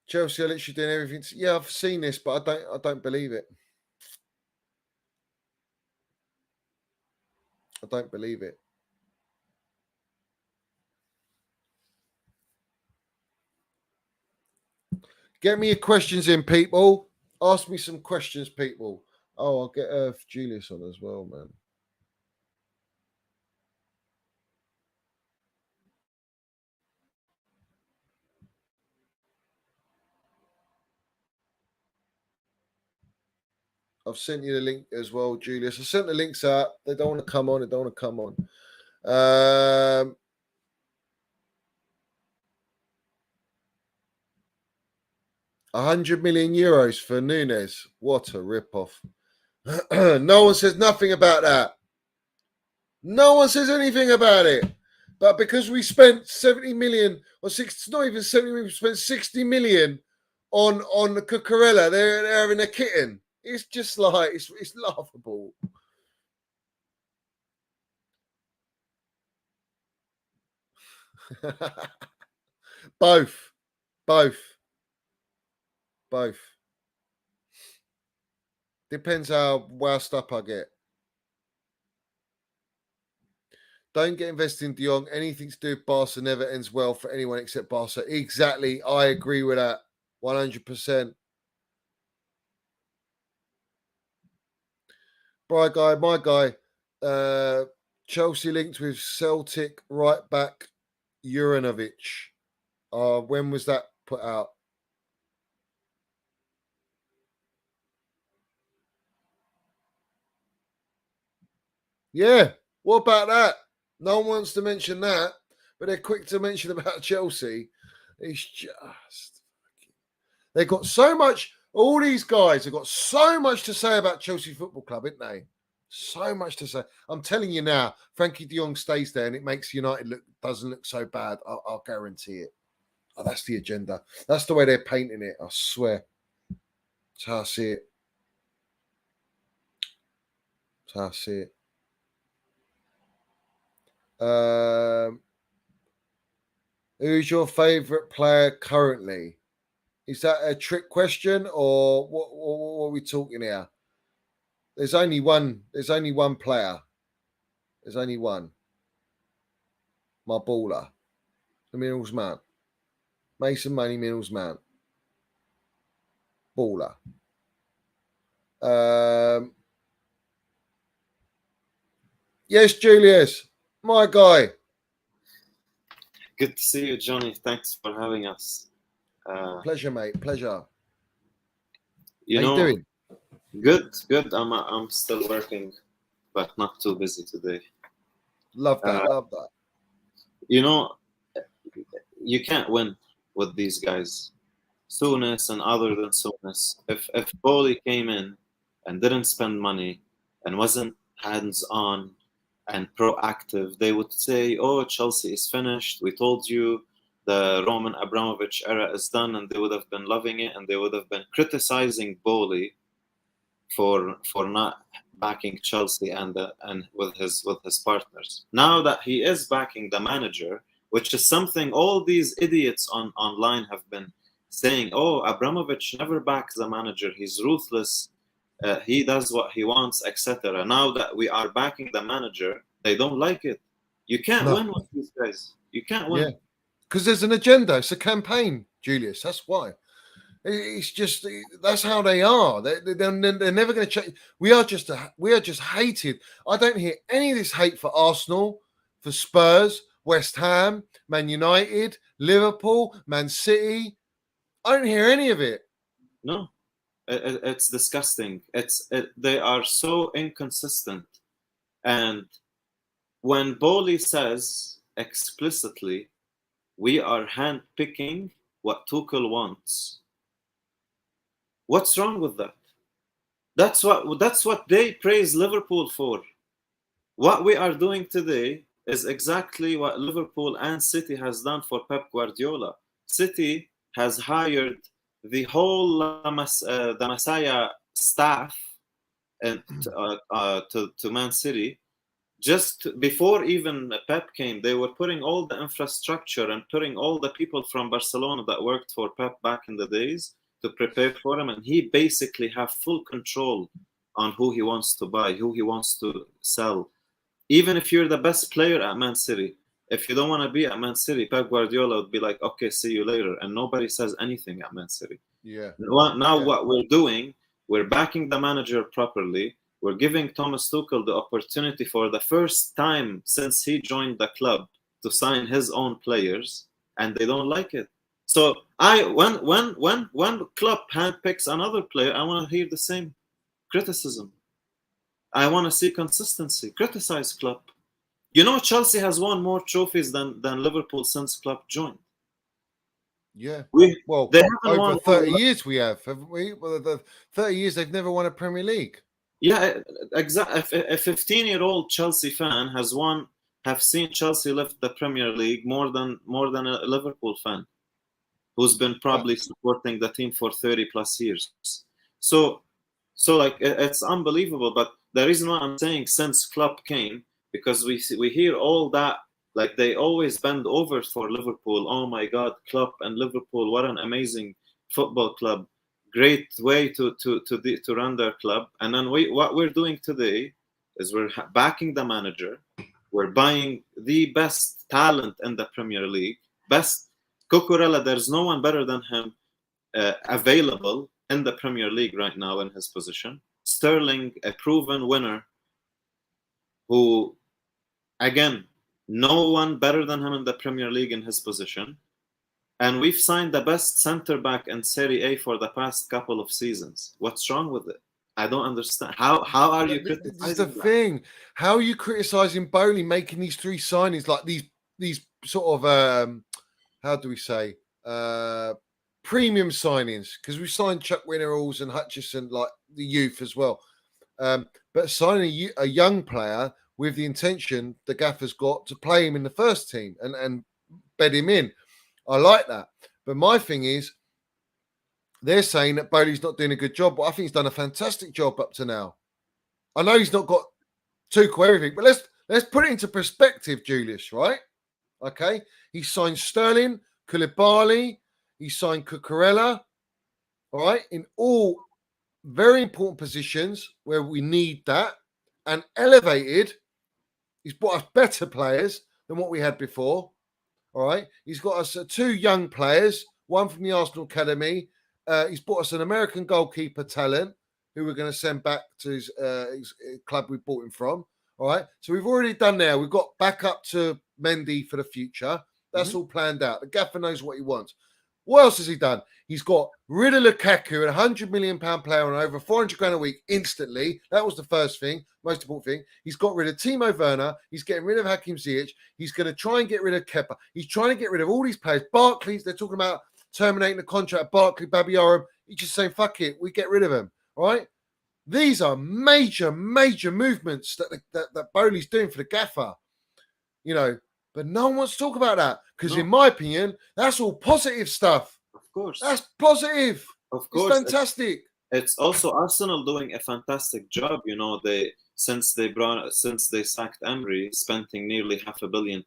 Chelsea are literally doing everything. Yeah, I've seen this, but I don't believe it. I don't believe it. Get me your questions in, people. Ask me some questions, people. Oh, I'll get Julius on as well, man. I've sent you the link as well, Julius. I sent the links out. They don't want to come on. 100 million euros for Núñez. What a ripoff. No one says nothing about that. No one says anything about it. But because we spent 70 million, or not even 70 million, we spent 60 million on the Cucurella, they're having a kitten. It's just like, it's laughable. Both. Depends how wound up I get. Don't get invested in De Jong. Anything to do with Barca never ends well for anyone except Barca. Exactly. I agree with that. 100%. My guy. Chelsea linked with Celtic right back Juranovic. When was that put out? Yeah. What about that? No one wants to mention that, but they're quick to mention about Chelsea. It's just... They've got so much... All these guys have got so much to say about Chelsea Football Club, haven't they? So much to say. I'm telling you now, Frenkie de Jong stays there and it makes United doesn't look so bad. I'll guarantee it. Oh, that's the agenda. That's the way they're painting it. I swear. That's how I see it. That's how I see it. Who's your favourite player currently? Is that a trick question or what are we talking here? There's only one player. There's only one. My baller. The Minerals man. Mason Money Minerals man. Baller. Yes, Julius. My guy. Good to see you, Johnny. Thanks for having us. Pleasure, mate. Pleasure. How you doing? Good. I'm still working, but not too busy today. Love that. You know, you can't win with these guys. Souness and other than Souness. If Boehly came in and didn't spend money and wasn't hands-on and proactive, they would say, oh, Chelsea is finished. We told you the Roman Abramovich era is done, and they would have been loving it, and they would have been criticizing Boehly for not backing Chelsea and with his partners. Now that he is backing the manager, which is something all these idiots online have been saying, oh, Abramovich never backs the manager, he's ruthless, he does what he wants, etc. Now that we are backing the manager, they don't like it. You can't win with these guys. You can't win. Yeah, because there's an agenda. It's a campaign, Julius. That's why. It's just that's how they are. They're never going to change. We are just hated. I don't hear any of this hate for Arsenal, for Spurs, West Ham, Man United, Liverpool, Man City. I don't hear any of it. No, it's disgusting. They are so inconsistent. And when Boehly says explicitly, we are handpicking what Tuchel wants. What's wrong with that? That's what they praise Liverpool for. What we are doing today is exactly what Liverpool and City has done for Pep Guardiola. City has hired the whole the Messiah staff and to Man City. Just before even Pep came, they were putting all the infrastructure and putting all the people from Barcelona that worked for Pep back in the days to prepare for him, and he basically have full control on who he wants to buy, who he wants to sell. Even if you're the best player at Man City, if you don't want to be at Man City, Pep Guardiola would be like, okay, see you later, and nobody says anything at Man City. Yeah. Now what we're doing, we're backing the manager properly. We're giving Thomas Tuchel the opportunity for the first time since he joined the club to sign his own players, and they don't like it. So when Klopp handpicks another player, I want to hear the same criticism. I want to see consistency. Criticize Klopp. You know, Chelsea has won more trophies than Liverpool since Klopp joined. Yeah. They haven't over won 30 years we have, haven't we? Well, the 30 years they've never won a Premier League. Yeah, exactly. A 15-year-old Chelsea fan have seen Chelsea lift the Premier League more than a Liverpool fan, who's been probably supporting the team for 30 plus years. So like it's unbelievable. But the reason why I'm saying since Klopp came, because we hear all that, like they always bend over for Liverpool. Oh my God, Klopp and Liverpool, what an amazing football club. great way to run their club. And then what we're doing today is we're backing the manager. We're buying the best talent in the Premier League. Best Cucurella, there's no one better than him available in the Premier League right now in his position. Sterling, a proven winner, who, again, no one better than him in the Premier League in his position. And we've signed the best centre-back in Serie A for the past couple of seasons. What's wrong with it? I don't understand. How are you criticizing This is the that? thing. How are you criticizing Boehly making these three signings, like these sort of how do we say premium signings? Because we signed Chuck Winneralls and Hutchison, like the youth as well. But signing a young player with the intention the gaffer's got to play him in the first team and bed him in. I like that. But my thing is, they're saying that Boehly's not doing a good job, but I think he's done a fantastic job up to now. I know he's not got Tuchel everything, but let's put it into perspective, Julius, right? Okay. He signed Sterling, Koulibaly, he signed Cucurella, all right, in all very important positions where we need that, and elevated. He's brought us better players than what we had before. All right. He's got us two young players, one from the Arsenal Academy. He's brought us an American goalkeeper talent who we're going to send back to his club we bought him from. All right. So we've already done there. We've got back up to Mendy for the future. That's all planned out. The gaffer knows what he wants. What else has he done? He's got rid of Lukaku, a £100 million player on over 400 grand a week instantly. That was the first thing, most important thing. He's got rid of Timo Werner. He's getting rid of Hakim Ziyech. He's going to try and get rid of Kepa. He's trying to get rid of all these players. Barkley, they're talking about terminating the contract of Barkley, Babiorum. He's just saying, fuck it, we get rid of him. All right? These are major, major movements that Boehly's doing for the gaffer. You know, but no one wants to talk about that because, in my opinion, that's all positive stuff. Of course. That's positive. Of course. It's fantastic. It's also Arsenal doing a fantastic job. You know, since they sacked Emery, spending nearly £500 million,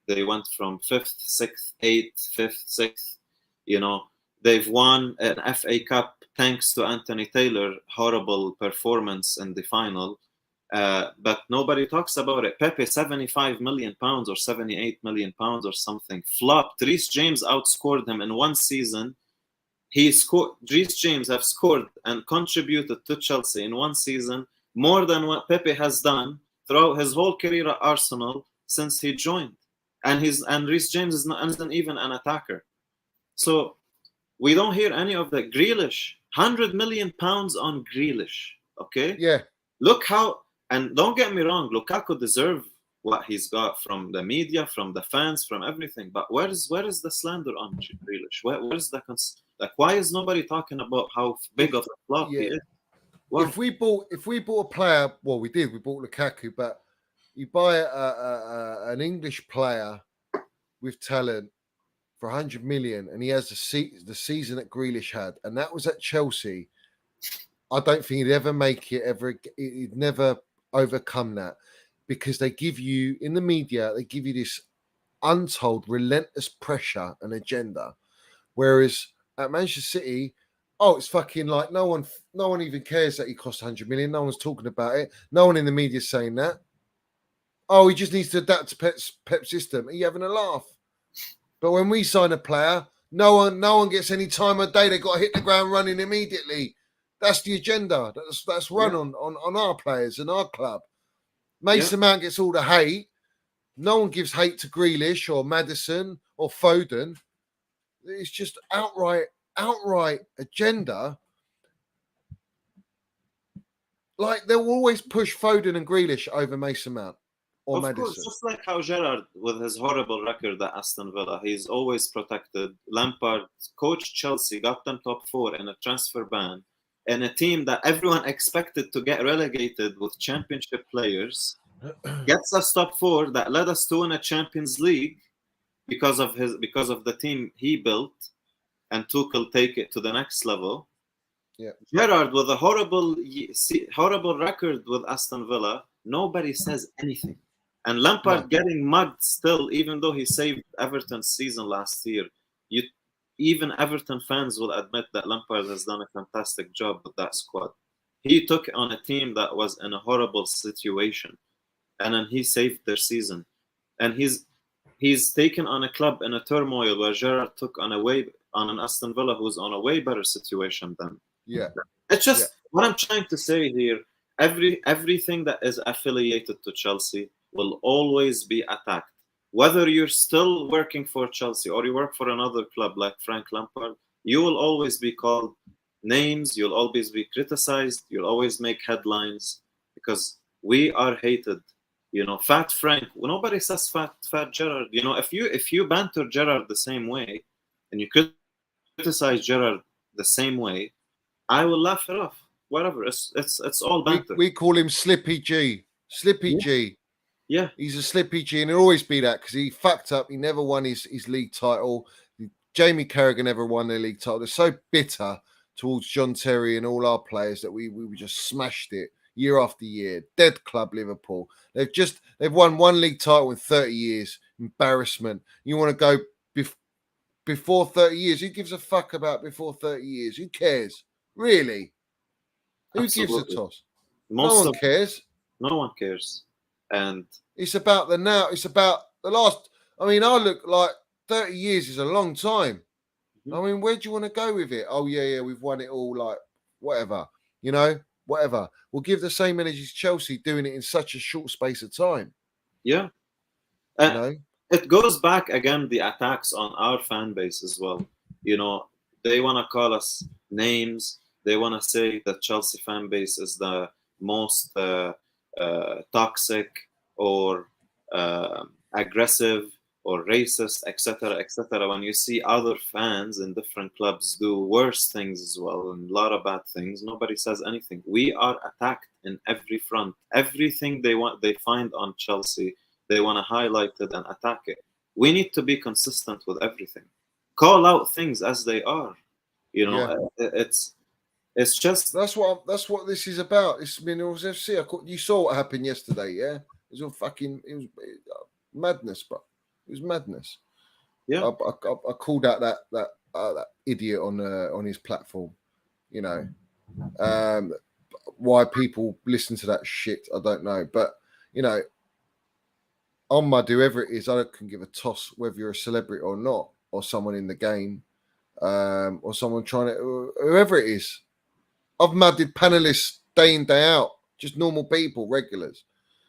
they went from 5th, 6th, 8th, 5th, 6th. You know, they've won an FA Cup thanks to Anthony Taylor. Horrible performance in the final. But nobody talks about it. Pepe, £75 million or £78 million or something, flopped. Reece James outscored him in one season. Reece James have scored and contributed to Chelsea in one season more than what Pepe has done throughout his whole career at Arsenal since he joined. And Reece James isn't even an attacker. So we don't hear any of that. Grealish, £100 million on Grealish. Okay? Yeah. Look how. And don't get me wrong, Lukaku deserves what he's got from the media, from the fans, from everything. But where is the slander on Grealish? Where's why is nobody talking about how big of a flop he is? Well, if we bought a player, well, we did. We bought Lukaku, but you buy an English player with talent for 100 million, and he has the season that Grealish had, and that was at Chelsea. I don't think he'd ever make it. He'd never overcome that, because they give you, in the media, they give you this untold relentless pressure and agenda, whereas at Manchester City, it's fucking like no one even cares that he cost 100 million. No one's talking about it. No one in the media is saying that. He just needs to adapt to Pep's system. Are you having a laugh? But when we sign a player, no one gets any time of day. They got to hit the ground running immediately. That's the agenda. That's run on our players and our club. Mason Mount gets all the hate. No one gives hate to Grealish or Maddison or Foden. It's just outright agenda. Like, they'll always push Foden and Grealish over Mason Mount or Maddison. Course, just like how Gerrard, with his horrible record at Aston Villa, he's always protected. Lampard coached Chelsea, got them top 4 in a transfer ban, and a team that everyone expected to get relegated with championship players gets us top 4 that led us to win a Champions League because of the team he built, and Tuchel take it to the next level. Yeah, Gerrard with a horrible record with Aston Villa, nobody says anything, and Lampard getting mugged still, even though he saved Everton's season last year. even Everton fans will admit that Lampard has done a fantastic job with that squad. He took on a team that was in a horrible situation, and then he saved their season. And he's taken on a club in a turmoil where Gerrard took on an Aston Villa who's on a way better situation than. Yeah. It's just what I'm trying to say here. Everything that is affiliated to Chelsea will always be attacked. Whether you're still working for Chelsea or you work for another club like Frank Lampard, you will always be called names. You'll always be criticized. You'll always make headlines because we are hated. You know, Fat Frank. Well, nobody says Fat Gerrard. You know, if you banter Gerrard the same way and you criticize Gerrard the same way, I will laugh it off. Whatever. It's all banter. We call him Slippy G. Slippy G. Yeah. He's a Slippy G, and he'll always be that because he fucked up. He never won his league title. Jamie Carragher never won their league title. They're so bitter towards John Terry and all our players that we just smashed it year after year. Dead club, Liverpool. They've won one league title in 30 years. Embarrassment. You want to go before 30 years? Who gives a fuck about before 30 years? Who cares? Really? Who gives a toss? No one cares. No one cares. And it's about the now. It's about the last. I mean, I look like 30 years is a long time. I mean, where do you want to go with it? Oh, yeah, we've won it all. Like, whatever. You know, whatever. We'll give the same energy to Chelsea doing it in such a short space of time. Yeah. You know? It goes back again, the attacks on our fan base as well. You know, they want to call us names. They want to say that Chelsea fan base is the most toxic or aggressive or racist, etc., etc. When you see other fans in different clubs do worse things as well and a lot of bad things, nobody says anything. We are attacked in every front. Everything they find on Chelsea, they want to highlight it and attack it. We need to be consistent with everything. Call out things as they are. You know, it's just that's what this is about. It's Minerals FC. You saw what happened yesterday, yeah? It was madness, bro. It was madness. Yeah. I called out that idiot on his platform. You know, why people listen to that shit, I don't know. But you know, Ahmad, whoever it is, I can give a toss whether you're a celebrity or not, or someone in the game, or someone trying to, whoever it is. I've madded panelists day in, day out, just normal people, regulars.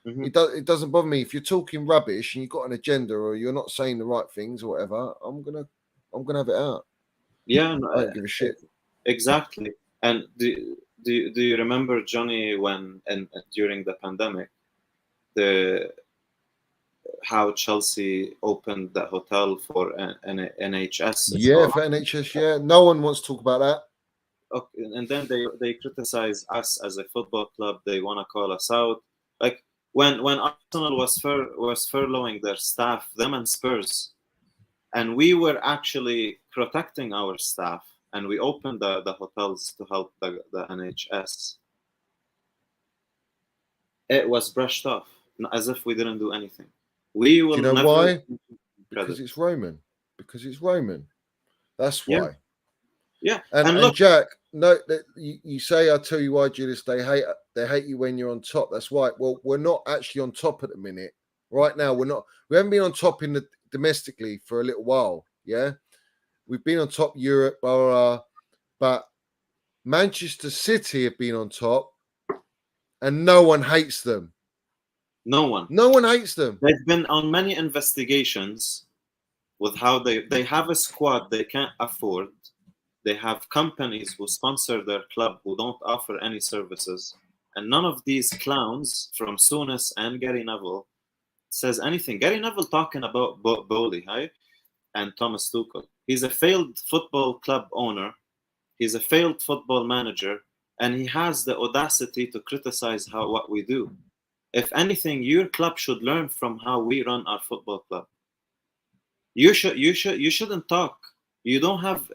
Mm-hmm. It doesn't bother me if you're talking rubbish and you've got an agenda or you're not saying the right things or whatever. I'm gonna have it out. Yeah, no, I don't give a shit. Exactly. And do you remember, Johnny, when during the pandemic, how Chelsea opened the hotel for an NHS? Yeah, for NHS. Yeah, no one wants to talk about that. Okay, and then they criticize us as a football club. They want to call us out. Like when Arsenal was furloughing their staff, them and Spurs, and we were actually protecting our staff, and we opened the hotels to help the NHS. It was brushed off as if we didn't do anything. We will. Do you know never why? Because it's Roman. Because it's Roman. That's why. Yeah. And look, Jack, no, you say, I tell you why, Julius, they hate you when you're on top. That's right. Well, we're not actually on top at the minute. Right now, we haven't been on top domestically for a little while. Yeah. We've been on top Europe, blah, blah, blah, but Manchester City have been on top and no one hates them. No one hates them. They've been on many investigations with how they have a squad they can't afford. They have companies who sponsor their club who don't offer any services. And none of these clowns from Souness and Gary Neville says anything. Gary Neville talking about Boehly, right? And Thomas Tuchel. He's a failed football club owner. He's a failed football manager. And he has the audacity to criticize what we do. If anything, your club should learn from how we run our football club. You shouldn't talk. You don't have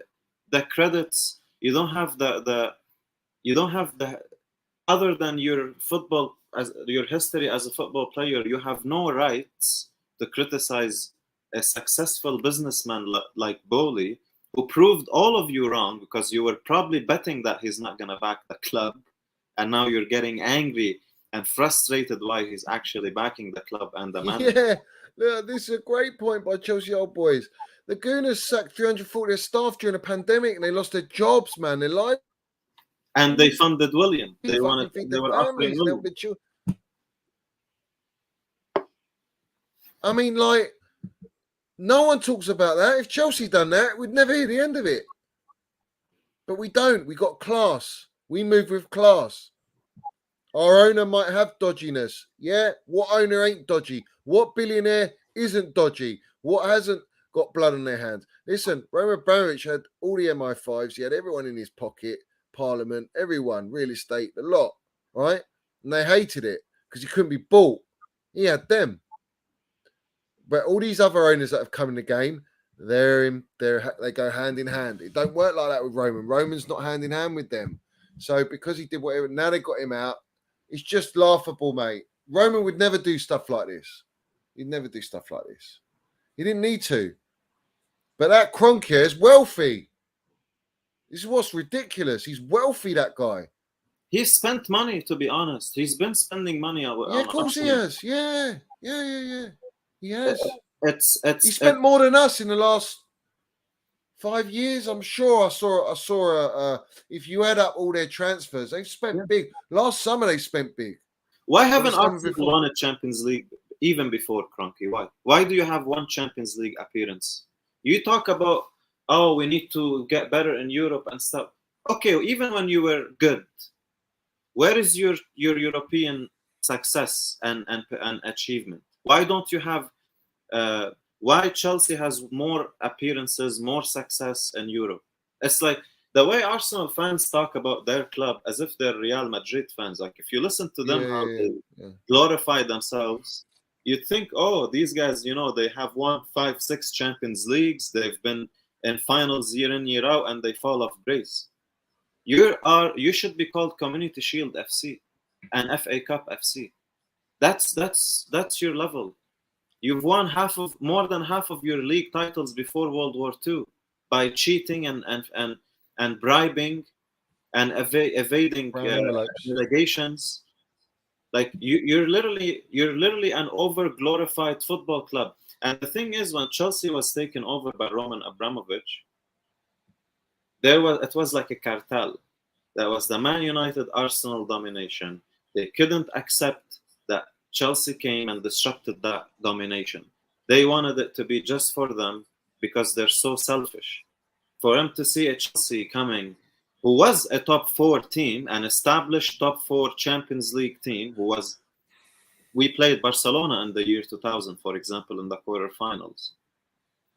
the credits. You don't have the other than your football, as your history as a football player. You have no rights to criticize a successful businessman like Boehly, who proved all of you wrong because you were probably betting that he's not going to back the club, and now you're getting angry and frustrated why he's actually backing the club and the manager. Yeah, look, this is a great point by Chelsea old boys. The Gooners sacked 340 of staff during a pandemic, and they lost their jobs, man. Their life. And they funded William. They Fucking wanted. feed They their were offering families and help William. their children. I mean, like, no one talks about that. If Chelsea done that, we'd never hear the end of it. But we don't. We got class. We move with class. Our owner might have dodginess. Yeah. What owner ain't dodgy? What billionaire isn't dodgy? What hasn't got blood on their hands? Listen, Roman Abramovich had all the MI5s. He had everyone in his pocket. Parliament, everyone, real estate, the lot, right? And they hated it because he couldn't be bought. He had them. But all these other owners that have come in the game, they go hand in hand. It don't work like that with Roman. Roman's not hand in hand with them. So because he did whatever, now they got him out. It's just laughable, mate. Roman would never do stuff like this. He'd never do stuff like this. He didn't need to. But that Kroenke is wealthy. This is what's ridiculous. He's wealthy, that guy. He spent money, to be honest. He's been spending money. Yeah, of course he has. Yeah. He has. He spent more than us in the last 5 years. I'm sure. I saw. If you add up all their transfers, they've spent big. Last summer they spent big. Why haven't Arsenal won a Champions League even before Kroenke? Why? Why do you have one Champions League appearance? You talk about, oh, we need to get better in Europe and stuff. Okay, even when you were good, where is your European success and achievement? Why don't you have? Why Chelsea has more appearances, more success in Europe? It's like the way Arsenal fans talk about their club as if they're Real Madrid fans. Like if you listen to them, they glorify themselves, you'd think, oh, these guys, they have won 5-6 Champions Leagues. They've been in finals year in, year out, and they fall off grace. You should be called Community Shield FC and FA Cup FC. That's your level. You've won more than half of your league titles before World War II by cheating and bribing and evading delegations. Like you're literally an over-glorified football club. And the thing is, when Chelsea was taken over by Roman Abramovich, it was like a cartel. That was the Man United Arsenal domination. They couldn't accept that Chelsea came and disrupted that domination. They wanted it to be just for them because they're so selfish. For them to see a Chelsea coming, who was a top 4 team, an established top 4 Champions League team, we played Barcelona in the year 2000, for example, in the quarterfinals,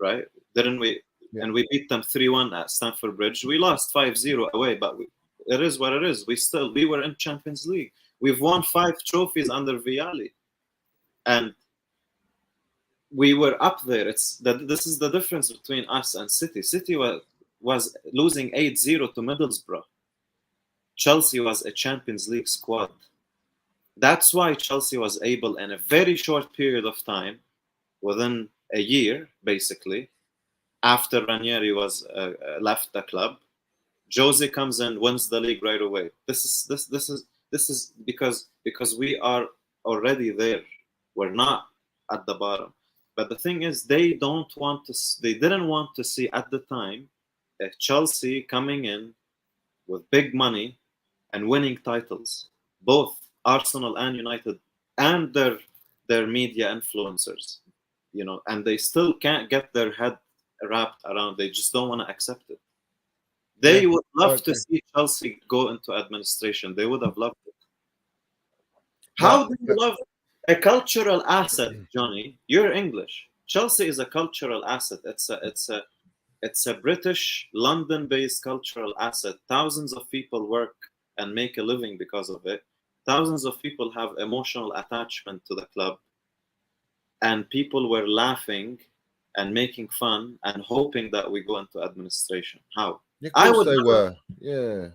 right? Didn't we? Yeah. And we beat them 3-1 at Stamford Bridge. We lost 5-0 away, but it is what it is. We were in Champions League. We've won 5 trophies under Vialli, and we were up there. This is the difference between us and City. City was losing 8-0 to Middlesbrough. Chelsea was a Champions League squad. That's why Chelsea was able, in a very short period of time, within a year, basically, after Ranieri was left the club, Jose comes in, wins the league right away. This is because we are already there. We're not at the bottom. But the thing is, they didn't want to see at the time Chelsea coming in with big money and winning titles, both Arsenal and United, and their media influencers, and they still can't get their head wrapped around. They just don't want to accept it. They would love to see Chelsea go into administration. They would have loved it. How do you love a cultural asset, Johnny? You're English. Chelsea is a cultural asset. It's a British, London-based cultural asset. Thousands of people work and make a living because of it. Thousands of people have emotional attachment to the club. And people were laughing and making fun and hoping that we go into administration. How? Yeah.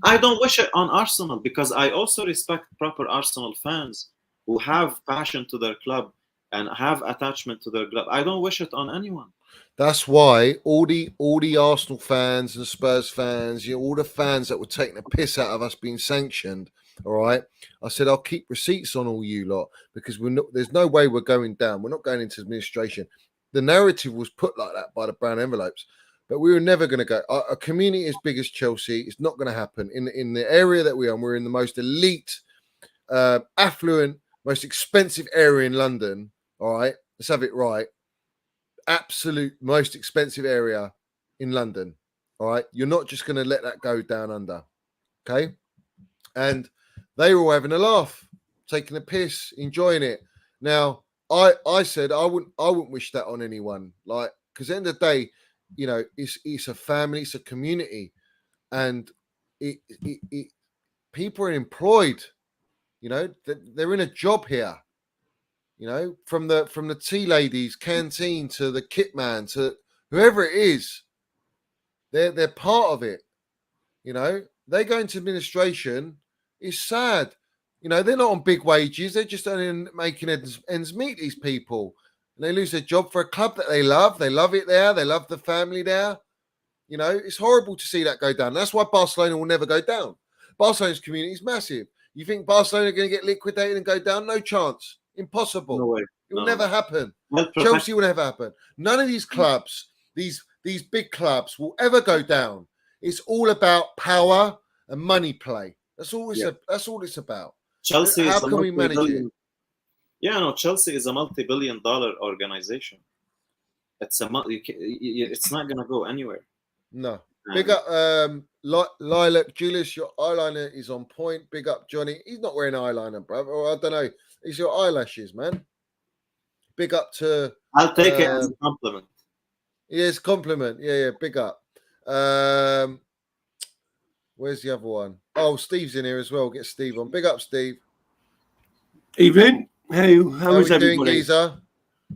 I don't wish it on Arsenal because I also respect proper Arsenal fans who have passion to their club and have attachment to their club. I don't wish it on anyone. That's why all the Arsenal fans and Spurs fans, all the fans that were taking the piss out of us being sanctioned. All right, I said I'll keep receipts on all you lot because there's no way we're going down. We're not going into administration. The narrative was put like that by the brown envelopes, but we were never going to go. A community as big as Chelsea, it's not going to happen in the area that we are. We're in the most elite, affluent, most expensive area in London. All right, let's have it right. Absolute most expensive area in London. All right, you're not just going to let that go down under. Okay, and they were all having a laugh, taking a piss, enjoying it. Now, I said I wouldn't wish that on anyone, like, because at the end of the day, it's a family, it's a community, and it people are employed. They're in a job here. From the tea ladies, canteen to the kit man to whoever it is, they're part of it. They go into administration. It's sad. They're not on big wages. They're just making ends meet, these people. And they lose their job for a club that they love. They love it there. They love the family there. It's horrible to see that go down. That's why Barcelona will never go down. Barcelona's community is massive. You think Barcelona are going to get liquidated and go down? No chance. Impossible. No way. It will never happen. Well, Chelsea will never happen. None of these clubs, these big clubs, will ever go down. It's all about power and money play. That's all it's about. Chelsea. How can we manage it? Yeah, no. Chelsea is a multi-billion-dollar organization. It's not gonna go anywhere. No. Big up, Lilac Julius. Your eyeliner is on point. Big up, Johnny. He's not wearing eyeliner, brother. Or I don't know. It's your eyelashes, man. Big up to. I'll take it as a compliment. Yes, compliment. Yeah. Big up. Where's the other one? Oh, Steve's in here as well. Get Steve on. Big up, Steve. Evening. Hey, how is we doing, everybody? Geezer?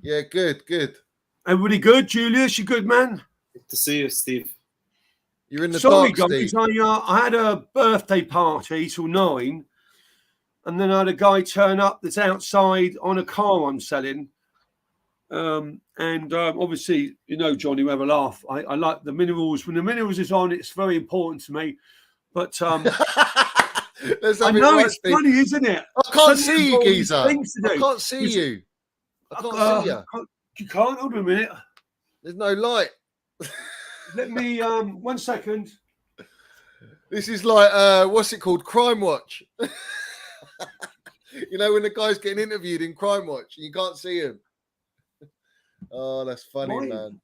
Yeah, good. Everybody good? Julius, you good, man? Good to see you, Steve. You're in the Sorry, dark, guys. Steve. I had a birthday party till 9, and then I had a guy turn up that's outside on a car I'm selling. Obviously, Johnny, we have a laugh. I like the minerals. When the minerals is on, it's very important to me. But I know it's funny, isn't it? I can't see you, Geezer. I I can't see you. I can't see you. You can't. Hold on a minute. There's no light. Let me 1 second. This is like what's it called? Crime Watch. When the guy's getting interviewed in Crime Watch and you can't see him. Oh, that's funny, man.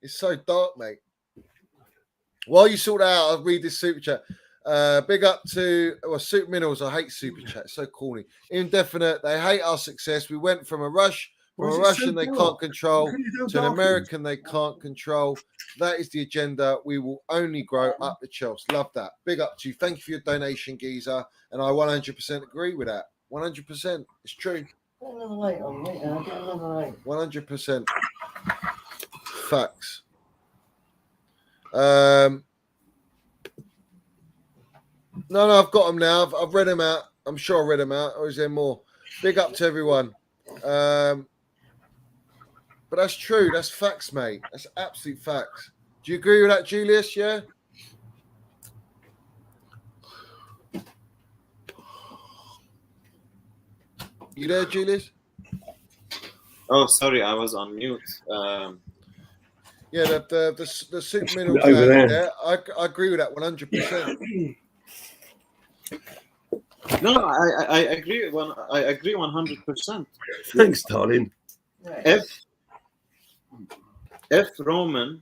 It's so dark, mate. While you sort that out, I'll read this super chat. Big up to Super Minerals. I hate super chat. It's so corny. Indefinite. They hate our success. We went from a Russian they can't control to an American they can't control. That is the agenda. We will only grow up the Chelsea. Love that. Big up to you. Thank you for your donation, Geezer. And I 100% agree with that. 100%. It's true. 100%. Facts. No, I've got them now. I've read them out. I'm sure I read them out. Or is there more? Big up to everyone. But that's true. That's facts, mate. That's absolute facts. Do you agree with that, Julius? Yeah? You there, Julius? Oh, sorry, I was on mute. Yeah, the super minerals over there. I agree with that 100%. No, I agree. I agree 100%. Thanks, darling. If Roman,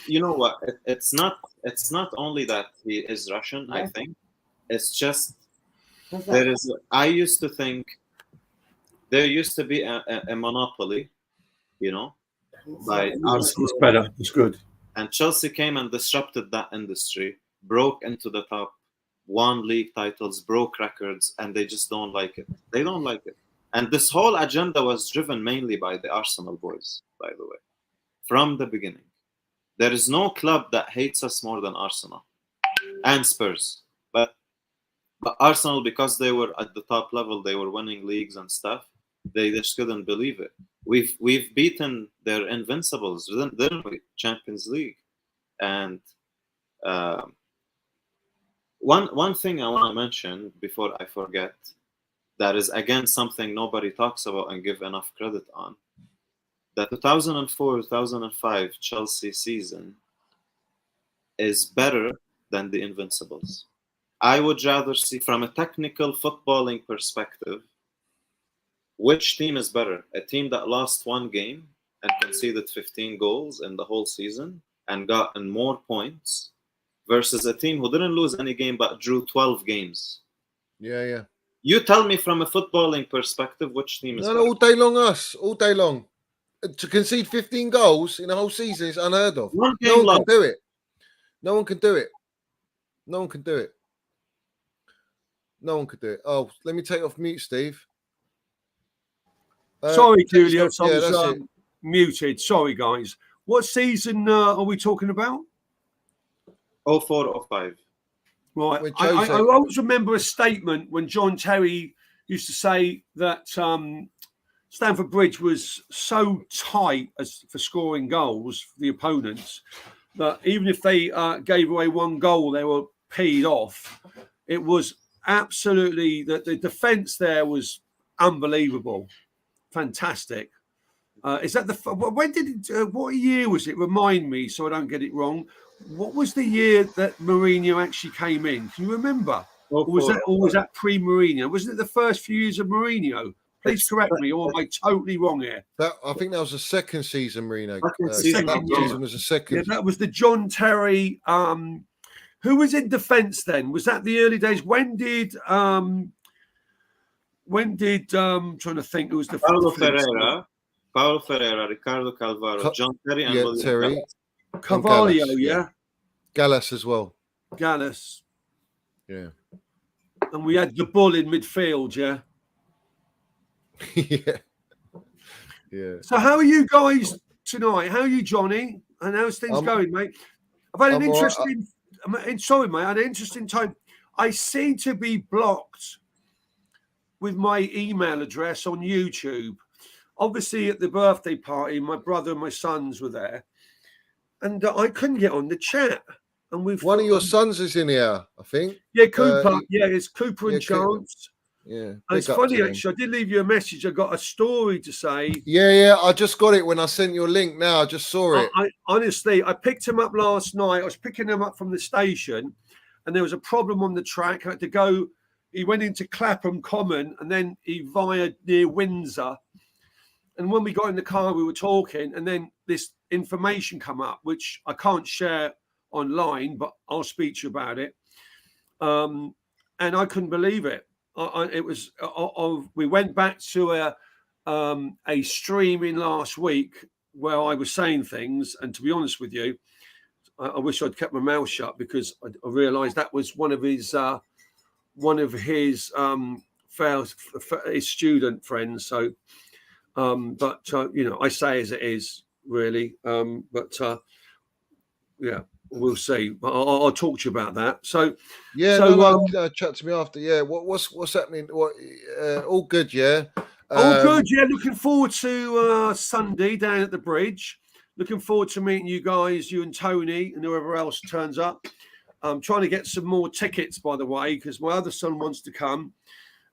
you know what? It's not only that he is Russian. I think it's just there is. I used to think there used to be a monopoly, by Arsenal. It's better. It's good. And Chelsea came and disrupted that industry, broke into the top, won league titles, broke records, and they just don't like it. They don't like it. And this whole agenda was driven mainly by the Arsenal boys, by the way, from the beginning. There is no club that hates us more than Arsenal and Spurs. But Arsenal, because they were at the top level, they were winning leagues and stuff, They just couldn't believe it. We've beaten their invincibles, didn't we? Champions League. And one thing I want to mention before I forget, that is again something nobody talks about and give enough credit on. The 2004-2005 Chelsea season is better than the Invincibles. I would rather see, from a technical footballing perspective, which team is better? A team that lost one game and conceded 15 goals in the whole season and gotten more points, versus a team who didn't lose any game but drew 12 games. Yeah. You tell me from a footballing perspective which team is better. All day long, all day long. To concede 15 goals in a whole season is unheard of. No one can do it. No one can do it. No one can do it. No one could do it. Oh, let me take off mute, Steve. Sorry, Julius, I was muted. Sorry, guys. What season are we talking about? 04-05. Right. I always remember a statement when John Terry used to say that Stamford Bridge was so tight for scoring goals for the opponents that even if they gave away one goal, they were peed off. It was absolutely that the defence there was unbelievable, fantastic. Is that when did it? What year was it? Remind me so I don't get it wrong. What was the year that Mourinho actually came in? Can you remember? Or was that pre-Mourinho? Wasn't it the first few years of Mourinho? Please correct me, or am I totally wrong here? I think that was the second season, Mourinho. Second season was the second. Yeah, that was the John Terry. Who was in defence then? Was that the early days? When did I'm trying to think who was the Paulo Ferreira, Ricardo Calvaro, John Terry, and William Terry. Carvalho, yeah. Gallas as well. Gallas. Yeah. And we had the Bull in midfield, yeah. Yeah. So how are you guys tonight? How are you, Johnny? And how's things going, mate? I've had an interesting sorry, mate, I had an interesting time. I seem to be blocked with my email address on YouTube. Obviously, at the birthday party, my brother and my sons were there, and I couldn't get on the chat. And one of your sons is in here, I think. Yeah, Cooper. It's Cooper and Chance. Yeah, and it's funny actually. I did leave you a message. I got a story to say. Yeah. I just got it when I sent you a link. Now I just saw it. I honestly, I picked him up last night. I was picking him up from the station, and there was a problem on the track. I had to go. He went into Clapham Common, and then he via near Windsor. And when we got in the car, we were talking, and then this information come up, which I can't share online, but I'll speak to you about it. And I couldn't believe it. It was. We went back to a streaming last week where I was saying things, and to be honest with you, I wish I'd kept my mouth shut because I realised that was one of his his student friends. So. But I say as it is, really. Yeah, we'll see. I'll talk to you about that. So, chat to me after. Yeah, what's happening? All good, yeah. All good, yeah. Looking forward to Sunday down at the bridge. Looking forward to meeting you guys, you and Tony, and whoever else turns up. I'm trying to get some more tickets, by the way, because my other son wants to come.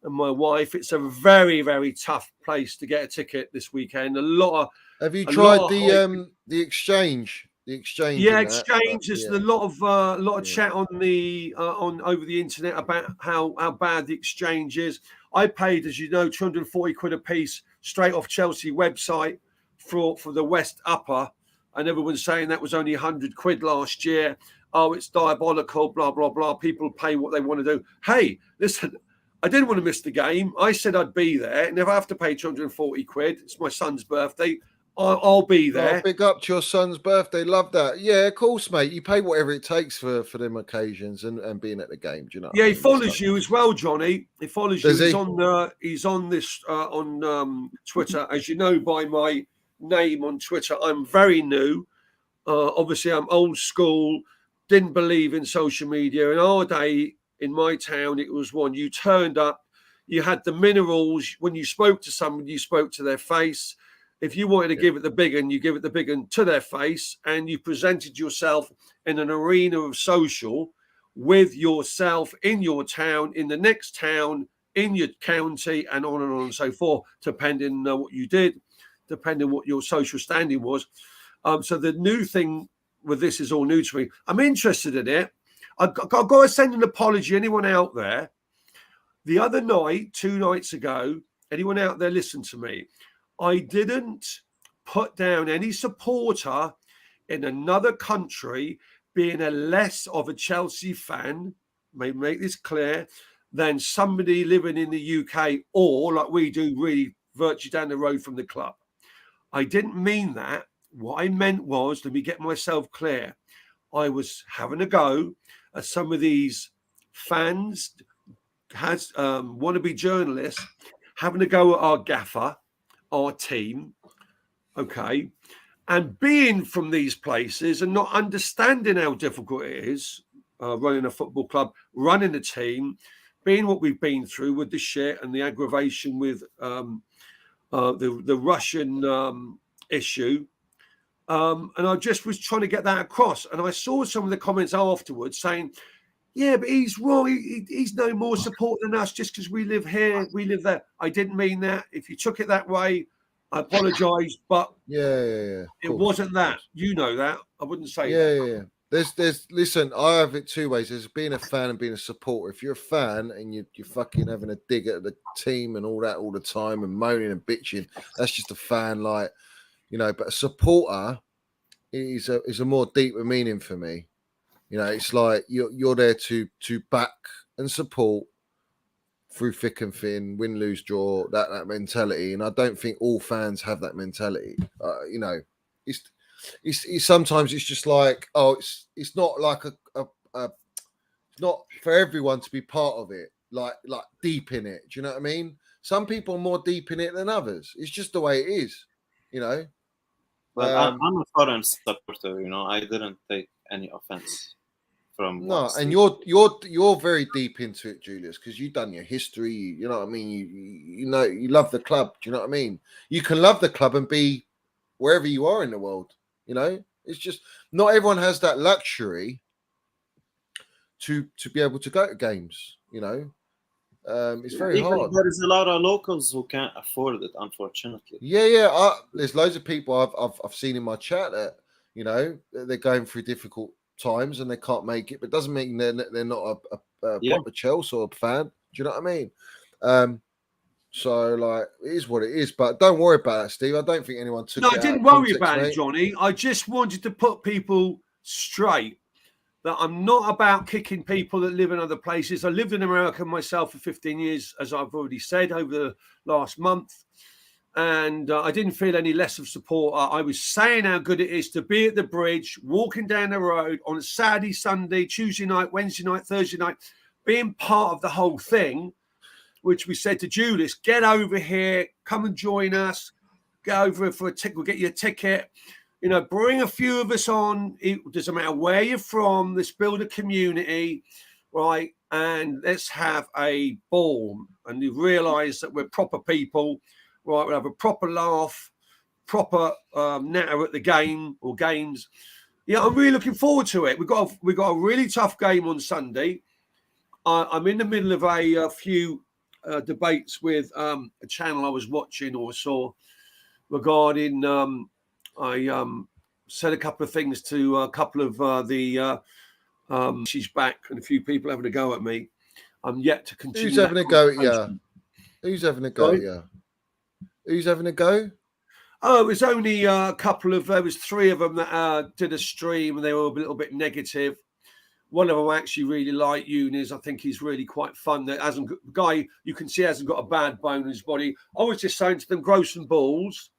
And my wife. It's a very, very tough place to get a ticket this weekend. Have you tried the exchange? The exchange. Yeah, exchange. There's a lot of chat on the over the internet about how bad the exchange is. I paid, as you know, 240 quid a piece straight off Chelsea website for the West Upper, and everyone's saying that was only 100 quid last year. Oh, it's diabolical. Blah blah blah. People pay what they want to do. Hey, listen. I didn't want to miss the game. I said I'd be there. And if I have to pay 240 quid, it's my son's birthday, I'll be there. Big up to your son's birthday. Love that. Yeah, of course, mate. You pay whatever it takes for them occasions and being at the game. Do you know? Yeah, he follows you as well, Johnny. He follows you. He's on Twitter. As you know by my name on Twitter, I'm very new. Obviously, I'm old school. Didn't believe in social media. In our day, in my town, it was one. You turned up, You had the minerals. When you spoke to someone, you spoke to their face. If you wanted to give it the big one, you give it the big one to their face, and you presented yourself in an arena of social with yourself in your town, in the next town, in your county, and on and so forth, depending on what you did, depending on what your social standing was. So the new thing with this is all new to me. I'm interested in it. I've got to send an apology. Anyone out there? The other night, 2 nights ago, anyone out there listen to me? I didn't put down any supporter in another country being a less of a Chelsea fan, may make this clear, than somebody living in the UK or, like we do, really virtually down the road from the club. I didn't mean that. What I meant was, let me get myself clear. I was having a go at some of these fans, wannabe journalists, having a go at our gaffer, our team, okay, and being from these places and not understanding how difficult it is running a football club, running a team, being what we've been through with the shit and the aggravation with the Russian issue. And I just was trying to get that across. And I saw some of the comments afterwards saying, yeah, but he's wrong. He's no more support than us just because we live here, we live there. I didn't mean that. If you took it that way, I apologise, but yeah. It wasn't that. You know that. I wouldn't say that. Yeah. There's listen, I have it 2 ways. There's being a fan and being a supporter. If you're a fan and you're fucking having a dig at the team and all that all the time and moaning and bitching, that's just a fan, like, you know. But a supporter is a more deeper meaning for me. You know, it's like you're there to back and support through thick and thin, win, lose, draw, that mentality. And I don't think all fans have that mentality. You know, it's sometimes it's just like, oh, it's not like it's not for everyone to be part of it, like deep in it. Do you know what I mean? Some people are more deep in it than others. It's just the way it is, you know. But I'm a foreign supporter, you know. I didn't take any offense from and you're very deep into it, Julius, because you've done your history. You know what I mean. You know you love the club. Do you know what I mean? You can love the club and be wherever you are in the world. You know, it's just not everyone has that luxury to be able to go to games. You know, it's very hard. There is a lot of locals who can't afford it, unfortunately. Yeah. There's loads of people I've seen in my chat that, you know, they're going through difficult times and they can't make it, but it doesn't mean they're not a proper Chelsea or a fan. Do you know what I mean? So, like, it is what it is. But don't worry about that, Steve. I don't think anyone took it. No, I didn't worry about it, Johnny. I just wanted to put people straight that I'm not about kicking people that live in other places. I lived in America myself for 15 years, as I've already said, over the last month. And I didn't feel any less of support. I was saying how good it is to be at the bridge, walking down the road on a Saturday, Sunday, Tuesday night, Wednesday night, Thursday night, being part of the whole thing, which we said to Julius, get over here, come and join us, get over for a ticket, we'll get you a ticket. You know, bring a few of us on. It doesn't matter where you're from. Let's build a community, right? And let's have a ball. And you realise that we're proper people. Right, we'll have a proper laugh, proper natter at the game or games. Yeah, I'm really looking forward to it. We've got a really tough game on Sunday. I'm in the middle of a few debates with a channel I was watching or saw regarding. I said a couple of things to a couple of she's back and a few people having a go at me. I'm yet to continue. Who's having a go at you? Who's having a go at you? Who's having a go? Oh, it was only a couple of, there was 3 of them that did a stream and they were a little bit negative. One of them I actually really like, Eunice. I think he's really quite fun. That hasn't the guy you can see hasn't got a bad bone in his body. I was just saying to them, grow some balls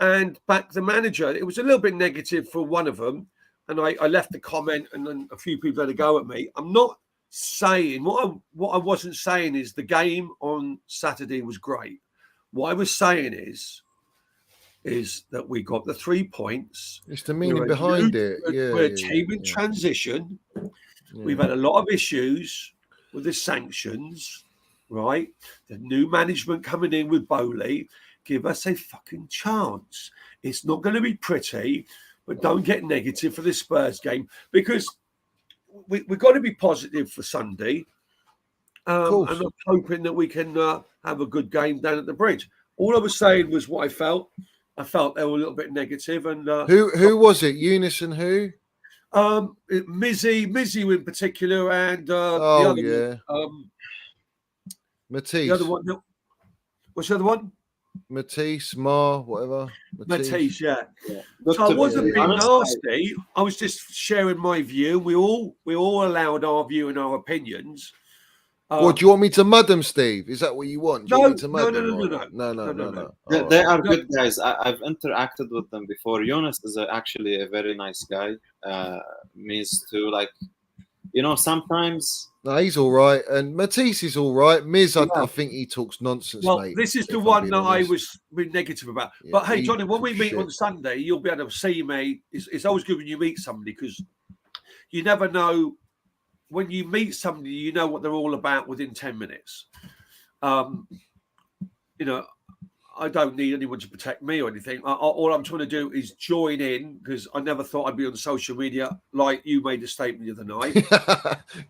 and back the manager. It was a little bit negative for one of them. And I left the comment and then a few people had a go at me. I'm not saying, what I wasn't saying is the game on Saturday was great. What I was saying is that we got the 3 points. It's the meaning behind it. We're a team in transition. We've had a lot of issues with the sanctions. right? The new management coming in with Boehly, give us a fucking chance. It's not going to be pretty, but don't get negative for this Spurs game, because we've got to be positive for Sunday. And I'm hoping that we can have a good game down at the Bridge. All I was saying was what I felt. I felt they were a little bit negative. And who was it? Eunice and who? Mizzy in particular, and the other one, Matisse. The other one. What's the other one? Matisse, whatever. Matisse, yeah. So I wasn't being nasty. I was just sharing my view. We all allowed our view and our opinions. What do you want me to mud them, Steve? Is that what you want? Do you want me to mud them? No. They are good guys. I've interacted with them before. Jonas is actually a very nice guy. Miz too, like, sometimes. No, he's all right, and Matisse is all right. Miz, I think he talks nonsense. Well, mate, this is the one that I was being negative about. Yeah, but hey, Johnny, when we meet on Sunday, you'll be able to see me. It's always good when you meet somebody, because you never know. When you meet somebody, you know what they're all about within 10 minutes. I don't need anyone to protect me or anything. All I'm trying to do is join in, because I never thought I'd be on social media like you made a statement the other night.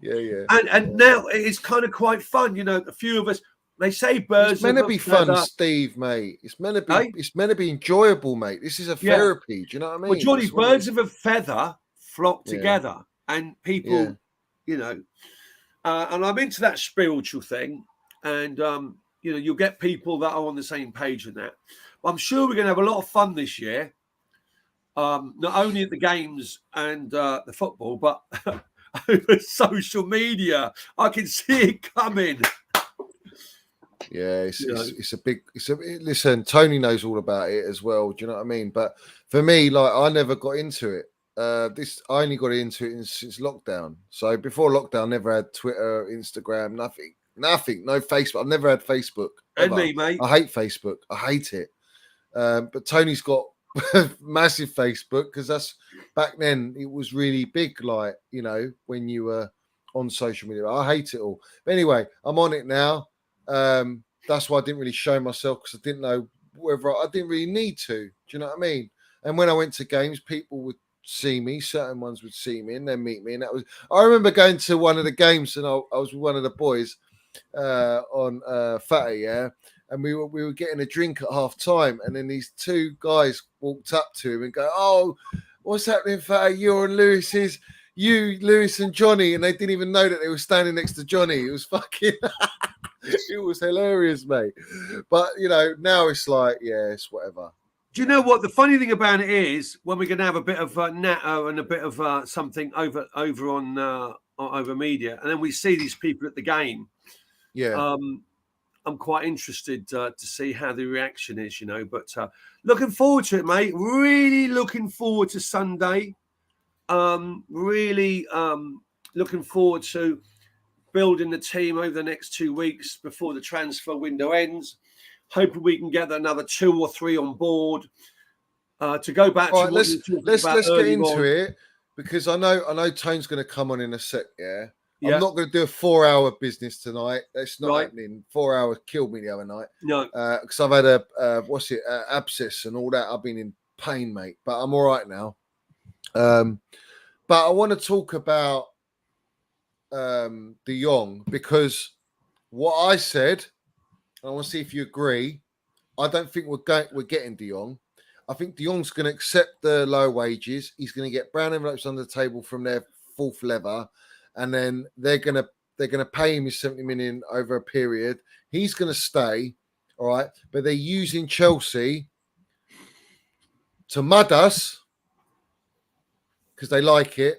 yeah. And now it's kind of quite fun. A few of us, they say birds. It's meant to be fun, Steve, mate. It's meant to be. It's meant to be enjoyable, mate. This is a therapy. Do you know what I mean? Well, Johnny, birds of a feather flock together, and people. And I'm into that spiritual thing, and you'll get people that are on the same page with that. But I'm sure we're going to have a lot of fun this year, not only at the games and the football, but over social media. I can see it coming. Yeah, listen, Tony knows all about it as well. Do you know what I mean? But for me, like, I never got into it. I only got into it since lockdown. So before lockdown, I never had Twitter, Instagram, nothing, no Facebook. I've never had Facebook. And me, mate. I hate Facebook. I hate it. But Tony's got massive Facebook, because that's back then it was really big. Like, when you were on social media, I hate it all. But anyway, I'm on it now. That's why I didn't really show myself, because I didn't know whether I didn't really need to. Do you know what I mean? And when I went to games, people would see me, certain ones would see me and then meet me, and I remember going to one of the games, and I was with one of the boys on Fatty, and we were getting a drink at half time, and then these two guys walked up to him and go, "Oh, what's happening, Fatty? You're on Lewis's, Lewis and Johnny," and they didn't even know that they were standing next to Johnny. It was fucking it was hilarious, mate. But now it's like, it's whatever. Do you know what the funny thing about it is? When we're going to have a bit of natto and a bit of something over on over media, and then we see these people at the game. Yeah, I'm quite interested to see how the reaction is. But looking forward to it, mate. Really looking forward to Sunday. Really looking forward to building the team over the next 2 weeks before the transfer window ends. Hoping we can get another 2 or 3 on board to go back. All to right, let's get into it, because I know Tone's going to come on in a sec. Yeah. I'm not going to do a 4-hour business tonight. That's not happening. 4 hours killed me the other night. No, because I've had a abscess and all that. I've been in pain, mate, but I'm all right now. But I want to talk about De Jong, because what I said. I want to see if you agree. I don't think we're getting De Jong. I think De Jong's going to accept the low wages. He's going to get brown envelopes on the table from their fourth lever, and then they're going to pay him his 70 million over a period. He's going to stay, all right. But they're using Chelsea to mud us because they like it,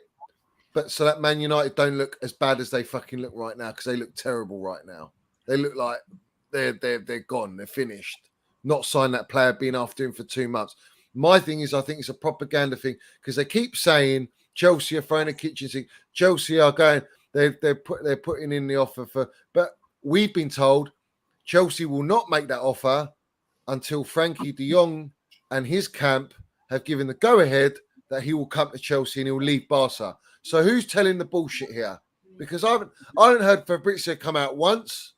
but so that Man United don't look as bad as they fucking look right now, because they look terrible right now. They look like they're gone. They're finished. Not sign that player, being after him for 2 months. My thing is, I think it's a propaganda thing, because they keep saying Chelsea are throwing a kitchen sink. Chelsea are going. They're putting in the offer for. But we've been told Chelsea will not make that offer until Frenkie de Jong and his camp have given the go ahead that he will come to Chelsea and he'll leave Barca. So who's telling the bullshit here? Because I haven't heard Fabrizio come out once.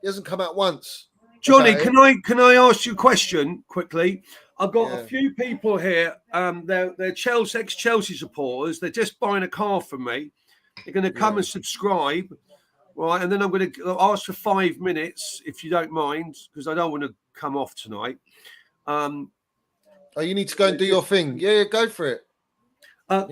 He hasn't come out once. Johnny, Okay. can I ask you a question quickly? I've got Yeah. a few people here. They're Chelsea, ex-Chelsea supporters. They're just buying a car from me. They're going to come and subscribe, right? And then I'm going to ask for 5 minutes, if you don't mind, because I don't want to come off tonight. Oh, you need to go and do your thing. Yeah, go for it.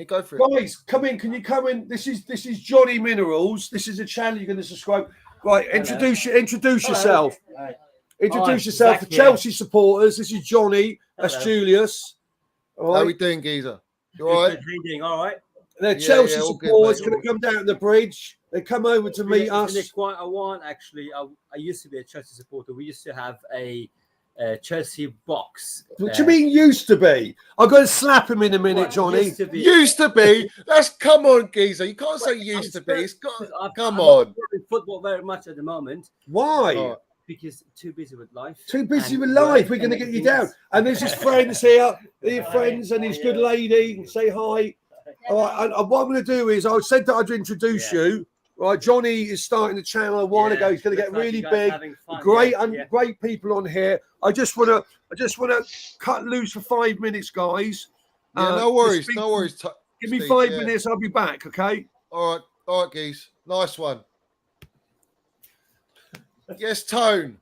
Go for it. Guys, come in. Can you come in? This is Johnny Minerals. This is a channel you're going to subscribe. Right, introduce yourself. Hi. Introduce Hi, yourself. Zach The here. Chelsea supporters. This is Johnny. That's Hello. Julius. All How right. we doing, geezer? You all right? Good reading, all right. They're Yeah, Chelsea yeah, all good, supporters mate, going to come down the bridge. They come over to meet It's been us. quite a while, actually. I used to be a Chelsea supporter. We used to have a Chelsea box. What do you mean used to be? I'm going to slap him in a minute, Johnny. Used to be. Used to be. That's come on, geezer. You can't say used to be. It's got. Come on. I'm not playing football very much at the moment Why? Oh, because too busy with life. Too busy and with life. work We're going to and get you everything down. And there's his friends here. His friends and his good lady. Say hi. All right. And what I'm going to do is I said that I'd introduce you. Right. Johnny is starting the channel a while ago. He's going to get Looks like really you guys big. having fun, Great yeah, and yeah. great people on here. I just want to cut loose for 5 minutes, guys. yeah, no Just worries. speak- No worries. Give me Steve, 5 yeah. minutes. I'll be back. Okay. All right, geese. Nice one. Yes, Tone.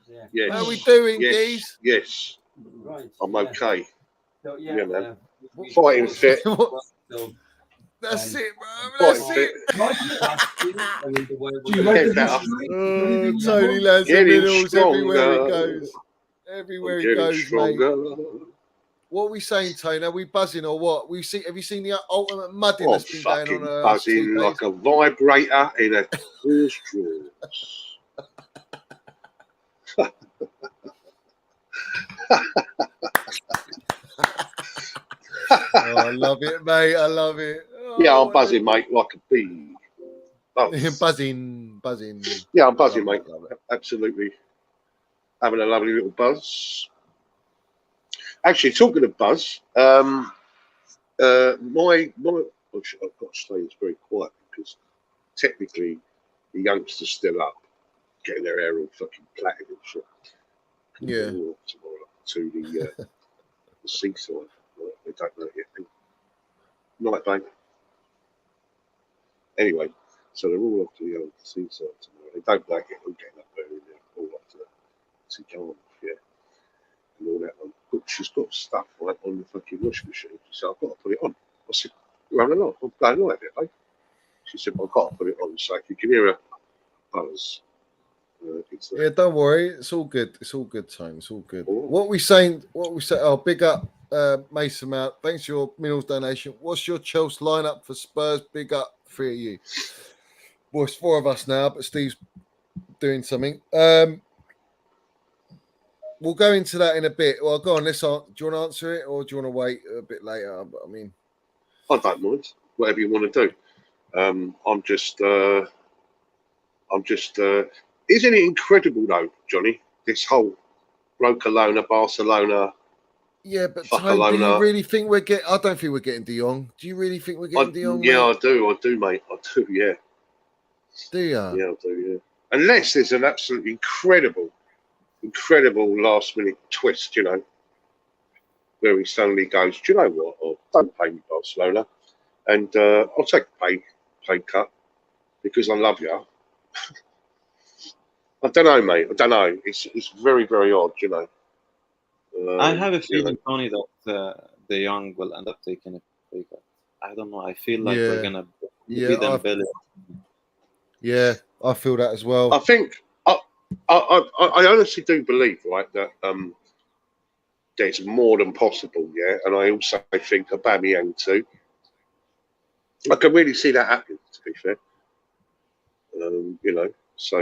Yeah. Yes. How we doing, yes. geese? Yes. Right. I'm yeah. okay. So, Yeah, man. we- Fighting fit. So, That's it, bro. That's Fighting it. fit. Do you Get reckon better. Tony Lads and Getting Middles everywhere he stronger. goes. Everywhere he Getting goes, mate. stronger. What are we saying, Tony? Are we buzzing or what? Have you seen the ultimate mudding Oh, that's been going fucking on? buzzing TV? like a vibrator in a horse drawers. Oh, I love it, mate. I love it. Oh, Yeah, I'm buzzing, mate, like a bee. Buzz. buzzing. Yeah, I'm buzzing, Love mate. it, love it. Absolutely. Having a lovely little buzz. Actually, talking of buzz, I've got to stay this very quiet because technically the youngsters still up, getting their hair all fucking plaited and shit. Yeah. Tomorrow to the seaside. Right? They don't know yet. Night, babe. Anyway, so they're all off to the old seaside tomorrow. They don't like it. They're getting up there and they're all off to the Cardiff, yeah. And all that one. But she's got stuff right on the fucking washing machine. She said, I've got to put it on. I said, you're running along. I'm going on a bit, babe. She said, well, I've got to put it on. So if you can hear a buzz, it's Yeah, don't worry. It's all good. It's all good, Tony. It's all good. Oh. What we saying? Oh, big up Mason Mount. Thanks for your minerals donation. What's your Chelsea lineup for Spurs? Big up, 3 of you. Well, it's 4 of us now, but Steve's doing something. We'll go into that in a bit. Well, go on. Do you want to answer it, or do you want to wait a bit later? I mean, I don't mind. Whatever you want to do. I'm just. Isn't it incredible though, Johnny? This whole Barcelona. yeah, but Tony, do you really think we're getting? I don't think we're getting De Jong. Do you really think we're getting De Jong? Yeah, mate? I do, mate. I do, yeah. Do you? Yeah, I do, yeah. Unless there's an absolutely incredible last minute twist, you know, where he suddenly goes, do you know what? Oh, don't pay me, Barcelona. And I'll take a pay cut because I love you. I don't know, mate. I don't know. It's very, very odd, you know. I have a feeling, Tony, that De Jong will end up taking a pay cut. I don't know. I feel like we're gonna be them Billy. Yeah, I feel that as well. I think I honestly do believe, right, that there's more than possible, yeah. And I also think Aubameyang too. I can really see that happening, to be fair. You know, so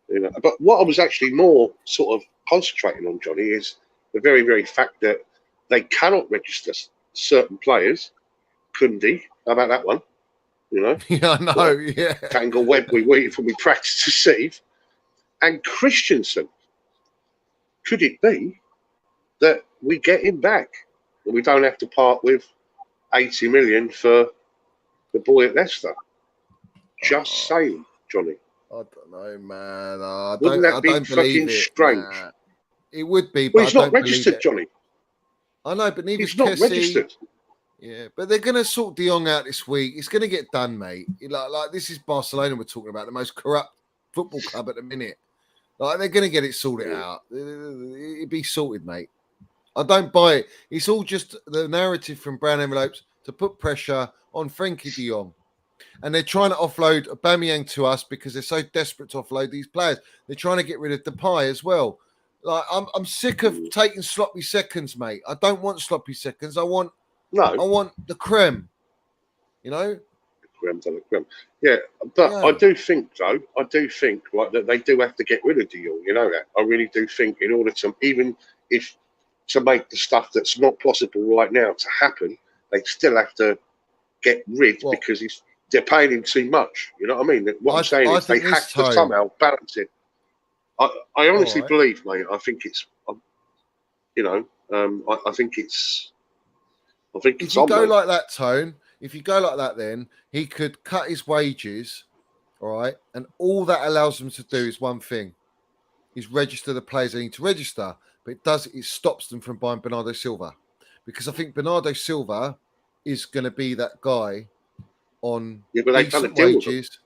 you know. But what I was actually more sort of concentrating on, Johnny, is the very, very fact that they cannot register certain players. Kundi, how about that one? You know, Yeah, I know. Yeah, Tangle Web we waited for, we practice to receive, and Christensen. Could it be that we get him back and we don't have to part with 80 million for the boy at Leicester? Just saying, Johnny. I don't know, man. I Wouldn't that be don't believe fucking it. strange? Nah. It would be, Well, but he's I not don't believe registered, it. Johnny. I know, but neither He's not Kessie. registered. Yeah, but they're going to sort De Jong out this week. It's going to get done, mate. Like this is Barcelona we're talking about, the most corrupt football club at the minute. Like they're going to get it sorted out. It'd be sorted, mate. I don't buy it. It's all just the narrative from Brown Envelopes to put pressure on Frenkie de Jong. And they're trying to offload Aubameyang to us because they're so desperate to offload these players. They're trying to get rid of Depay as well. Like I'm sick of taking sloppy seconds, mate. I don't want sloppy seconds. I want the creme. You know? Creme de la creme. Yeah, but I do think like that they do have to get rid of De Jong. You know that. I really do think in order to to make the stuff that's not possible right now to happen, they still have to get rid because they're paying him too much. You know what I mean? What I'm saying is they have to somehow balance it. I honestly believe, mate. I think it's, I think it's. If you go like that, Tone, if you go like that, then he could cut his wages, all right? And all that allows them to do is one thing: is register the players they need to register. But it stops them from buying Bernardo Silva, because I think Bernardo Silva is going to be that guy on decent wages.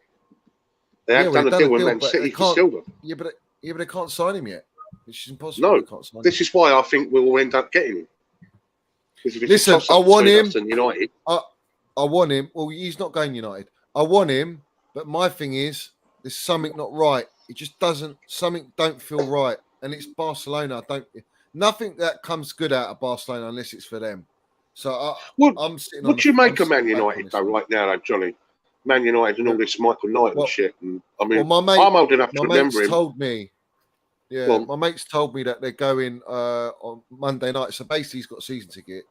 They have done a deal with Man City for Silva. Yeah, but they can't sign him yet. Which is impossible. No, this is why I think we'll end up getting him. Listen, I want him. United. I want him. Well, he's not going United. I want him, but my thing is, there's something not right. It just doesn't. Something don't feel right, and it's Barcelona. Nothing that comes good out of Barcelona unless it's for them. So I'm sitting. What do you make of Man United though, right now, Johnny? Man United and all this Michael Knight and shit. And I mean, I'm old enough to remember him. Told me. Yeah, my mates told me that they're going on Monday night. So basically, he's got a season ticket.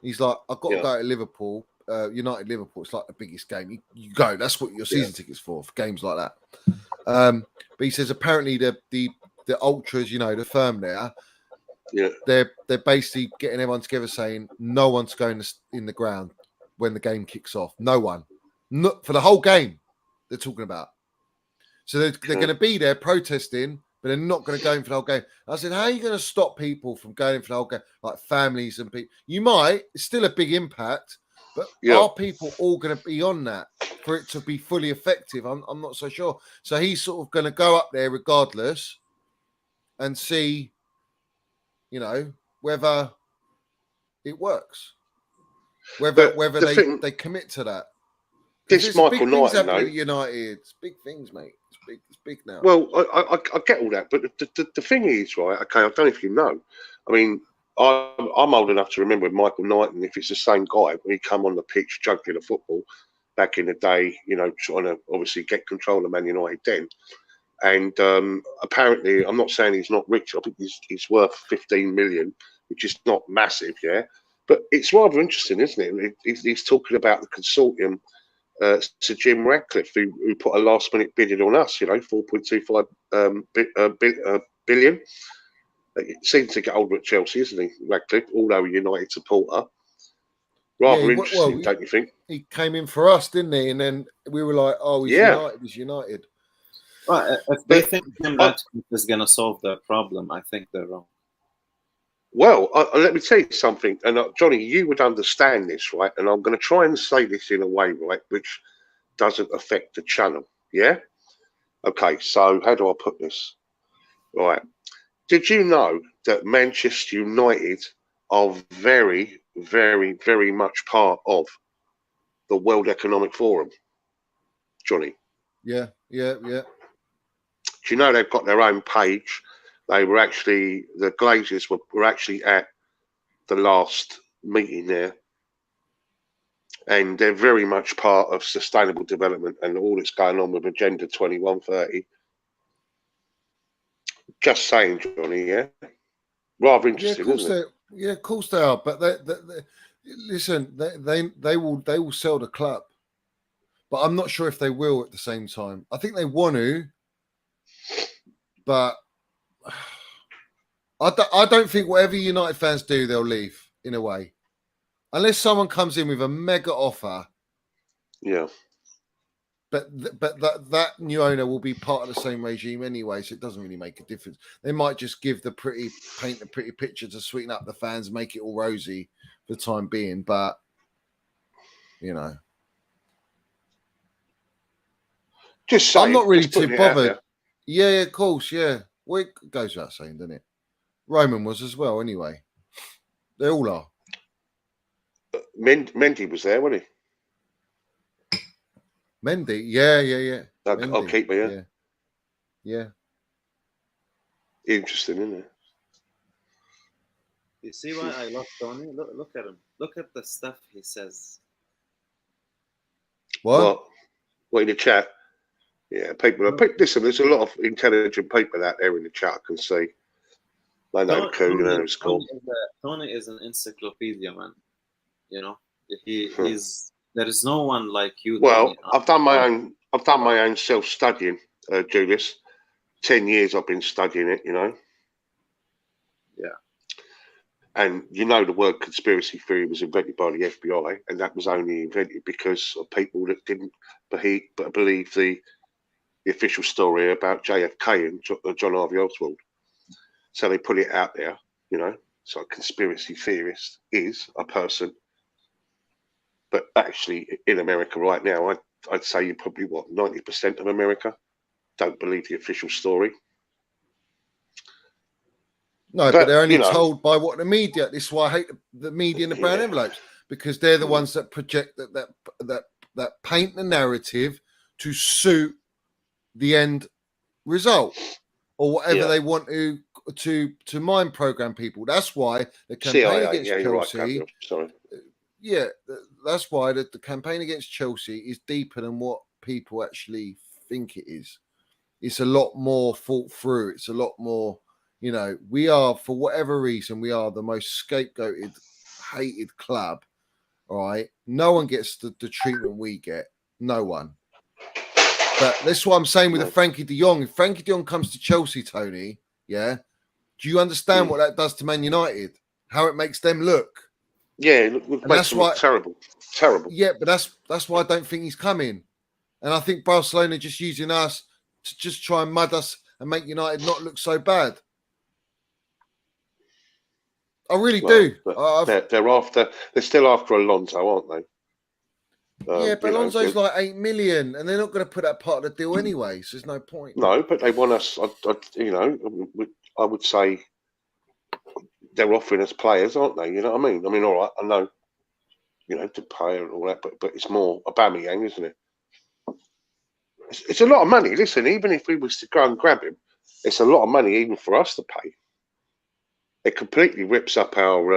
He's like, I've got to go to Liverpool, United Liverpool. It's like the biggest game. You go. That's what your season ticket's for games like that. But he says apparently the ultras, the firm there, they're basically getting everyone together saying no one's going in the ground when the game kicks off. No one, not for the whole game. They're talking about. So they're going to be there protesting. But they're not going to go in for the whole game. I said, how are you going to stop people from going in for the whole game? Like families and people. You might. It's still a big impact. But are people all going to be on that for it to be fully effective? I'm not so sure. So he's sort of going to go up there regardless and see, whether it works. Whether they commit to that. This Michael Knight, though. United. It's big things, mate. It's big now. Well, I get all that, but the thing is, right? Okay, I don't know if you know. I mean, I'm old enough to remember Michael Knight, and if it's the same guy, when he come on the pitch juggling a football back in the day, trying to obviously get control of Man United then. And apparently, I'm not saying he's not rich. I think he's worth 15 million, which is not massive, yeah. But it's rather interesting, isn't it? He's talking about the consortium. To Jim Ratcliffe, who put a last-minute bidding on us, 4.25 billion. It seems to get older at Chelsea, isn't he, Ratcliffe? Although a United supporter, rather interesting, don't you think? He came in for us, didn't he? And then we were like, "Oh, he's United." Right. If they think Jim Ratcliffe is going to solve their problem, I think they're wrong. Well, let me tell you something, and Johnny, you would understand this, right? And I'm going to try and say this in a way, right, which doesn't affect the channel, yeah? Okay, so how do I put this? Right. Did you know that Manchester United are very, very, very much part of the World Economic Forum, Johnny? Yeah. Do you know they've got their own page? They were actually, the Glazers were actually at the last meeting there. And they're very much part of sustainable development and all that's going on with Agenda 2130. Just saying, Johnny, yeah? Rather interesting, isn't it? Yeah, of course they are. But listen, they will sell the club. But I'm not sure if they will at the same time. I think they want to, but I don't think whatever United fans do, they'll leave in a way. Unless someone comes in with a mega offer. Yeah. But that new owner will be part of the same regime anyway, so it doesn't really make a difference. They might just paint the pretty picture to sweeten up the fans, make it all rosy for the time being. But just saying, I'm not really just putting too it out bothered. there. Yeah, of course, yeah. Well, it goes without saying, doesn't it? Roman was as well. Anyway, they all are. Mendy was there, wasn't he? Mendy, yeah. I'll keep it. Yeah. Interesting, isn't it? You see why I love Tony? Look at him. Look at the stuff he says. What in the chat? Yeah, people. Listen, there's a lot of intelligent people out there in the chat. I can see. I know Tony is an encyclopedia, man. He's. There is no one like you. Well, Tony. I've done my own self-studying, Julius. 10 years I've been studying it. Yeah. And the word conspiracy theory was invented by the FBI, and that was only invented because of people that didn't believe the official story about JFK and John Harvey Oswald. So they put it out there, So a conspiracy theorist is a person. But actually, in America right now, I'd say you're probably 90% of America don't believe the official story. No, but they're only told by what the media. This is why I hate the media and the brown envelopes, because they're the ones that project that paint the narrative to suit the end result or whatever they want to mind program people. That's why the campaign against Chelsea. Right, that's why the campaign against Chelsea is deeper than what people actually think it is. It's a lot more thought through. It's a lot more. We are, for whatever reason, we are the most scapegoated, hated club. All right. No one gets the treatment we get. No one. But that's what I'm saying with the Frenkie de Jong. If Frenkie de Jong comes to Chelsea, Tony, do you understand what that does to Man United? How it makes them look? Yeah, that's why terrible. Yeah, but that's why I don't think he's coming. And I think Barcelona just using us to just try and mud us and make United not look so bad. I really do. They're still after Alonso, aren't they? But Alonso's like 8 million, and they're not going to put that part of the deal anyway, so there's no point. No, but they want us. I would say they're offering us players, aren't they? You know what I mean? All right, I know, to pay and all that, but it's more Aubameyang, isn't it? It's a lot of money. Listen, even if we was to go and grab him, it's a lot of money even for us to pay. It completely rips up our,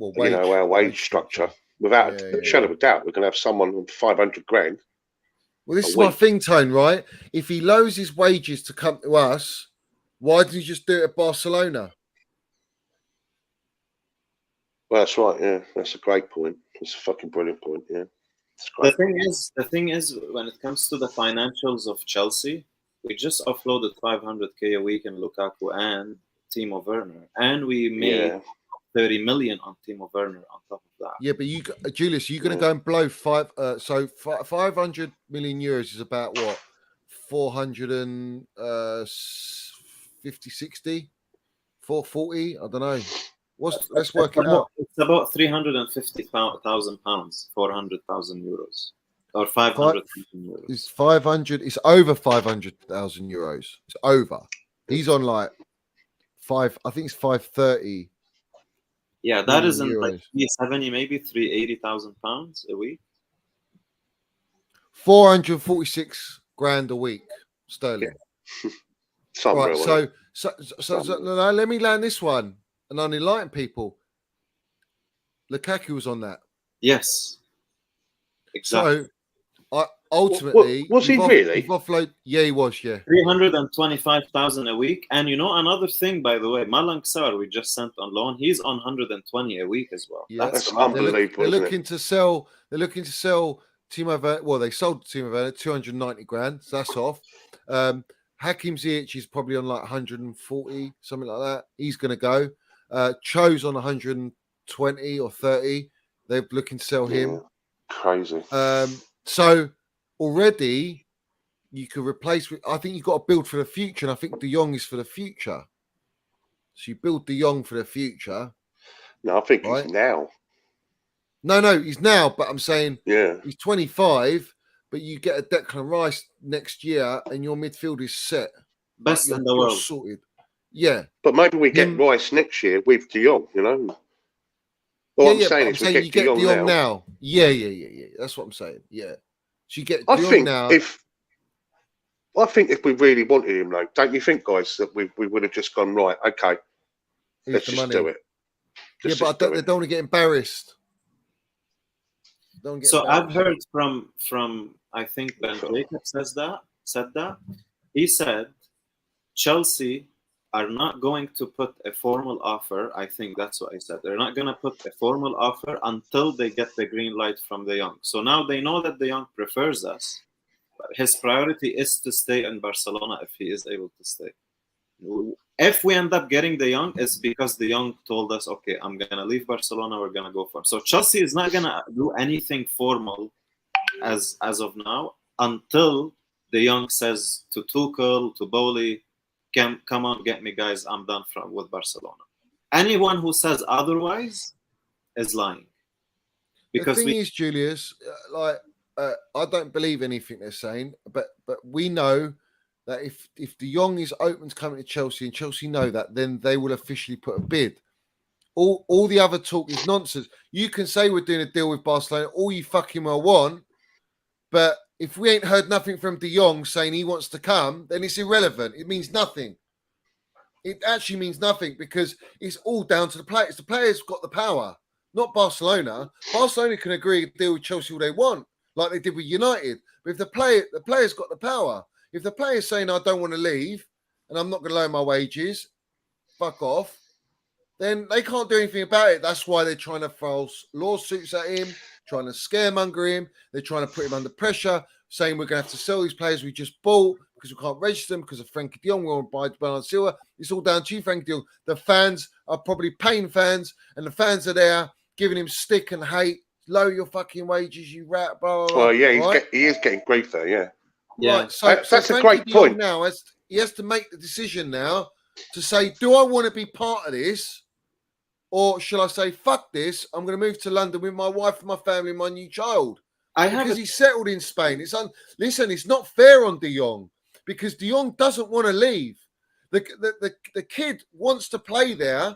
our wage structure. Without a shadow of a doubt, we're going to have someone on 500 grand. Well, this is my thing, Tone, right? If he lowers his wages to come to us, why didn't he just do it at Barcelona? Well, that's right, yeah. That's a great point. That's a fucking brilliant point, yeah. The thing is, when it comes to the financials of Chelsea, we just offloaded 500k a week in Lukaku and Timo Werner, and we made 30 million on Timo Werner on top of that. Yeah, but Julius, you're going to go and blow 500 million euros is about what? 450, 60, 440? I don't know. Let's work it out. It's about 350,000 pounds, 400,000 euros, or 500,000 euros. It's 500. It's over 500,000 euros. It's over. He's on like I think it's 530. Yeah, that is in like 370, maybe 380,000 pounds a week. 446 grand a week sterling. Yeah. Right. So now let me land this one and unenlighten people. Lukaku was on that. Yes. Exactly. So ultimately, was he really? Yeah, he was. Yeah. 325,000 a week, and another thing, by the way, Malang Sarr we just sent on loan. He's on 120 a week as well. Yeah, that's unbelievable. They're looking to sell Timo Werner. Well, they sold Timo Werner 290 grand. So that's off. Hakim Ziyech is probably on like 140, something like that. He's going to go. Cho's on 120 or 30. They're looking to sell him. Crazy. So already you could replace with. I think you've got to build for the future, and I think De Jong is for the future. So you build De Jong for the future. No, I think right? he's now. No, he's now, but I'm saying he's 25, but you get a Declan Rice next year and your midfield is set. Best in the world. Sorted. Yeah. But maybe we get Rice next year with De Jong, you know? What I'm saying is we get De Jong now. Yeah. That's what I'm saying. Yeah. So you get De Jong now. I think if we really wanted him, though, don't you think, guys, that we would have just gone, right, okay, let's just do it. But I don't want to get embarrassed. So I've heard from I think Ben Jacob said that. He said Chelsea are not going to put a formal offer. I think that's what he said. They're not going to put a formal offer until they get the green light from De Jong. So now they know that De Jong prefers us. But his priority is to stay in Barcelona if he is able to stay. If we end up getting De Jong, it's because De Jong told us, okay, I'm going to leave Barcelona, we're going to go for it. So Chelsea is not going to do anything formal as of now until De Jong says to Tuchel, to Boehly, come on, get me, guys, I'm done with Barcelona. Anyone who says otherwise is lying. Because the thing is, Julius, I don't believe anything they're saying, but we know that if De Jong is open to coming to Chelsea and Chelsea know that, then they will officially put a bid. All the other talk is nonsense. You can say we're doing a deal with Barcelona all you fucking well want, but if we ain't heard nothing from De Jong saying he wants to come, then it's irrelevant. It means nothing. It actually means nothing because it's all down to the players. The players got the power, not Barcelona. Barcelona can agree to deal with Chelsea all they want, like they did with United. But if the players got the power, if the player's saying I don't want to leave and I'm not going to lower my wages, fuck off, then they can't do anything about it. That's why they're trying to throw lawsuits at him, trying to scaremonger him. They're trying to put him under pressure, saying we're going to have to sell these players we just bought because we can't register them because of Frenkie de Jong. We want to buy Bernardo Silva. It's all down to you, Frenkie de Jong. The fans are probably paying fans, and the fans are there giving him stick and hate. Lower your fucking wages, you rat. Blah, blah, blah. Well, yeah, he is getting grief there, yeah. Right, so that's a Frenkie great de Jong point. now he has to make the decision now to say, do I want to be part of this? Or shall I say, fuck this, I'm going to move to London with my wife and my family and my new child. Because he's settled in Spain. Listen, it's not fair on De Jong because De Jong doesn't want to leave. The kid wants to play there.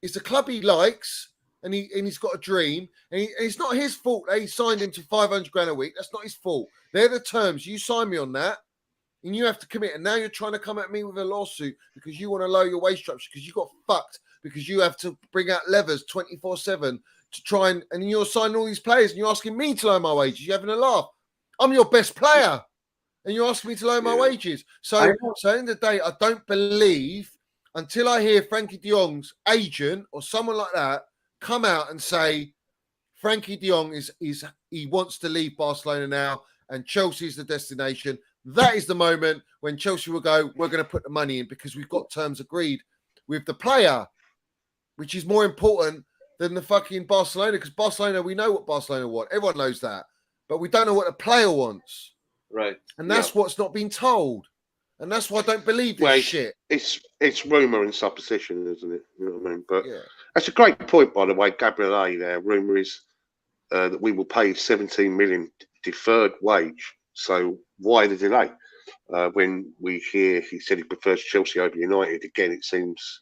It's a club he likes and he's got a dream. And it's not his fault that he signed him to 500 grand a week. That's not his fault. They're the terms. You sign me on that and you have to commit. And now you're trying to come at me with a lawsuit because you want to lower your wage structure because you got fucked. Because you have to bring out levers 24/7 to try and you're signing all these players and you're asking me to lower my wages. You're having a laugh. I'm your best player and you're asking me to lower my wages. So at the end of the day, I don't believe until I hear Frenkie de Jong's agent or someone like that come out and say Frenkie de Jong he wants to leave Barcelona now and Chelsea is the destination. That is the moment when Chelsea will go, we're going to put the money in because we've got terms agreed with the player, which is more important than the fucking Barcelona, because Barcelona, we know what Barcelona want. Everyone knows that. But we don't know what the player wants. Right. And that's what's not been told. And that's why I don't believe this shit. It's rumour and supposition, isn't it? You know what I mean? But that's a great point, by the way, Gabriel A. there. Rumour is that we will pay 17 million deferred wage. So why the delay? When we hear he said he prefers Chelsea over United, again, it seems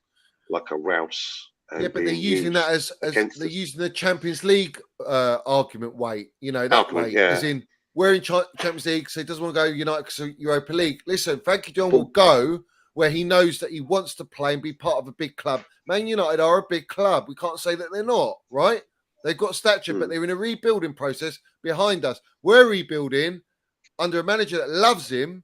like a rouse. Yeah, but they're using that as they're using the Champions League argument weight, that weight. As in, we're in Champions League, so he doesn't want to go United because Europa League. Listen, Frenkie de Jong will go where he knows that he wants to play and be part of a big club. Man United are a big club. We can't say that they're not, right? They've got stature, but they're in a rebuilding process behind us. We're rebuilding under a manager that loves him,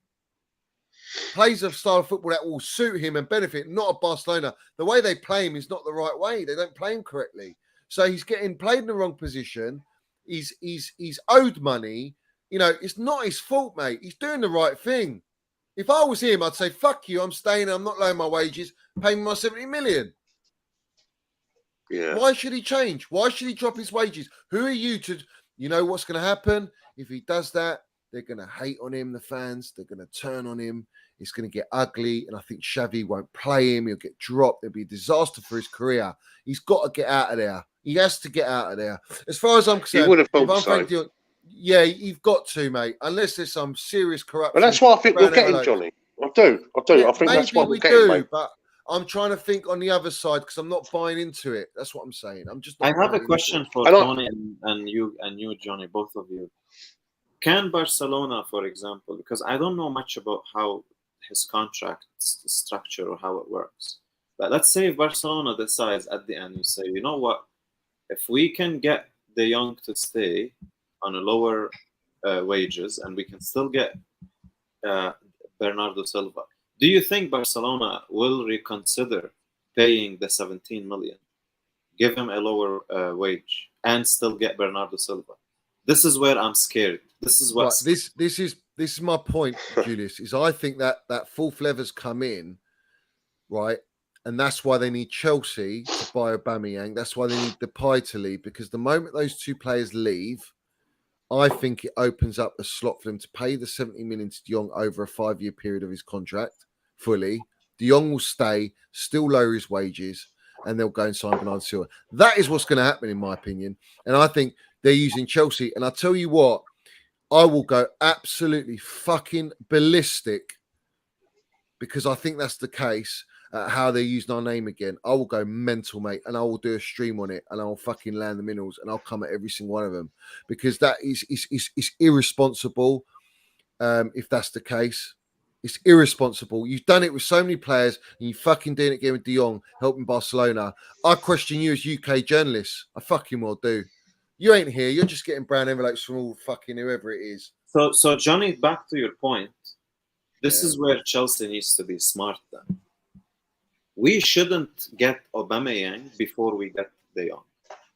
plays a style of football that will suit him and benefit, not a Barcelona. The way they play him is not the right way. They don't play him correctly. So he's getting played in the wrong position. He's owed money. It's not his fault, mate. He's doing the right thing. If I was him, I'd say, fuck you, I'm staying, I'm not lowering my wages, pay me my 70 million. Yeah. Why should he change? Why should he drop his wages? Who are you to, what's going to happen if he does that? They're going to hate on him, the fans. They're going to turn on him. It's going to get ugly. And I think Xavi won't play him. He'll get dropped. It'll be a disaster for his career. He's got to get out of there. He has to get out of there. As far as I'm concerned, You would have thought so. Yeah, you've got to, mate. Unless there's some serious corruption. But that's why I think we'll get him, Johnny. I do. Yeah, I think that's why we'll get him, mate. But I'm trying to think on the other side because I'm not buying into it. That's what I'm saying. I'm just. I have a question for Tony and you, Johnny, both of you. Can Barcelona, for example, because I don't know much about how his contract structure or how it works, but let's say if Barcelona decides at the end, you say, you know what, if we can get De Jong to stay on a lower wages and we can still get Bernardo Silva, do you think Barcelona will reconsider paying the 17 million, give him a lower wage, and still get Bernardo Silva? This is where I'm scared. This is what this is my point, Julius. Is I think that fourth lever's come in, right, and that's why they need Chelsea to buy Aubameyang. That's why they need Depay to leave, because the moment those two players leave, I think it opens up a slot for them to pay the 70 million to De Jong over a 5-year period of his contract fully. De Jong will stay, still lower his wages, and they'll go and sign Bernardo Silva. That is what's going to happen, in my opinion. And I think they're using Chelsea. And I'll tell you what, I will go absolutely fucking ballistic because I think that's the case. How they're using our name again. I will go mental, mate, and I will do a stream on it, and I'll fucking land the minerals, and I'll come at every single one of them because that is irresponsible. If that's the case, it's irresponsible. You've done it with so many players, and you fucking doing it again with De Jong, helping Barcelona. I question you as UK journalists. I fucking well do. You ain't here. You're just getting brown envelopes from all fucking whoever it is. So Johnny, back to your point. This is where Chelsea needs to be smart then. We shouldn't get Aubameyang before we get De Jong.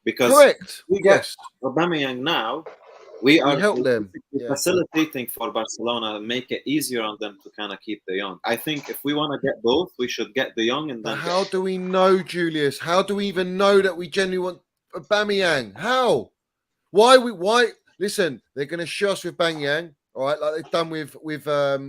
Because correct. we get Aubameyang now, we are facilitating for Barcelona, make it easier on them to kind of keep De Jong. I think if we want to get both, we should get De Jong and then. How do we know, Julius? How do we even know that we genuinely want Aubameyang? How? Why? Listen, they're going to show us with Aubameyang, all right, like they've done with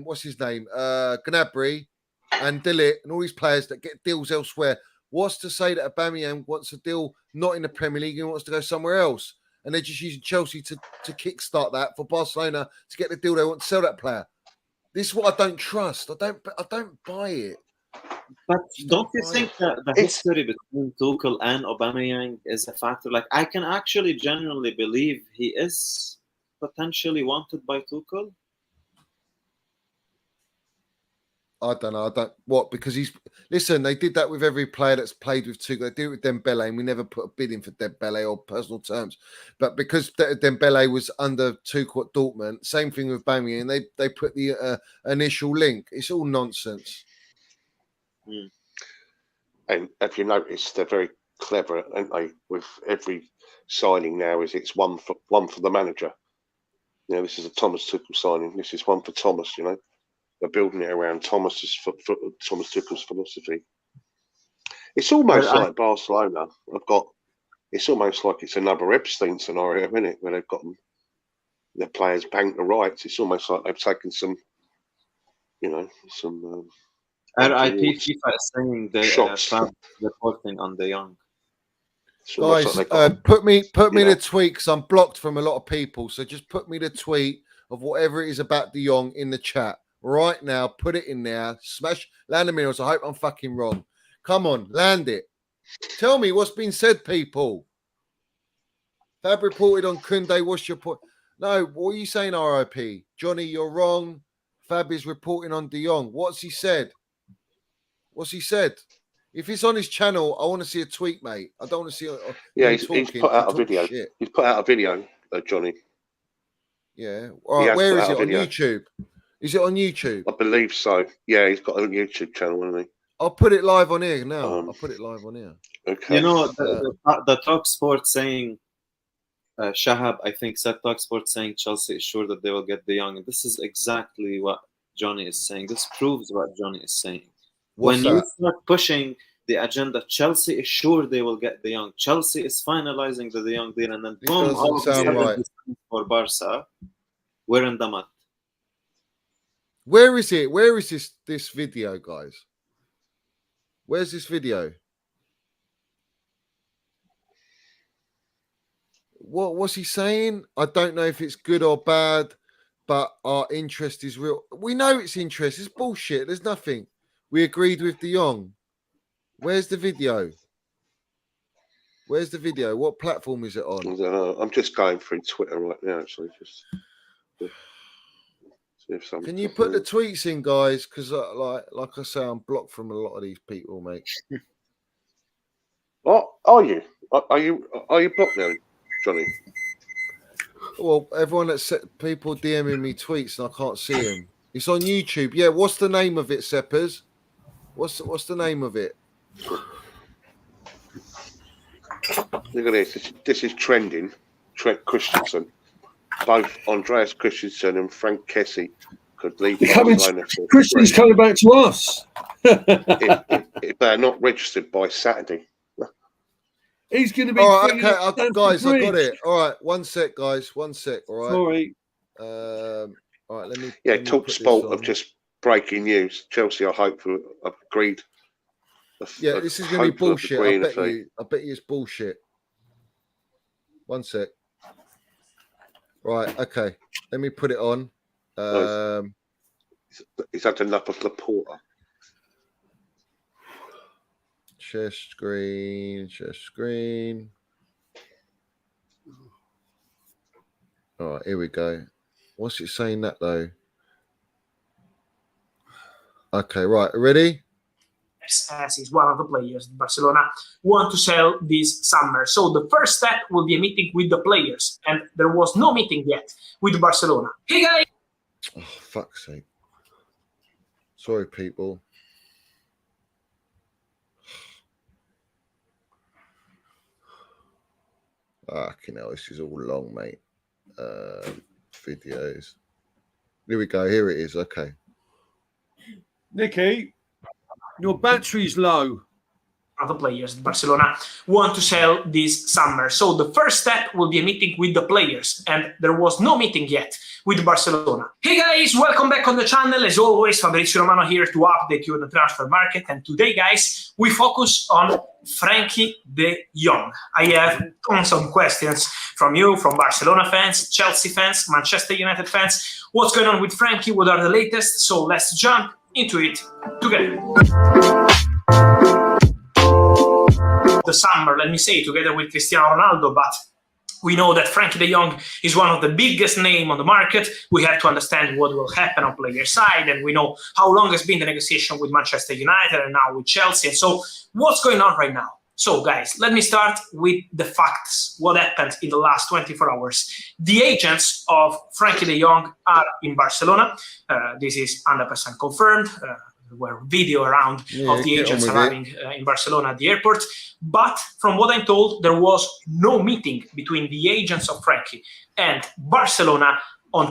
what's his name, Gnabry and Dillit and all these players that get deals elsewhere. What's to say that Aubameyang wants a deal not in the Premier League and wants to go somewhere else? And they're just using Chelsea to kickstart that for Barcelona to get the deal they want to sell that player. This is what I don't trust. I don't buy it. But don't you think that the history between Tuchel and Aubameyang is a factor? Like, I can actually genuinely believe he is potentially wanted by Tuchel. I don't know. Because listen, they did that with every player that's played with Tuchel. They did it with Dembele, and we never put a bid in for Dembele or personal terms. But because Dembele was under Tuchel at Dortmund, same thing with Aubameyang, and they put the initial link. It's all nonsense. And if you notice, they're very clever, aren't they? With every signing now, it's one for the manager. You know, this is a Thomas Tuchel signing. This is one for Thomas. You know, they're building it around Thomas Tuchel's philosophy. It's almost like Barcelona. It's almost like it's another Epstein scenario, isn't it? Where they've got their players bank the rights. It's almost like they've taken some. RIP FIFA is saying they are reporting on De Jong. Guys, put me the tweet because I'm blocked from a lot of people. So just put me the tweet of whatever it is about De Jong in the chat right now. Put it in there. Smash land the minerals. I hope I'm fucking wrong. Come on, land it. Tell me what's been said, people. Fab reported on Koundé. What's your point? No, what are you saying, RIP? Johnny, you're wrong. Fab is reporting on De Jong. What's he said? What's he said? If it's on his channel, I want to see a tweet, mate. I don't want to see. He's put out a video. Shit. He's put out a video, Johnny. Yeah. All right. Where is it on YouTube? Is it on YouTube? I believe so. Yeah, he's got a YouTube channel, hasn't he? I'll put it live on here now. I'll put it live on here. Okay. You know, the Talk Sport saying, Shahab, I think, said Talk Sport saying Chelsea is sure that they will get De Jong. And this is exactly what Johnny is saying. This proves what Johnny is saying. When you start pushing the agenda, Chelsea is sure they will get De Jong. Chelsea is finalizing the De Jong deal, and then boom, all of a sudden for Barca, we're in the mud. Where is it? Where is this video, guys? Where's this video? What's he saying? I don't know if it's good or bad, but our interest is real. We know it's interest. It's bullshit. There's nothing. We agreed with De Jong. Where's the video? Where's the video? What platform is it on? I don't know. I'm just going through Twitter right now, actually. Just see if something. Can you put the tweets in, guys? Because like I say, I'm blocked from a lot of these people, mate. What are you? Are you blocked now, Johnny? Well, everyone that's people DMing me tweets and I can't see them. It's on YouTube. Yeah, what's the name of it, Seppers? What's the name of it? Look at this. This is trending. Trent Christensen. Both Andreas Christensen and Frank Kessie could leave. Christian's coming back to us. If they're not registered by Saturday. He's going to be. All right, okay, guys, I got it. All right, one sec, guys. One sec. All right. Sorry. All right, let me. Yeah, Talk Sport of just breaking news. Chelsea, I hope, have agreed. Yeah, this is going to be bullshit. I bet you it's bullshit. One sec. Right, okay. Let me put it on. He's had enough of Laporta. Share screen. All right, here we go. What's it saying that though? Okay, right, ready? As is one of the players Barcelona want to sell this summer. So the first step will be a meeting with the players, and there was no meeting yet with Barcelona. Hey guys! Oh, fuck's sake. Sorry, people. Fucking hell, this is all long, mate. Videos. Here we go. Here it is. Okay. Nicky, your battery's low. Other players Barcelona want to sell this summer. So the first step will be a meeting with the players, and there was no meeting yet with Barcelona. Hey guys, welcome back on the channel. As always, Fabrizio Romano here to update you on the transfer market. And today, guys, we focus on Frenkie de Jong. I have tons of questions from you, from Barcelona fans, Chelsea fans, Manchester United fans. What's going on with Frenkie? What are the latest? So let's jump into it together. The summer, let me say, together with Cristiano Ronaldo, but we know that Frenkie de Jong is one of the biggest names on the market. We have to understand what will happen on player side, and we know how long has been the negotiation with Manchester United and now with Chelsea. And so what's going on right now? So guys, let me start with the facts. What happened in the last 24 hours? The agents of Frenkie de Jong are in Barcelona. This is 100% confirmed. There were video around of the agents arriving in Barcelona at the airport. But from what I'm told, there was no meeting between the agents of Frenkie and Barcelona on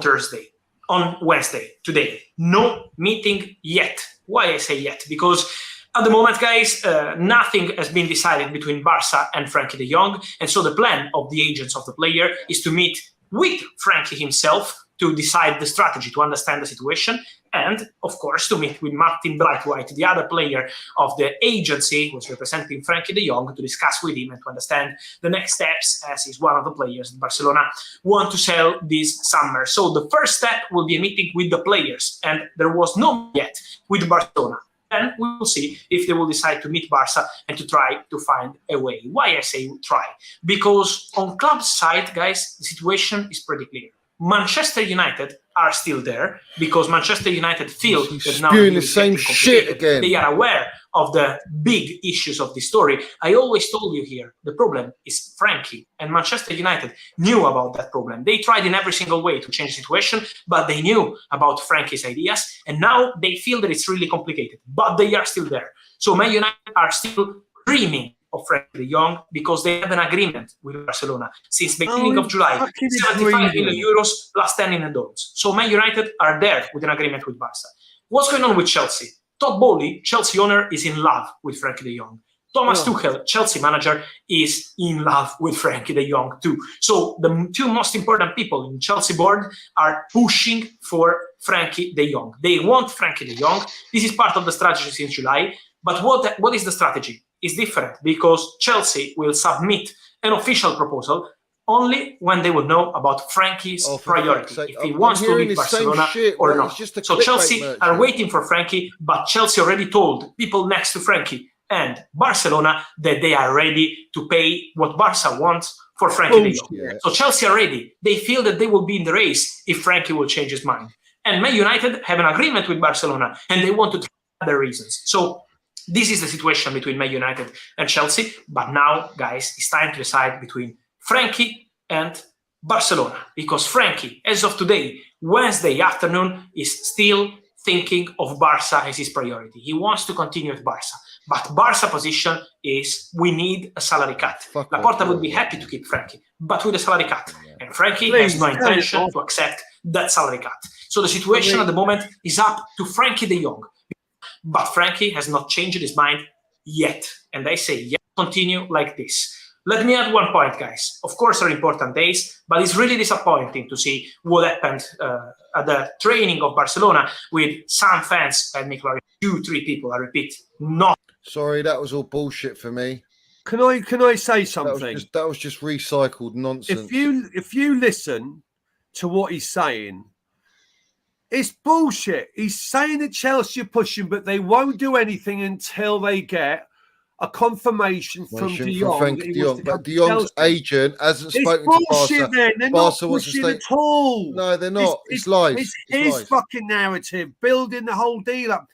Wednesday, today. No meeting yet. Why I say yet? Because at the moment, guys, nothing has been decided between Barca and Frenkie de Jong. And so the plan of the agents of the player is to meet with Frenkie himself to decide the strategy, to understand the situation, and, of course, to meet with Martin Braithwaite, the other player of the agency who is representing Frenkie de Jong, to discuss with him and to understand the next steps, as he's one of the players Barcelona want to sell this summer. So the first step will be a meeting with the players, and there was no yet with Barcelona. And we will see if they will decide to meet Barca and to try to find a way. Why I say try? Because on club's side, guys, the situation is pretty clear. Manchester United are still there because Manchester United feel that now the same shit again. They are aware of the big issues of the story. I always told you here, the problem is Frenkie, and Manchester United knew about that problem. They tried in every single way to change the situation, but they knew about Frankie's ideas, and now they feel that it's really complicated, but they are still there. So Man United are still dreaming of Frenkie de Jong because they have an agreement with Barcelona since beginning of July, 75 million euros plus 10 in loans. So Man United are there with an agreement with Barca. What's going on with Chelsea? Todd Boehly, Chelsea owner, is in love with Frenkie de Jong. Thomas Tuchel, Chelsea manager, is in love with Frenkie de Jong too. So the two most important people in Chelsea board are pushing for Frenkie de Jong. They want Frenkie de Jong. This is part of the strategy since July. But what is the strategy? It's different because Chelsea will submit an official proposal only when they will know about Frankie's priority, if he wants to leave Barcelona or not. So Chelsea are waiting for Frenkie, but Chelsea already told people next to Frenkie and Barcelona that they are ready to pay what Barca wants for Frenkie de Jong. Yeah. So Chelsea are ready. They feel that they will be in the race if Frenkie will change his mind. And Man United have an agreement with Barcelona, and they want to try other reasons. So this is the situation between Man United and Chelsea. But now, guys, it's time to decide between Frenkie and Barcelona, because Frenkie, as of today, Wednesday afternoon, is still thinking of Barca as his priority. He wants to continue with Barca. But Barca position is we need a salary cut. Laporta would be happy to keep Frenkie, but with a salary cut. And Frenkie has no intention to accept that salary cut. So the situation at the moment is up to Frenkie de Jong. But Frenkie has not changed his mind yet. And I say, yeah, continue like this. Let me add one point, guys. Of course, are important days, but it's really disappointing to see what happened at the training of Barcelona with some fans, let me clarify, 2-3 people, I repeat, not. Sorry, that was all bullshit for me. Can I say something? That was just recycled nonsense. If you listen to what he's saying, it's bullshit. He's saying that Chelsea are pushing, but they won't do anything until they get a confirmation from De Jong. But De Jong's agent hasn't spoken to Barca. Then. They're not pushing at all. No, they're not. It's lies. It's his fucking narrative, building the whole deal up.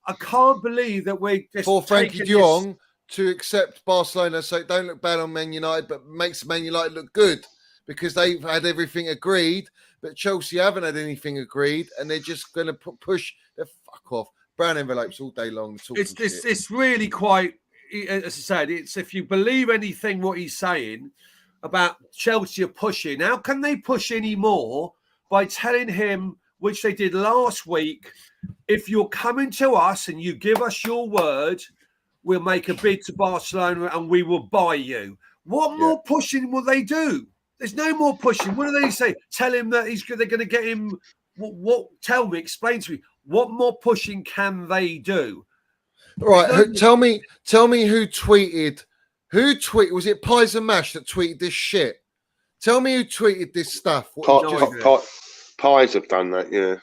I can't believe that we're just for Frenkie de Jong to accept Barcelona, so don't look bad on Man United, but makes Man United look good because they've had everything agreed, but Chelsea haven't had anything agreed, and they're just going to push the fuck off brown envelopes all day long. It's really quite. As I said, it's if you believe anything what he's saying about Chelsea are pushing, how can they push any more by telling him, which they did last week, if you're coming to us and you give us your word, we'll make a bid to Barcelona and we will buy you. What more pushing will they do? There's no more pushing. What do they say? Tell him that they're going to get him. What? Tell me, explain to me. What more pushing can they do? All right, tell me who tweeted. Who tweeted? Was it Pies and Mash that tweeted this shit? Tell me who tweeted this stuff. Pies have done that, yeah.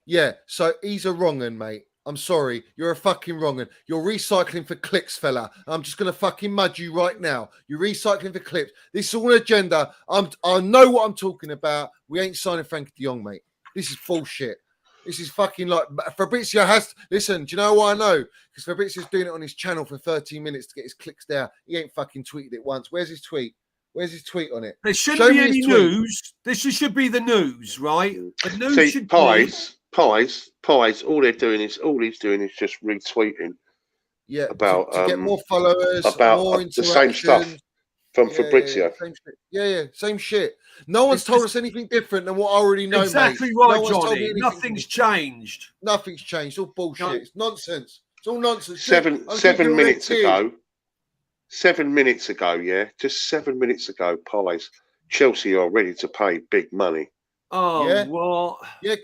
Yeah, so he's a wrong-un, mate. I'm sorry. You're a fucking wrong-un. You're recycling for clicks, fella. I'm just going to fucking mud you right now. You're recycling for clips. This is all an agenda. I know what I'm talking about. We ain't signing Frenkie de Jong, mate. This is bullshit. This is fucking like Fabrizio has. Listen, do you know why I know? Because Fabrizio's doing it on his channel for 13 minutes to get his clicks down. He ain't fucking tweeted it once. Where's his tweet? Where's his tweet on it? There shouldn't be any news. This should be the news, right? The news should Pies. All he's doing is just retweeting. Yeah, about to get more followers, about more the same stuff from Fabrizio. Same shit. No one's told us anything different than what I already know. Exactly mate. right, no Johnny. Nothing's changed. Nothing's changed. It's all bullshit. No. It's nonsense. It's all nonsense. 7 minutes ago. 7 minutes ago, yeah, just 7 minutes ago, Pies, Chelsea are ready to pay big money. Oh, yeah. What? Yeah, of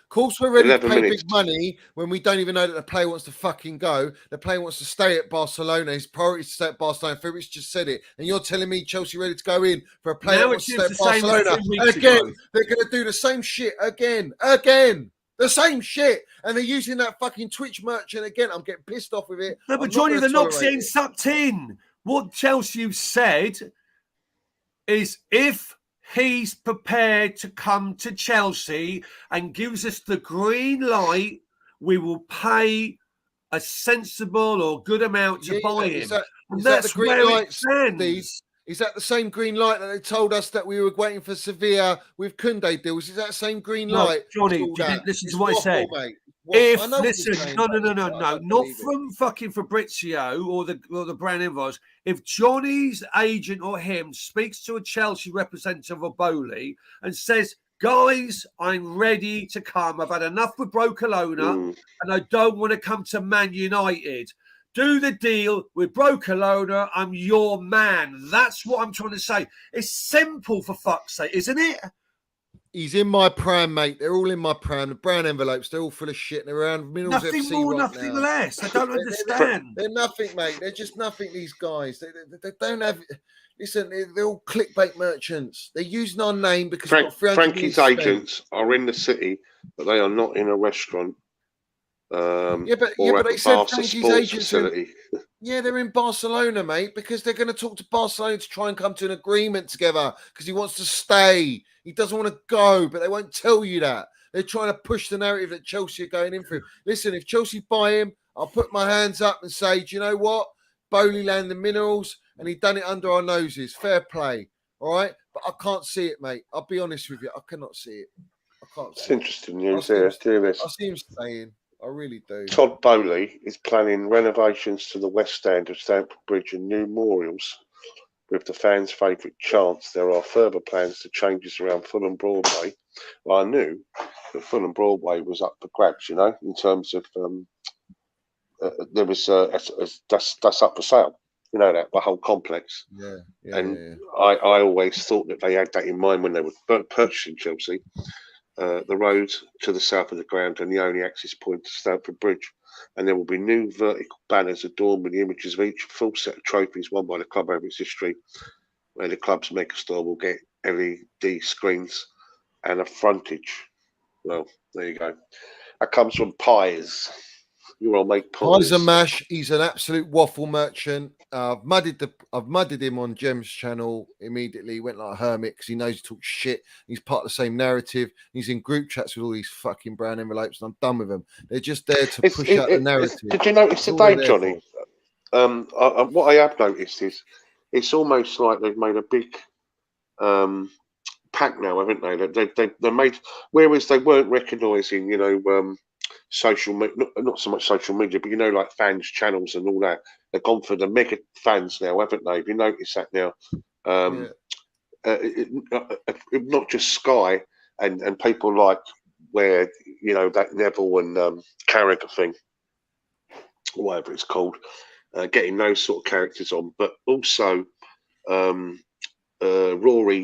course we're ready to pay big money when we don't even know that the player wants to fucking go. The player wants to stay at Barcelona. His priority is to stay at Barcelona. Fabrizio just said it. And you're telling me Chelsea ready to go in for a player that wants to stay at Barcelona. Again, they're going to do the same shit again. The same shit. And they're using that fucking Twitch merchant again. I'm getting pissed off with it. No, but Johnny, they're not getting sucked in. What Chelsea said is if he's prepared to come to Chelsea and gives us the green light, we will pay a sensible or good amount to buy him. That's the green light, Steve? Is that the same green light that they told us that we were waiting for Sevilla with Koundé deals? Is that the same green light? Johnny, listen to what I said. Not from fucking Fabrizio or the brand invoice. If Johnny's agent or him speaks to a Chelsea representative or Boehly and says, guys, I'm ready to come. I've had enough with Barcelona and I don't want to come to Man United. Do the deal with Barcelona. I'm your man. That's what I'm trying to say. It's simple, for fuck's sake, isn't it? He's in my pram, mate. They're all in my pram. The brown envelopes, they're all full of shit. They're around Middles Nothing FC more, right nothing now. less. I don't understand. They're nothing, mate. They're just nothing, these guys. They don't have... Listen, they're all clickbait merchants. They're using our name because Frankie's agents are in the city, but they are not in a restaurant. But they said Frankie's agents they're in Barcelona, mate, because they're going to talk to Barcelona to try and come to an agreement together because he wants to stay. He doesn't want to go, but they won't tell you that. They're trying to push the narrative that Chelsea are going in for him. Listen, if Chelsea buy him, I'll put my hands up and say, do you know what? Boehly landed the minerals and he done it under our noses. Fair play. All right? But I can't see it, mate. I'll be honest with you. I cannot see it. I can't see It's interesting news here. I see him staying. I really do. Todd Boehly is planning renovations to the West Stand of Stamford Bridge and new memorials with the fans' favourite chants. There are further plans to changes around Fulham Broadway. Well, I knew that Fulham Broadway was up for grabs, in terms of there was that's up for sale. You know that, the whole complex. I always thought that they had that in mind when they were purchasing Chelsea. The road to the south of the ground and the only access point to Stamford Bridge. And there will be new vertical banners adorned with the images of each full set of trophies won by the club over its history, where the club's mega store will get LED screens and a frontage. Well, there you go. That comes from Pies. You all make Pies and Mash. He's an absolute waffle merchant. I've mudded him on Jem's channel immediately. He went like a hermit because he knows he talks shit. He's part of the same narrative. He's in group chats with all these fucking brown envelopes, and I'm done with them. They're just there to push out the narrative. Did you notice today, Johnny? What I have noticed is it's almost like they've made a big pack now, haven't they? They made, whereas they weren't recognising, social media, not so much social media, but like fans channels and all that. They've gone for the mega fans now, haven't they? Have you noticed that now? Not just Sky and people like where that Neville and Carragher thing, whatever it's called, getting those sort of characters on, but also Rory.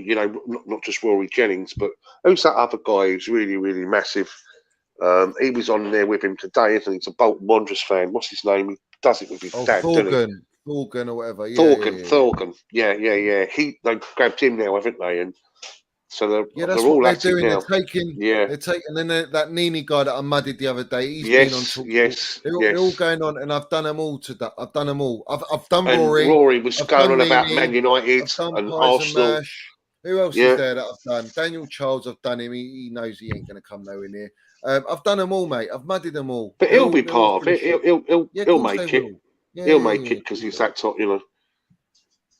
Not just Rory Jennings, but who's that other guy who's really, really massive? He was on there with him today, isn't he? He's a Bolton Wanderers fan. What's his name? He does it with his dad, doesn't he? Thorgan or whatever. Thorgan. Yeah. They grabbed him now, haven't they? And so they're all what they're doing. Now. They're taking. And then that Nini guy that I mudded the other day. He's been on talk. They're all going on, and I've done them all today. I've done them all. I've done Rory. Rory was going on about Man United and Arsenal. Who else is there that I've done? Daniel Chels, I've done him. He knows he ain't going to come nowhere near. I've done them all, mate. I've mudded them all. But he'll be part of it. He'll make it. He'll make it because he's that top,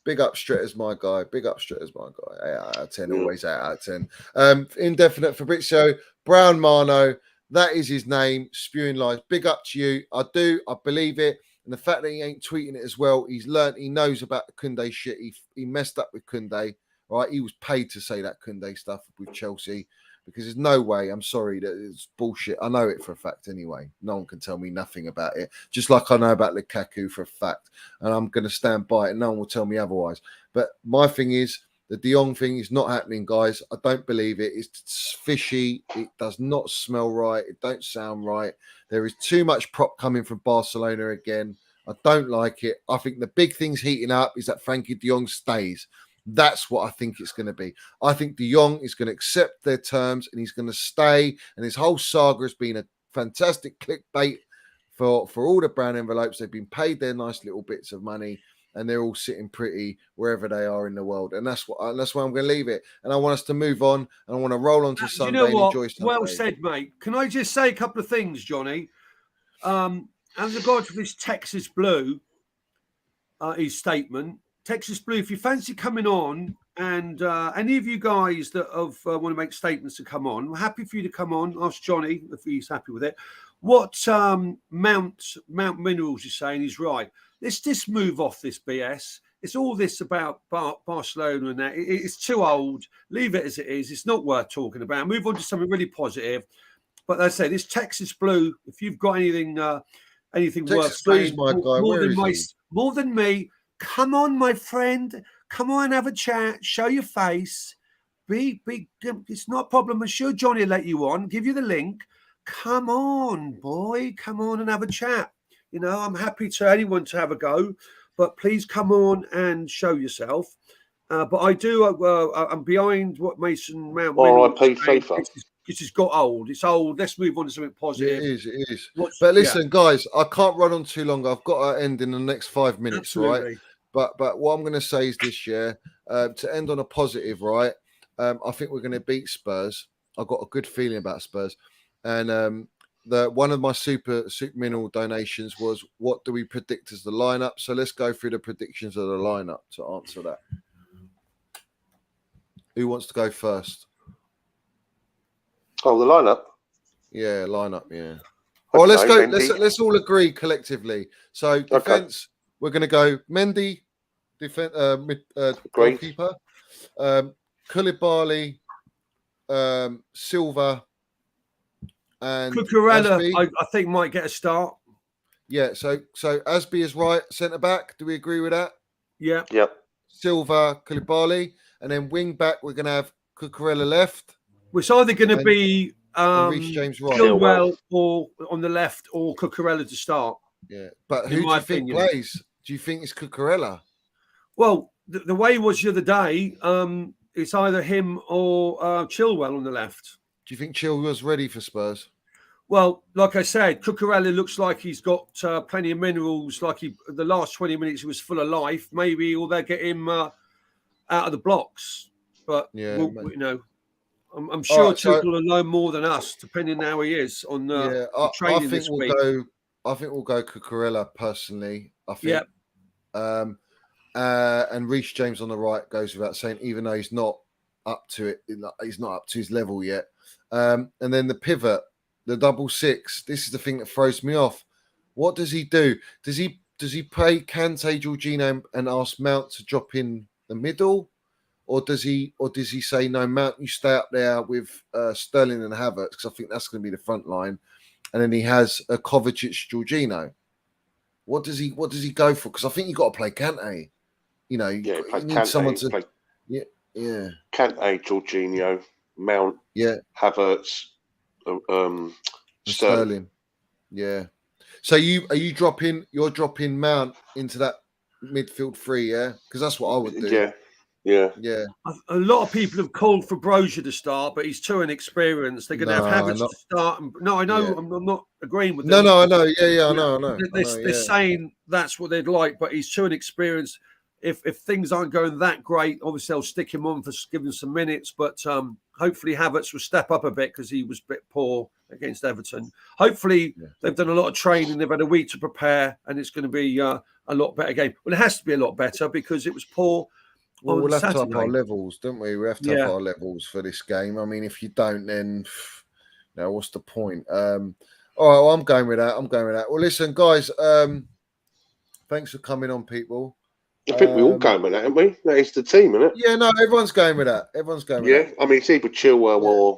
Big up Stritters, my guy. 8 out of 10. Always 8 out of 10. Indefinite Fabrizio Brown Marno. That is his name. Spewing lies. Big up to you. I believe it. And the fact that he ain't tweeting it as well, he's learned. He knows about the Koundé shit. He messed up with Koundé. Right? He was paid to say that Koundé stuff with Chelsea. Because there's no way, I'm sorry, that it's bullshit. I know it for a fact anyway. No one can tell me nothing about it. Just like I know about Lukaku for a fact. And I'm going to stand by it. No one will tell me otherwise. But my thing is, the De Jong thing is not happening, guys. I don't believe it. It's fishy. It does not smell right. It don't sound right. There is too much prop coming from Barcelona again. I don't like it. I think the big thing's heating up is that Frenkie de Jong stays. That's what I think it's going to be. I think De Jong is going to accept their terms and he's going to stay. And this whole saga has been a fantastic clickbait for all the brown envelopes. They've been paid their nice little bits of money and they're all sitting pretty wherever they are in the world. And that's why I'm going to leave it. And I want us to move on and I want to roll on to Sunday and enjoy Sunday. Well said, mate. Can I just say a couple of things, Johnny? And regard to this Texas Blue, his statement. Texas Blue, if you fancy coming on, and any of you guys that want to make statements to come on, we're happy for you to come on. Ask Johnny if he's happy with it. What Mount Minerals is saying is right. Let's just move off this BS. It's all this about Barcelona and that. It's too old. Leave it as it is. It's not worth talking about. Move on to something really positive. But they say this Texas Blue, if you've got anything anything Texas worth Blues, saying. my guy, where is he? More than me. Come on, my friend. Come on, have a chat. Show your face. It's not a problem. I'm sure Johnny will let you on. Give you the link. Come on, boy. Come on and have a chat. You know, I'm happy to anyone to have a go, but please come on and show yourself. But I do. I'm behind what Mason Mount. R.I.P. FIFA. This has got old. It's old. Let's move on to something positive. It is. But listen, guys, I can't run on too long. I've got to end in the next 5 minutes, Absolutely. right? But what I'm going to say is this year, to end on a positive, right? I think we're going to beat Spurs. I've got a good feeling about Spurs. And one of my super mineral donations was, what do we predict as the lineup? So let's go through the predictions of the lineup to answer that. Who wants to go first? Oh, the lineup. Yeah, lineup. Yeah. Well, let's go. Let's all agree collectively. So defense, we're going to go Mendy, goalkeeper, Koulibaly, Silva, and Cucurella, I think might get a start. Yeah. So Asby is right. Centre back. Do we agree with that? Yeah. Yep. Silva, Koulibaly, and then wing back. We're going to have Cucurella left. It's either going to be Reece James right, Chilwell or on the left, or Cucurella to start. Yeah, but who do you think plays? Do you think it's Cucurella? Well, the way it was the other day, it's either him or Chilwell on the left. Do you think Chilwell's ready for Spurs? Well, like I said, Cucurella looks like he's got plenty of minerals. Like the last 20 minutes, he was full of life. Maybe they'll get him out of the blocks. But yeah, you know. I'm sure Tuchel will know more than us, depending on how he is on training this week. I think we'll go Cucurella personally. I think, and Reece James on the right goes without saying, even though he's not up to it, he's not up to his level yet. And then the pivot, the 6-6. This is the thing that throws me off. What does he do? Does he play Kante, Jorginho, and ask Mount to drop in the middle? Or does he say, no, Mount, you stay up there with Sterling and Havertz, because I think that's going to be the front line, and then he has a Kovacic, Jorginho. What does he go for? Because I think you got to play Kante. You know, you need Kante, someone to yeah. Kante, Jorginho, Mount, Havertz, Sterling. Yeah. So you're dropping Mount into that midfield three, yeah? Because that's what I would do. Yeah. A lot of people have called for Brozier to start, but he's too inexperienced. They're going to have Havertz to start. No, I know. Yeah. I'm not agreeing with them. No, I know. Yeah, I know. They're saying that's what they'd like, but he's too inexperienced. If things aren't going that great, obviously they'll stick him on for giving some minutes. But hopefully Havertz will step up a bit, because he was a bit poor against Everton. Hopefully they've done a lot of training. They've had a week to prepare, and it's going to be a lot better game. Well, it has to be a lot better because it was poor. Well, we'll have to up our levels, don't we? We have to up our levels for this game. I mean, if you don't, then what's the point? All right, well, I'm going with that. Well, listen, guys, thanks for coming on, people. I think we're all going with that, aren't we? That is the team, isn't it? Yeah, no, everyone's going with that. Yeah, I mean, it's either Chilwell or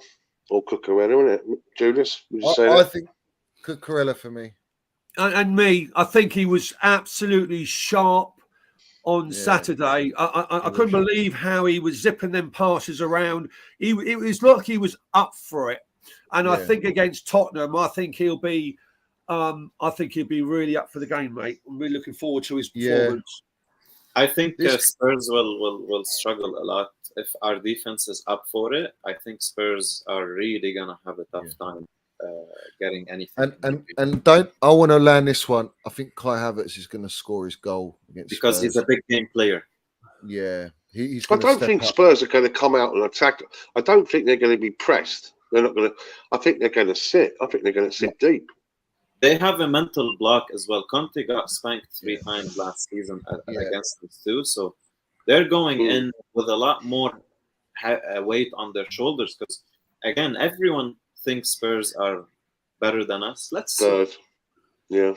Cucurella, isn't it? Julius, would you say that? I think Cucurella for me. And me, I think he was absolutely sharp on Saturday. I couldn't believe how he was zipping them passes around. It was like he was up for it. And I think against Tottenham, I think he'll be really up for the game, mate. I'm really looking forward to his performance. I think Spurs will struggle a lot if our defense is up for it. I think Spurs are really gonna have a tough time getting anything. And I want to land this one. I think Kai Havertz is going to score his goal against because Spurs. He's a big game player. Yeah, he's. I don't think Spurs are going to come out and attack. I don't think they're going to be pressed. They're not going to. I think they're going to sit. I think they're going to sit deep. They have a mental block as well. Conte got spanked 3 times last season against them too, so they're going in with a lot more weight on their shoulders. Because again, everyone thinks Spurs are better than us. Let's see. Yeah.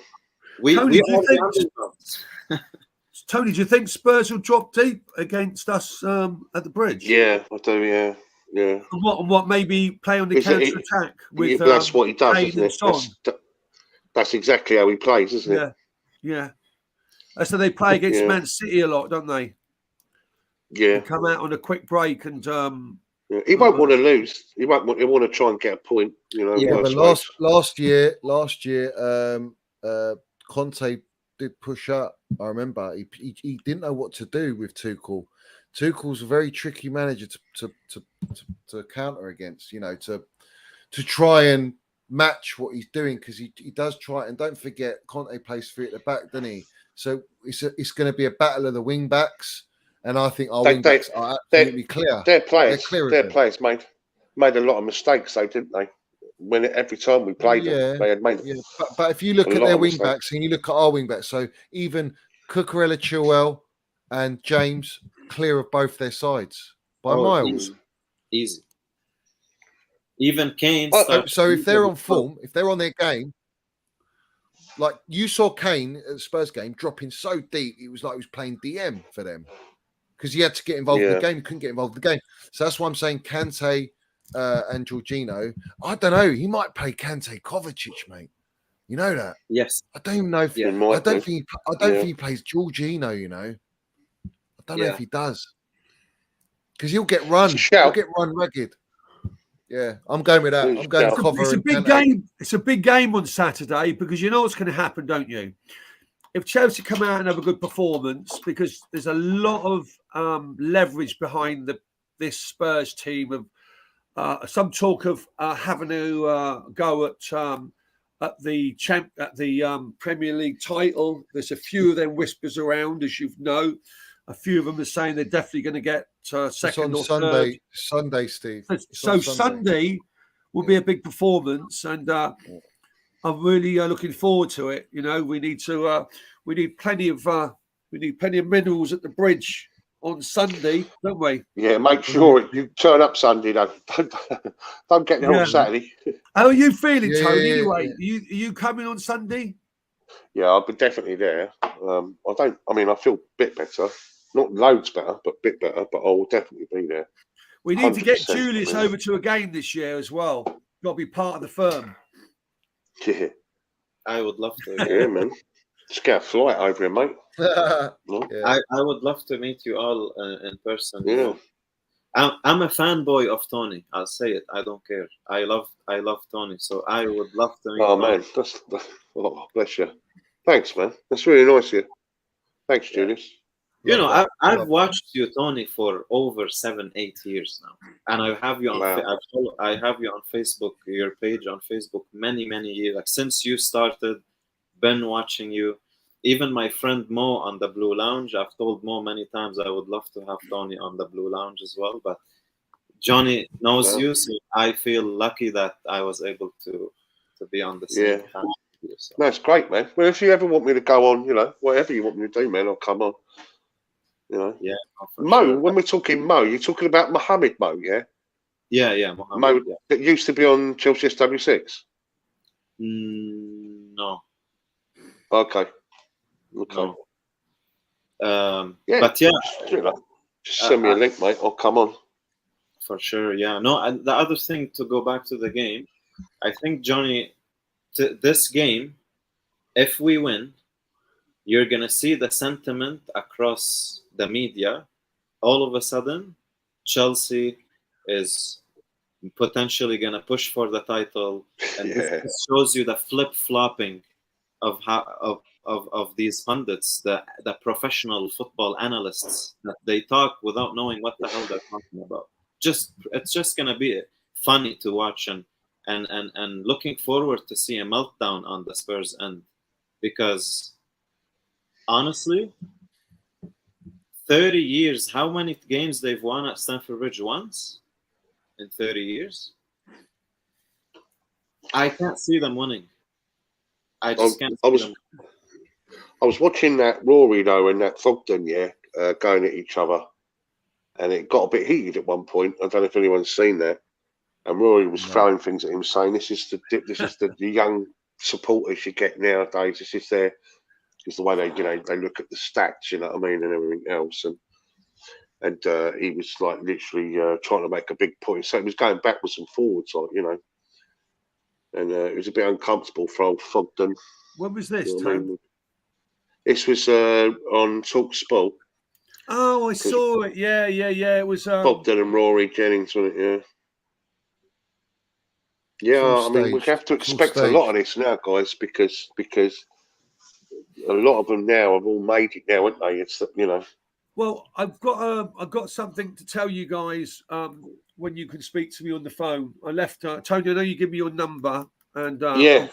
Tony, do you think Spurs will drop deep against us at the bridge? Yeah, I do. Yeah. And what maybe play on the counter attack with? That's what he does, isn't it? That's exactly how he plays, isn't it? Yeah. So they play against Man City a lot, don't they? Yeah. They come out on a quick break and he won't want to lose. He won't want. He want to try and get a point. You know. Yeah, but last year, Conte did push up. I remember he didn't know what to do with Tuchel. Tuchel's a very tricky manager to counter against. You know, to try and match what he's doing, because he does try. And don't forget, Conte plays 3 at the back, doesn't he? So it's going to be a battle of the wing backs. And I think our wing backs are absolutely clear. Their players made a lot of mistakes, though, didn't they? Every time we played them, they had made. Yeah. But if you look at their wing backs and you look at our wing backs, so even Cucurella, Chilwell, and James clear of both their sides by miles. Easy. Even Kane. So if they're on form, if they're on their game, like you saw Kane at the Spurs game dropping so deep, it was like he was playing DM for them. Because he had to get involved in the game, he couldn't get involved in the game. So that's why I'm saying Kante and Jorginho. I don't know. He might play Kante Kovacic, mate. You know that? Yes. I don't even know if I don't think he plays Jorginho. You know, I don't know if he does, because he'll get run. He'll get run ragged. Yeah, I'm going with that. I'm going Kovacic. It's a big game. It's a big game on Saturday, because you know what's going to happen, don't you? If Chelsea come out and have a good performance, because there's a lot of leverage behind this Spurs team, of some talk of having to go at the Premier League title. There's a few of them whispers around, as you know. A few of them are saying they're definitely going to get second or third. Sunday, Steve. So Sunday will be a big performance, and I'm really looking forward to it. You know, we need plenty of minerals at the bridge on Sunday, don't we? Yeah, make sure you turn up Sunday, though. Don't get there on Saturday. How are you feeling, Tony? Anyway, are you coming on Sunday? Yeah, I'll be definitely there. I feel a bit better. Not loads better, but a bit better. But I will definitely be there. We need to get Julius over to a game this year as well. Got to be part of the firm. Yeah. I would love to. Yeah, man. Just get a flight over here, mate. I would love to meet you all in person. Yeah. I'm a fanboy of Tony. I'll say it. I don't care. I love Tony. So I would love to meet. Oh man, bless you. Thanks, man. That's really nice of you. Thanks, Julius. You know, I've watched you, Tony, for over 7-8 years now, and I have you on. I have you on Facebook, your page on Facebook, many years. Like since you started, been watching you. Even my friend Mo on the Blue Lounge. I've told Mo many times I would love to have Tony on the Blue Lounge as well. But Johnny knows you, so I feel lucky that I was able to be on the same time. So. That's great, man. Well, if you ever want me to go on, you know, whatever you want me to do, man, I'll come on. You know, Mo. Sure. When we're talking Mo, you're talking about Mohammed Mo, yeah? Yeah, Mohammed. Mo that used to be on Chelsea SW6. No. Okay. No. Yeah, but just send me a link, mate. I'll come on. For sure, yeah. No, and the other thing, to go back to the game, I think, Johnny, this game, if we win, you're going to see the sentiment across the media. All of a sudden, Chelsea is potentially going to push for the title. And this shows you the flip-flopping of these pundits, the professional football analysts, that they talk without knowing what the hell they're talking about. It's just going to be funny to watch, and looking forward to see a meltdown on the Spurs end, because honestly, 30 years, how many games they've won at Stamford Bridge? Once in 30 years? I can't see them winning. I just can't see them. I was watching that Rory, though, and that Fogden, going at each other. And it got a bit heated at one point. I don't know if anyone's seen that. And Rory was throwing things at him, saying, "This is the young supporters you get nowadays. This is the way they look at the stats, you know what I mean, and everything else." And he was like literally trying to make a big point. So he was going backwards and forwards, like, you know. and it was a bit uncomfortable for old Fogden. When was this, You know what I Tone? mean? This was on Talk Sport. Oh, I saw it. Yeah. It was Fogden and Rory Jennings on it. Yeah. Yeah, Full I mean, we stage, have to full expect a stage. lot of this now, guys, because a lot of them now have all made it now, haven't they? It's Well, I've got something to tell you guys when you can speak to me on the phone. I left Tony. I know you give me your number, and yeah.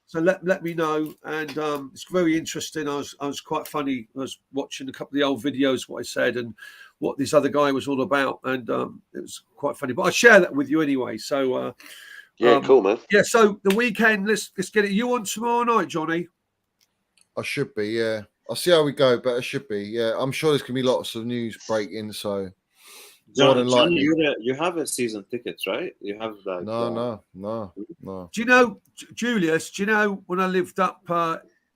So let me know, and it's very interesting. I was quite funny. I was watching a couple of the old videos, what I said, and what this other guy was all about, and it was quite funny. But I share that with you anyway. So Cool, man. Yeah. So the weekend, let's get it. You on tomorrow night, Johnny? I should be, yeah. I'll see how we go, but I should be, yeah. I'm sure there's gonna be lots of news breaking, so more than John, likely. you have a season tickets, right? You have that. No. Do you know, Julius? Do you know when I lived up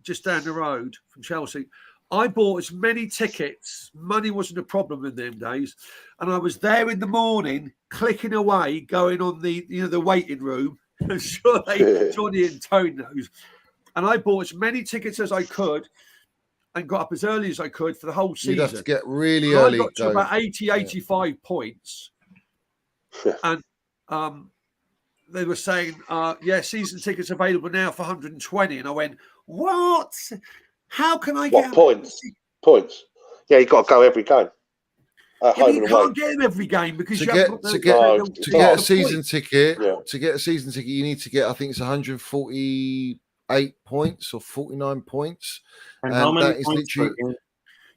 just down the road from Chelsea? I bought as many tickets. Money wasn't a problem in them days, and I was there in the morning, clicking away, going on the waiting room. I'm sure Johnny and Tony knows. And I bought as many tickets as I could, and got up as early as I could for the whole season. You'd have to get really so early. I got to about 85 points, and they were saying, season tickets available now for 120. And I went, what? How can I get points? Points. Yeah, you got to go every game. You can't get in every game because to you get a season ticket. Yeah. To get a season ticket, you need to get, I think it's 148 points or 49 points. And how many that is points literally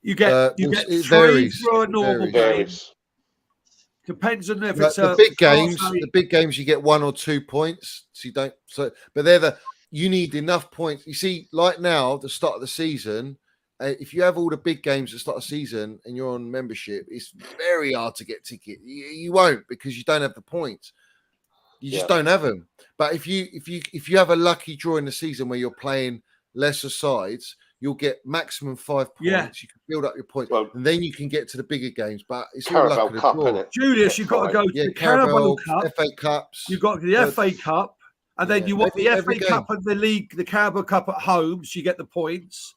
you get it 3 varies. for a normal game. Depends on if it's the big games. The big games you get 1 or 2 points. So you don't. So, but you need enough points. You see, like now, at the start of the season, if you have all the big games at the start of the season and you're on membership, it's very hard to get ticket. You won't, because you don't have the points. You just don't have them. But if you have a lucky draw in the season where you're playing lesser sides, you'll get maximum 5 points. Yeah. You can build up your points, and then you can get to the bigger games. But it's Carabao all luck of the Cup, draw. isn't it? Julius, you've got to go to the Carabao Cup, FA Cups. You've got the FA Cup, and then you want the FA Cup and the league, the Carabao Cup at home, so you get the points.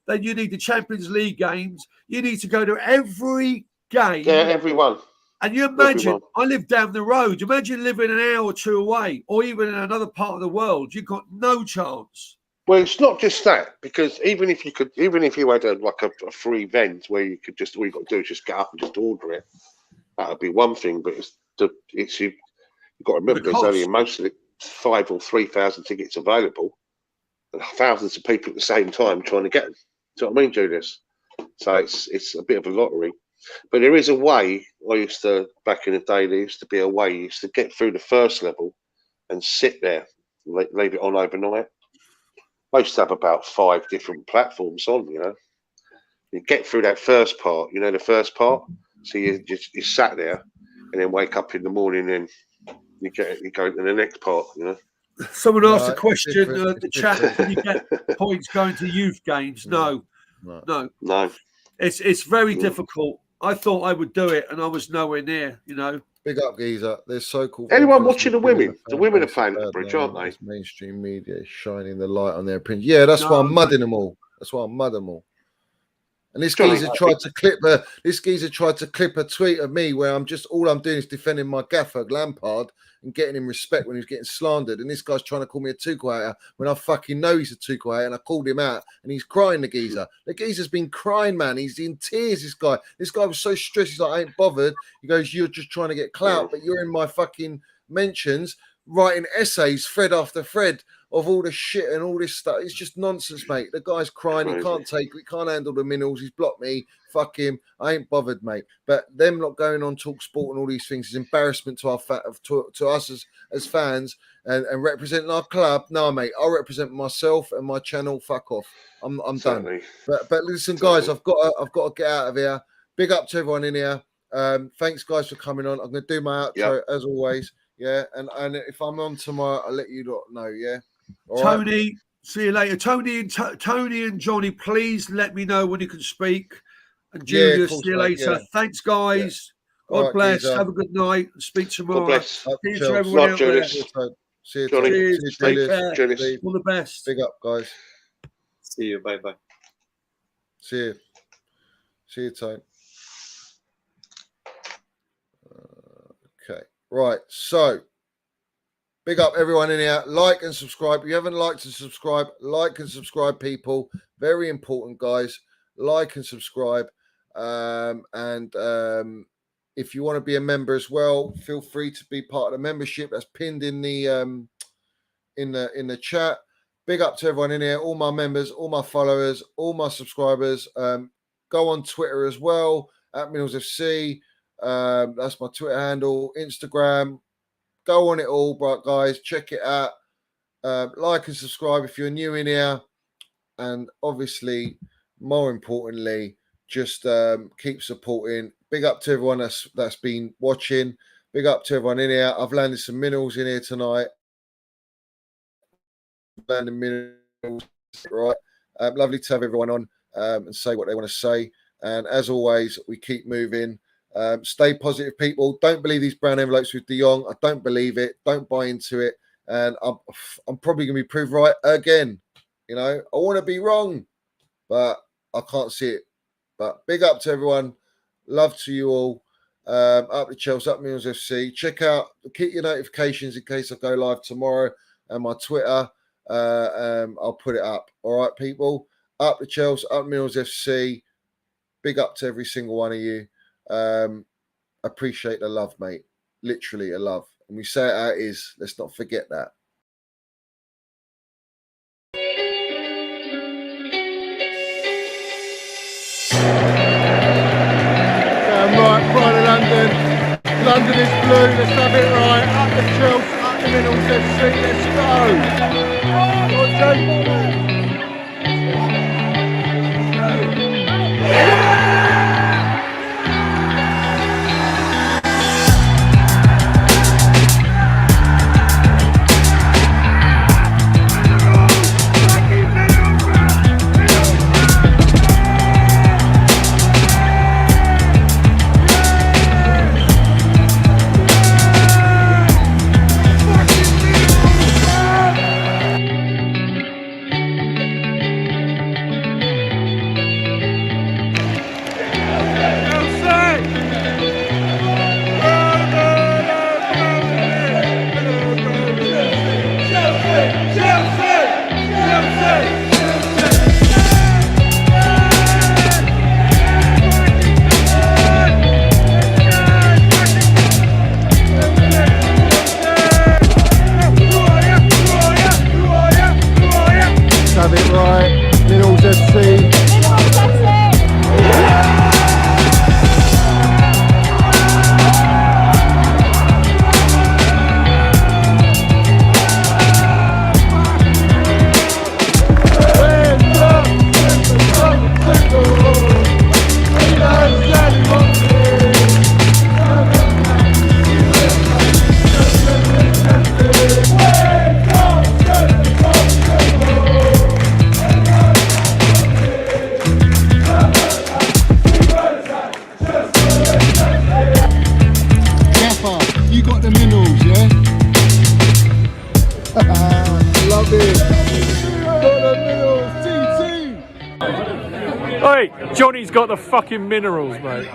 Then you need the Champions League games. You need to go to every game. Yeah, everyone. And you imagine, I live down the road. Imagine living an hour or two away, or even in another part of the world. You've got no chance. Well, it's not just that, because even if you had a free event where you could all you got to do is just get up and just order it, that would be one thing. But you've got to remember there's only mostly 5,000 or 3,000 tickets available, and thousands of people at the same time trying to get them. Do you know what I mean, Julius? So it's a bit of a lottery. But there is a way. Back in the day, there used to be a way. You used to get through the first level and sit there, leave it on overnight. I used to have about 5 different platforms on, You get through that first part, the first part. So you sat there and then wake up in the morning and you go to the next part, Someone asked a question in the chat. Can you get points going to youth games? No. It's very difficult. I thought I would do it, and I was nowhere near. Big up, geezer. They're so cool. Anyone watching the women? The women are playing the bridge, aren't they? Mainstream media is shining the light on their print. Yeah, that's why I'm mudding them all. And this geezer tried to clip a tweet of me where all I'm doing is defending my gaffer Lampard and getting him respect when he's getting slandered. And this guy's trying to call me a Tuchel hater when I fucking know he's a Tuchel hater, and I called him out and he's crying, the geezer. The geezer's been crying, man. He's in tears, this guy. This guy was so stressed. He's like, I ain't bothered. He goes, you're just trying to get clout, but you're in my fucking mentions writing essays, thread after thread, of all the shit and all this stuff. It's just nonsense, mate. The guy's crying. He can't take it. He can't handle the minerals. He's blocked me. Fuck him. I ain't bothered, mate. But them not going on Talk Sport and all these things is embarrassment to to us as fans and representing our club. No, mate. I'll represent myself and my channel. Fuck off. I'm done. But listen, guys, I've got to get out of here. Big up to everyone in here. Thanks, guys, for coming on. I'm going to do my outro as always. Yeah, and if I'm on tomorrow, I'll let you know. Yeah. All Tony, right. See you later. Tony and Johnny, please let me know when you can speak. And Julius, see you later. Yeah. Thanks, guys. God bless. Have a good night. Speak tomorrow. God bless. See you to everyone out there. See you, Johnny. Tom. Cheers. See you, Take Julius. care. Julius. Steve. All the best. Big up, guys. See you. Bye bye. See you. See you, Tone. Okay. Right. So, big up everyone in here. Like and subscribe. If you haven't liked and subscribe, like and subscribe, people. Very important, guys. Like and subscribe. If you want to be a member as well, feel free to be part of the membership. That's pinned in the chat. Big up to everyone in here, all my members, all my followers, all my subscribers. Go on Twitter as well, at MiddlesFC. That's my Twitter handle, Instagram. Go on it all, guys. Check it out. Like and subscribe if you're new in here. And obviously, more importantly, just keep supporting. Big up to everyone that's been watching. Big up to everyone in here. I've landed some minerals in here tonight. Landing minerals, right? Lovely to have everyone on and say what they want to say. And as always, we keep moving. Stay positive, people. Don't believe these brown envelopes with De Jong. I don't believe it. Don't buy into it. And I'm probably going to be proved right again. You know, I want to be wrong, but I can't see it. But big up to everyone. Love to you all. Up the Chels, up Mills FC. Check out, keep your notifications in case I go live tomorrow. And my Twitter, I'll put it up. All right, people. Up the Chels, up Mills FC. Big up to every single one of you. Appreciate the love, mate. Literally a love. And we say it how it is. Let's not forget that. Right, Pride of London. London is blue. Let's have it right. Up the Chelsea, up the Middles FC. Let's go. Have it right, Middles FC. Johnny's got the fucking minerals, mate.